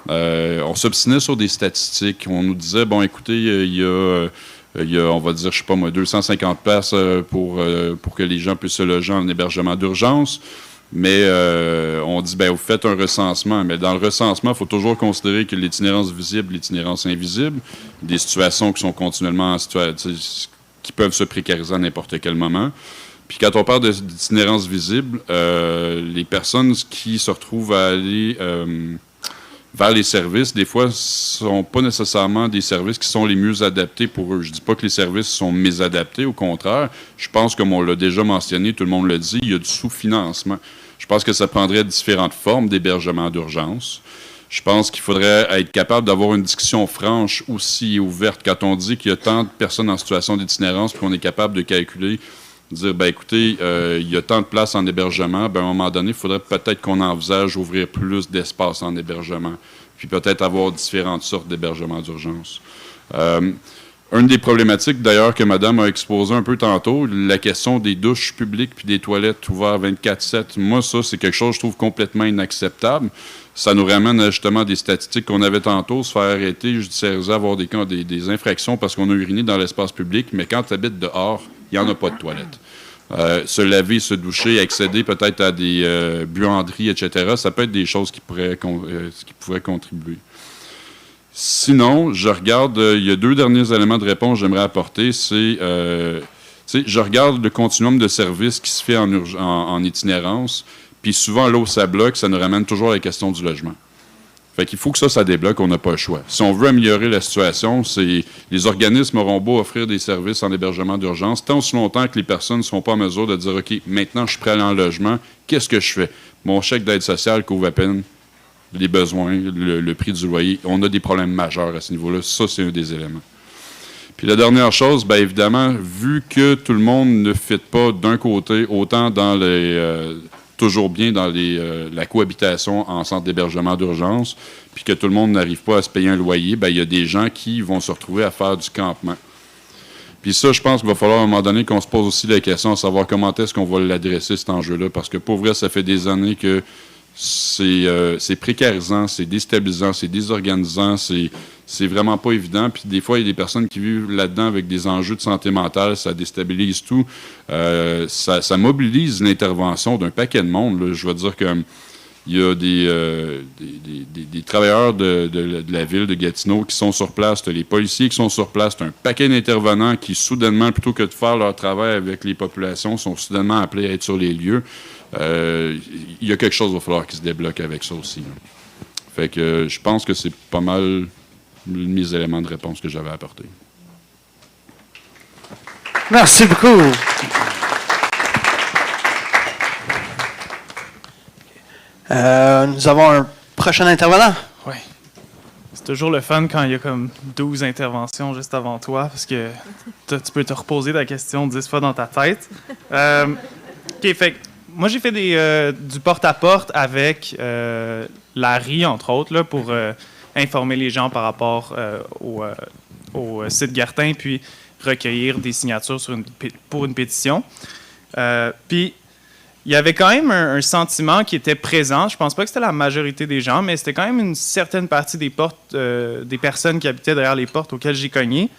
on s'obstinait sur des statistiques, on nous disait, bon écoutez, il y a, on va dire, je sais pas moi, 250 places pour que les gens puissent se loger en hébergement d'urgence. Mais on dit, ben vous faites un recensement. Mais dans le recensement, il faut toujours considérer que l'itinérance visible, l'itinérance invisible, des situations qui sont continuellement qui peuvent se précariser à n'importe quel moment. Puis quand on parle d'itinérance visible, les personnes qui se retrouvent à aller vers les services, des fois, ne sont pas nécessairement des services qui sont les mieux adaptés pour eux. Je ne dis pas que les services sont mésadaptés, au contraire. Je pense, comme on l'a déjà mentionné, tout le monde le dit, il y a du sous-financement. Je pense que ça prendrait différentes formes d'hébergement d'urgence. Je pense qu'il faudrait être capable d'avoir une discussion franche aussi ouverte. Quand on dit qu'il y a tant de personnes en situation d'itinérance, puis qu'on est capable de calculer, dire, ben écoutez, il y a tant de places en hébergement, ben à un moment donné, il faudrait peut-être qu'on envisage ouvrir plus d'espace en hébergement, puis peut-être avoir différentes sortes d'hébergements d'urgence. Une des problématiques, d'ailleurs, que Madame a exposé un peu tantôt, la question des douches publiques puis des toilettes ouvertes 24/7, moi, ça, c'est quelque chose que je trouve complètement inacceptable. Ça nous ramène à justement des statistiques qu'on avait tantôt, se faire arrêter, judiciariser, avoir des infractions parce qu'on a uriné dans l'espace public, mais quand tu habites dehors, il n'y en a pas de toilettes. Se laver, se doucher, accéder peut-être à des buanderies, etc., ça peut être des choses qui pourraient contribuer. Sinon, je regarde, il y a deux derniers éléments de réponse que j'aimerais apporter, c'est, je regarde le continuum de services qui se fait en itinérance, puis souvent là où ça bloque, ça nous ramène toujours à la question du logement. Fait qu'il faut que ça débloque, on n'a pas le choix. Si on veut améliorer la situation, les organismes auront beau offrir des services en hébergement d'urgence, tant aussi longtemps que les personnes ne sont pas en mesure de dire, OK, maintenant je suis prêt à aller en logement, qu'est-ce que je fais? Mon chèque d'aide sociale couvre à peine les besoins, le prix du loyer. On a des problèmes majeurs à ce niveau-là. Ça, c'est un des éléments. Puis la dernière chose, bien évidemment, vu que tout le monde ne fit pas d'un côté, autant dans toujours bien dans la cohabitation en centre d'hébergement d'urgence, puis que tout le monde n'arrive pas à se payer un loyer, bien, il y a des gens qui vont se retrouver à faire du campement. Puis ça, je pense qu'il va falloir à un moment donné qu'on se pose aussi la question de savoir comment est-ce qu'on va l'adresser, cet enjeu-là, parce que pour vrai, ça fait des années que c'est précarisant, c'est déstabilisant, c'est désorganisant, c'est vraiment pas évident. Puis des fois, il y a des personnes qui vivent là-dedans avec des enjeux de santé mentale, ça déstabilise tout. Ça mobilise l'intervention d'un paquet de monde, là. Je veux dire que Il y a des travailleurs de la ville de Gatineau qui sont sur place, les policiers qui sont sur place, un paquet d'intervenants qui, soudainement, plutôt que de faire leur travail avec les populations, sont soudainement appelés à être sur les lieux. Il y a quelque chose qu'il va falloir qui se débloque avec ça aussi. Là. Fait que je pense que c'est pas mal mes éléments de réponse que j'avais apportés. Merci beaucoup. Nous avons un prochain intervenant. Oui. C'est toujours le fun quand il y a comme 12 interventions juste avant toi, parce que tu peux te reposer la question 10 fois dans ta tête. OK, fait que moi, j'ai fait du porte-à-porte avec Larry, entre autres, là, pour informer les gens par rapport au site Gartin, puis recueillir des signatures pour une pétition. Puis, il y avait quand même un sentiment qui était présent. Je pense pas que c'était la majorité des gens, mais c'était quand même une certaine partie des personnes qui habitaient derrière les portes auxquelles j'ai cogné.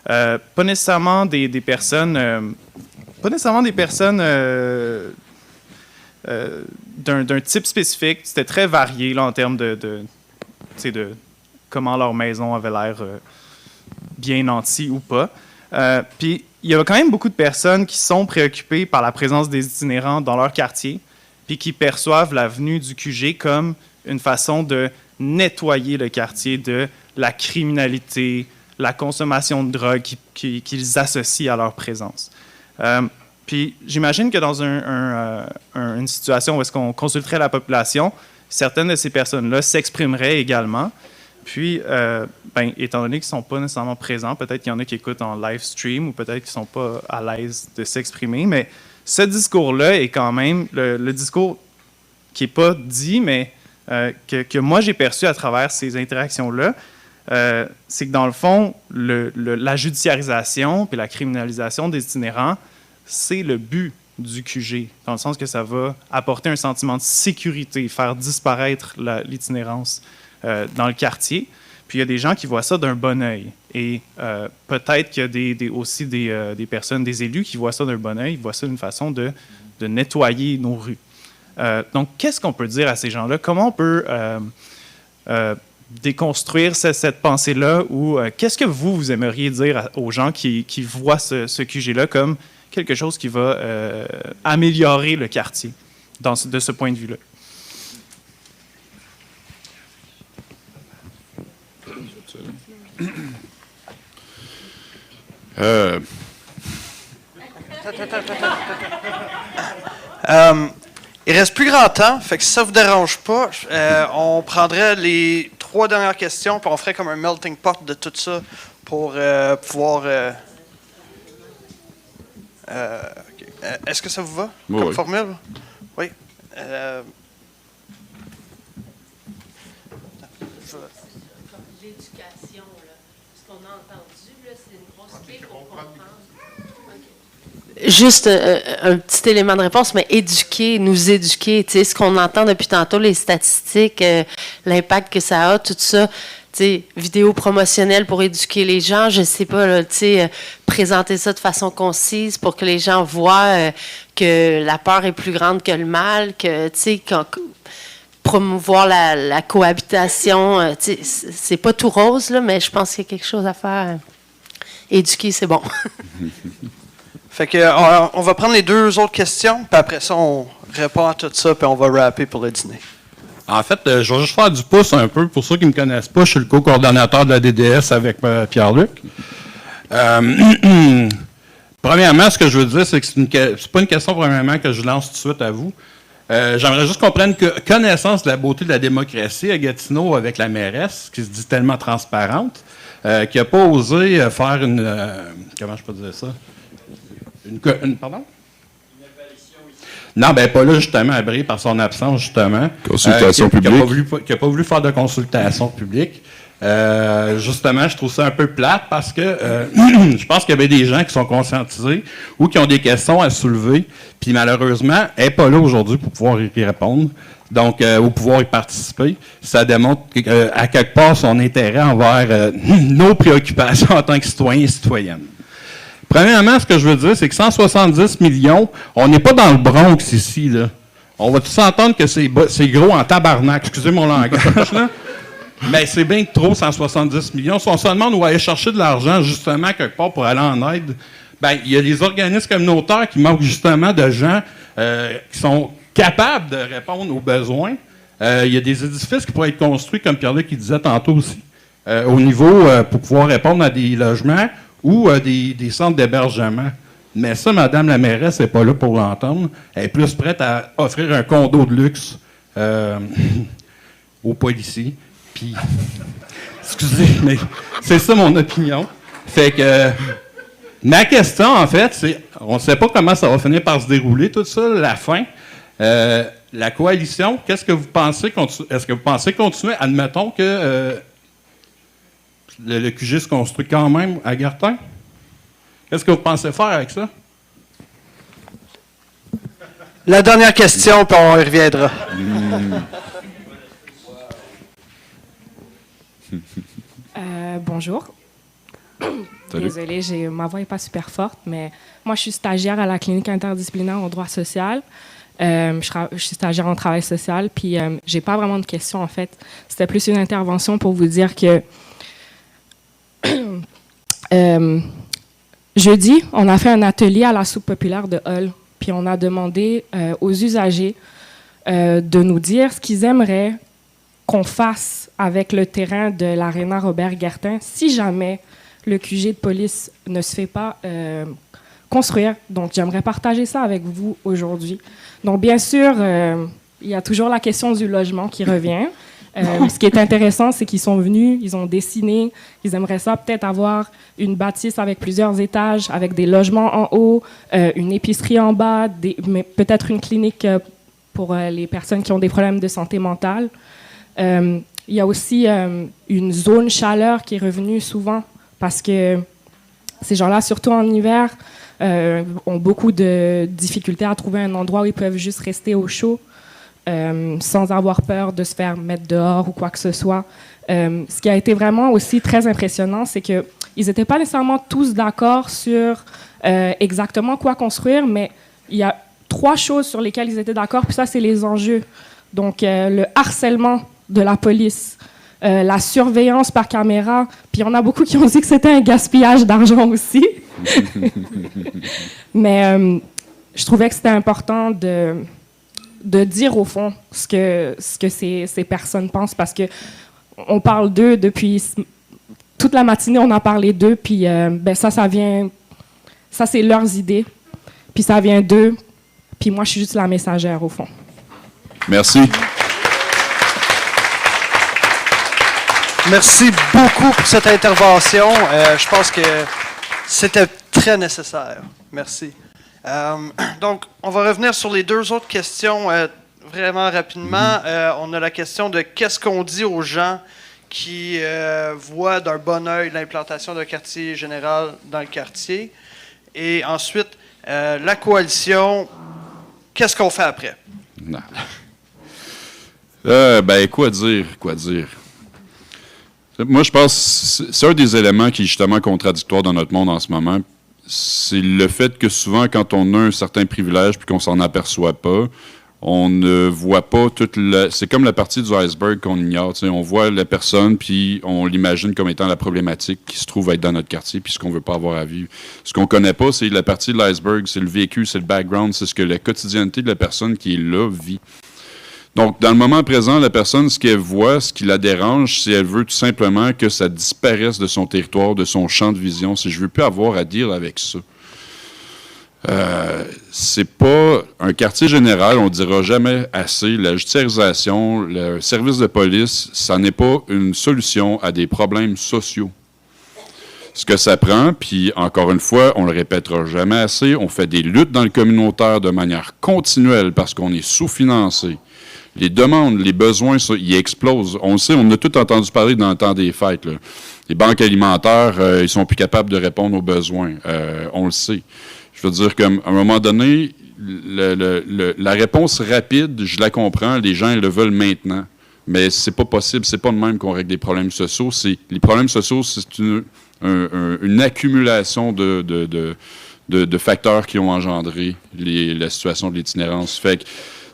Pas nécessairement des personnes d'un type spécifique. C'était très varié là, en termes de comment leur maison avait l'air bien nantie ou pas. Puis, il y a quand même beaucoup de personnes qui sont préoccupées par la présence des itinérants dans leur quartier, puis qui perçoivent la venue du QG comme une façon de nettoyer le quartier de la criminalité, la consommation de drogue qu'ils associent à leur présence. Puis j'imagine que dans une situation où est-ce qu'on consulterait la population, certaines de ces personnes-là s'exprimeraient également. Puis, étant donné qu'ils ne sont pas nécessairement présents, peut-être qu'il y en a qui écoutent en live stream ou peut-être qu'ils ne sont pas à l'aise de s'exprimer, mais ce discours-là est quand même le discours qui n'est pas dit, mais que moi j'ai perçu à travers ces interactions-là, c'est que dans le fond, la judiciarisation et la criminalisation des itinérants, c'est le but du QG, dans le sens que ça va apporter un sentiment de sécurité, faire disparaître l'itinérance dans le quartier. Puis il y a des gens qui voient ça d'un bon œil. Et peut-être qu'il y a aussi des personnes, des élus qui voient ça d'un bon œil, ils voient ça d'une façon de nettoyer nos rues. Donc, qu'est-ce qu'on peut dire à ces gens-là? Comment on peut déconstruire cette pensée-là? Ou qu'est-ce que vous aimeriez dire aux gens qui voient ce QG-là comme quelque chose qui va améliorer le quartier de ce point de vue-là? Il reste plus grand temps, fait que si ça vous dérange pas, on prendrait les 3 dernières questions puis on ferait comme un melting pot de tout ça pour pouvoir. Okay. Est-ce que ça vous va comme formule? Oui. L'éducation, là. Ce qu'on a entendu, là, c'est une grosse clé pour comprendre. Okay. Juste un petit élément de réponse, mais nous éduquer, tu sais, ce qu'on entend depuis tantôt, les statistiques, l'impact que ça a, tout ça, tu sais, vidéo promotionnelle pour éduquer les gens, je sais pas, là, tu sais, présenter ça de façon concise pour que les gens voient que la peur est plus grande que le mal, que, tu sais, promouvoir la cohabitation, c'est pas tout rose, là, mais je pense qu'il y a quelque chose à faire. Éduquer, c'est bon. Fait que on va prendre les 2 autres questions, puis après ça, on répond à tout ça, puis on va rapper pour le dîner. En fait, je vais juste faire du pouce un peu. Pour ceux qui ne me connaissent pas, je suis le co-coordonnateur de la DDS avec Pierre-Luc. Premièrement, ce que je veux dire, c'est que c'est pas une question, premièrement, que je lance tout de suite à vous. J'aimerais juste qu'on prenne connaissance de la beauté de la démocratie à Gatineau avec la mairesse, qui se dit tellement transparente, qui n'a pas osé faire comment je peux dire ça? Pardon? Non, pas là, justement, abri par son absence, justement. Consultation publique. Qui n'a pas voulu faire de consultation publique. Justement, je trouve ça un peu plate parce que je pense qu'il y avait des gens qui sont conscientisés ou qui ont des questions à soulever. Puis malheureusement, elle n'est pas là aujourd'hui pour pouvoir y répondre. Donc, ou pouvoir y participer. Ça démontre à quelque part son intérêt envers nos préoccupations en tant que citoyens et citoyennes. Premièrement, ce que je veux dire, c'est que 170 millions, on n'est pas dans le Bronx ici, là. On va tous entendre que c'est gros en tabarnak. Excusez mon langage, là. Mais c'est bien trop, 170 millions. Si on se demande où aller chercher de l'argent, justement, quelque part pour aller en aide, ben, il y a des organismes communautaires qui manquent justement de gens qui sont capables de répondre aux besoins. Il y a des édifices qui pourraient être construits, comme Pierre-Luc qui disait tantôt aussi, au niveau pour pouvoir répondre à des logements ou des centres d'hébergement. Mais ça, Mme la mairesse n'est pas là pour l'entendre. Elle est plus prête à offrir un condo de luxe aux policiers. Puis, excusez, mais c'est ça mon opinion. Fait que ma question, en fait, c'est, on ne sait pas comment ça va finir par se dérouler, tout ça, la fin. La coalition, qu'est-ce que vous pensez? Est-ce que vous pensez continuer? Admettons que le QG se construit quand même à Gartin. Qu'est-ce que vous pensez faire avec ça? La dernière question, puis on y reviendra. Bonjour. Salut. Désolée, ma voix n'est pas super forte, mais moi, je suis stagiaire à la clinique interdisciplinaire en droit social. Je suis stagiaire en travail social, puis j'ai pas vraiment de questions, en fait. C'était plus une intervention pour vous dire que jeudi, on a fait un atelier à la soupe populaire de Hull, puis on a demandé aux usagers de nous dire ce qu'ils aimeraient qu'on fasse avec le terrain de l'aréna Robert-Gartin si jamais le QG de police ne se fait pas construire. Donc, j'aimerais partager ça avec vous aujourd'hui. Donc, bien sûr, il y a toujours la question du logement qui revient. Ce qui est intéressant, c'est qu'ils sont venus, ils ont dessiné, ils aimeraient ça peut-être avoir une bâtisse avec plusieurs étages, avec des logements en haut, une épicerie en bas, mais peut-être une clinique pour les personnes qui ont des problèmes de santé mentale. Il y a aussi une zone chaleur qui est revenue souvent parce que ces gens-là, surtout en hiver, ont beaucoup de difficultés à trouver un endroit où ils peuvent juste rester au chaud sans avoir peur de se faire mettre dehors ou quoi que ce soit. Ce qui a été vraiment aussi très impressionnant, c'est qu'ils n'étaient pas nécessairement tous d'accord sur exactement quoi construire, mais il y a 3 choses sur lesquelles ils étaient d'accord, puis ça, c'est les enjeux. Donc, le harcèlement de la police, la surveillance par caméra, puis il y en a beaucoup qui ont dit que c'était un gaspillage d'argent aussi. Mais je trouvais que c'était important de dire au fond ce que ces personnes pensent, parce que on parle d'eux depuis toute la matinée, on a parlé d'eux, puis ça vient, ça c'est leurs idées, puis ça vient d'eux, puis moi je suis juste la messagère au fond. Merci. Merci beaucoup pour cette intervention. Je pense que c'était très nécessaire. Merci. Donc, on va revenir sur les 2 autres questions vraiment rapidement. On a la question de qu'est-ce qu'on dit aux gens qui voient d'un bon œil l'implantation d'un quartier général dans le quartier. Et ensuite, la coalition, qu'est-ce qu'on fait après? Non. Quoi dire? Moi, je pense que c'est un des éléments qui est justement contradictoire dans notre monde en ce moment. C'est le fait que souvent, quand on a un certain privilège puis qu'on s'en aperçoit pas, on ne voit pas toute la... C'est comme la partie du iceberg qu'on ignore. T'sais. On voit la personne puis on l'imagine comme étant la problématique qui se trouve être dans notre quartier puis ce qu'on veut pas avoir à vivre. Ce qu'on connaît pas, c'est la partie de l'iceberg, c'est le vécu, c'est le background, c'est ce que la quotidienneté de la personne qui est là vit. Donc, dans le moment présent, la personne, ce qu'elle voit, ce qui la dérange, c'est elle veut tout simplement que ça disparaisse de son territoire, de son champ de vision. Si je veux plus avoir à deal avec ça. C'est pas un quartier général, on dira jamais assez. La judiciarisation, le service de police, ça n'est pas une solution à des problèmes sociaux. Ce que ça prend, puis encore une fois, on le répétera jamais assez, on fait des luttes dans le communautaire de manière continuelle parce qu'on est sous-financé. Les demandes, les besoins, ça, ils explosent. On le sait, on a tout entendu parler dans le temps des fêtes. Là. Les banques alimentaires, ils sont plus capables de répondre aux besoins. On le sait. Je veux dire qu'à un moment donné, la réponse rapide, je la comprends, les gens ils le veulent maintenant. Mais c'est pas possible, c'est pas de même qu'on règle des problèmes sociaux. Les problèmes sociaux, c'est une accumulation de facteurs qui ont engendré la situation de l'itinérance. Fait que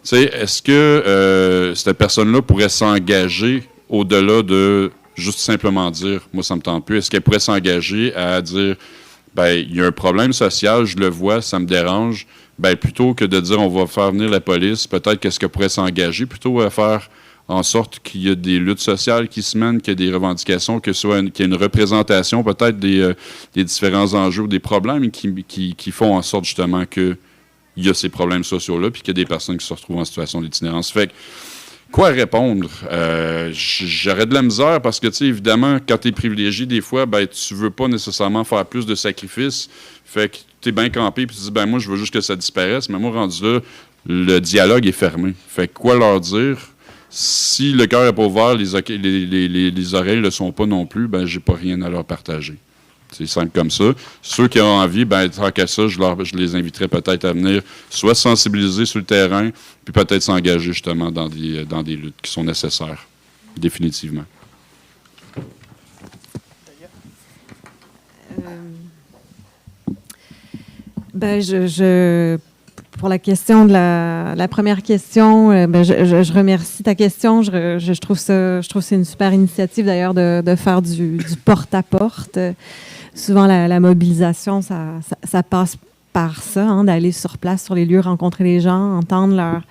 sais, est-ce que cette personne-là pourrait s'engager au-delà de juste simplement dire « moi, ça me tente plus ». Est-ce qu'elle pourrait s'engager à dire « ben il y a un problème social, je le vois, ça me dérange ». Ben plutôt que de dire « on va faire venir la police », peut-être qu'est-ce qu'elle pourrait s'engager plutôt à faire en sorte qu'il y a des luttes sociales qui se mènent, qu'il y a des revendications, qu'il y ait une représentation peut-être des différents enjeux ou des problèmes qui font en sorte justement qu'il y a ces problèmes sociaux-là puis qu'il y a des personnes qui se retrouvent en situation d'itinérance. Fait que, quoi répondre? J'aurais de la misère parce que, tu sais, évidemment, quand tu es privilégié, des fois, ben tu veux pas nécessairement faire plus de sacrifices. Fait que tu es bien campé puis tu dis, ben moi, je veux juste que ça disparaisse. Mais moi, rendu là, le dialogue est fermé. Fait que quoi leur dire? Si le cœur n'est pas ouvert, les oreilles ne le sont pas non plus, ben j'ai pas rien à leur partager. C'est simple comme ça. Ceux qui ont envie, ben tant qu'à ça, je les inviterais peut-être à venir soit sensibiliser sur le terrain, puis peut-être s'engager justement dans des luttes qui sont nécessaires, définitivement. Pour la question de la première question, je remercie ta question. Je trouve que c'est une super initiative d'ailleurs de faire du porte-à-porte. Souvent, la mobilisation, ça passe par ça, hein, d'aller sur place, sur les lieux, rencontrer les gens, entendre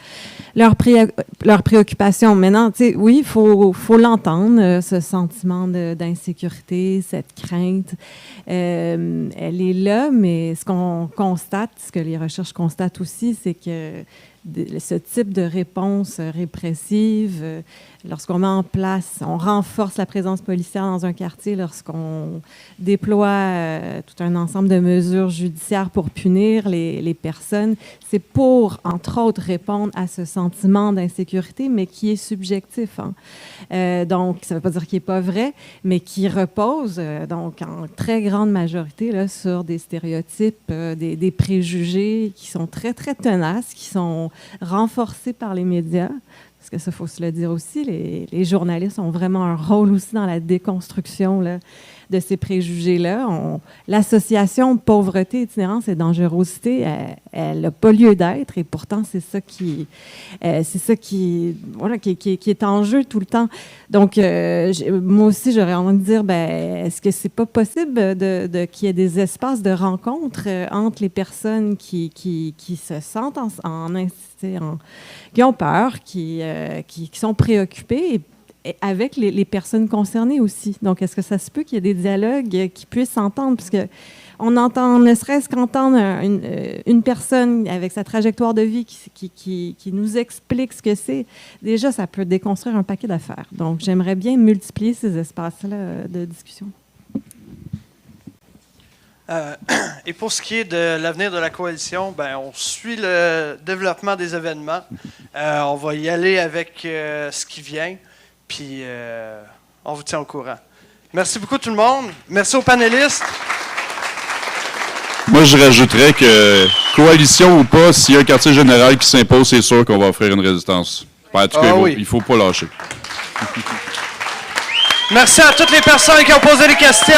leurs préoccupations. Maintenant, tu sais, oui, il faut l'entendre, ce sentiment d'insécurité, cette crainte. Elle est là, mais ce qu'on constate, ce que les recherches constatent aussi, c'est que ce type de réponse répressive, lorsqu'on met en place, on renforce la présence policière dans un quartier, lorsqu'on déploie tout un ensemble de mesures judiciaires pour punir les personnes, c'est pour, entre autres, répondre à ce sentiment d'insécurité, mais qui est subjectif. Hein. Donc, ça ne veut pas dire qu'il n'est pas vrai, mais qui repose, donc, en très grande majorité là, sur des stéréotypes, des préjugés qui sont très, très tenaces, qui sont renforcés par les médias. Parce que ça, il faut se le dire aussi, les journalistes ont vraiment un rôle aussi dans la déconstruction là, de ces préjugés-là. L'association pauvreté, itinérance et dangerosité, elle n'a pas lieu d'être et pourtant, c'est ça qui est en jeu tout le temps. Donc, moi aussi, j'aurais envie de dire, est-ce que c'est pas possible qu'il y ait des espaces de rencontre entre les personnes qui se sentent qui ont peur, qui sont préoccupées et avec les personnes concernées aussi. Donc, est-ce que ça se peut qu'il y ait des dialogues qui puissent s'entendre? Parce que on entend, ne serait-ce qu'entendre une personne avec sa trajectoire de vie qui nous explique ce que c'est, déjà, ça peut déconstruire un paquet d'affaires. Donc, j'aimerais bien multiplier ces espaces-là de discussion. Et pour ce qui est de l'avenir de la coalition, on suit le développement des événements. On va y aller avec ce qui vient, puis on vous tient au courant. Merci beaucoup tout le monde. Merci aux panélistes. Moi, je rajouterais que, coalition ou pas, s'il y a un quartier général qui s'impose, c'est sûr qu'on va offrir une résistance. En tout cas, il ne faut pas lâcher. Merci à toutes les personnes qui ont posé des questions.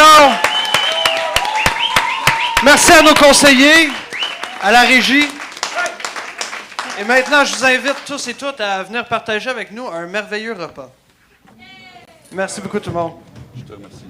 Merci à nos conseillers, à la régie. Et maintenant, je vous invite tous et toutes à venir partager avec nous un merveilleux repas. Merci beaucoup tout le monde. Je te remercie.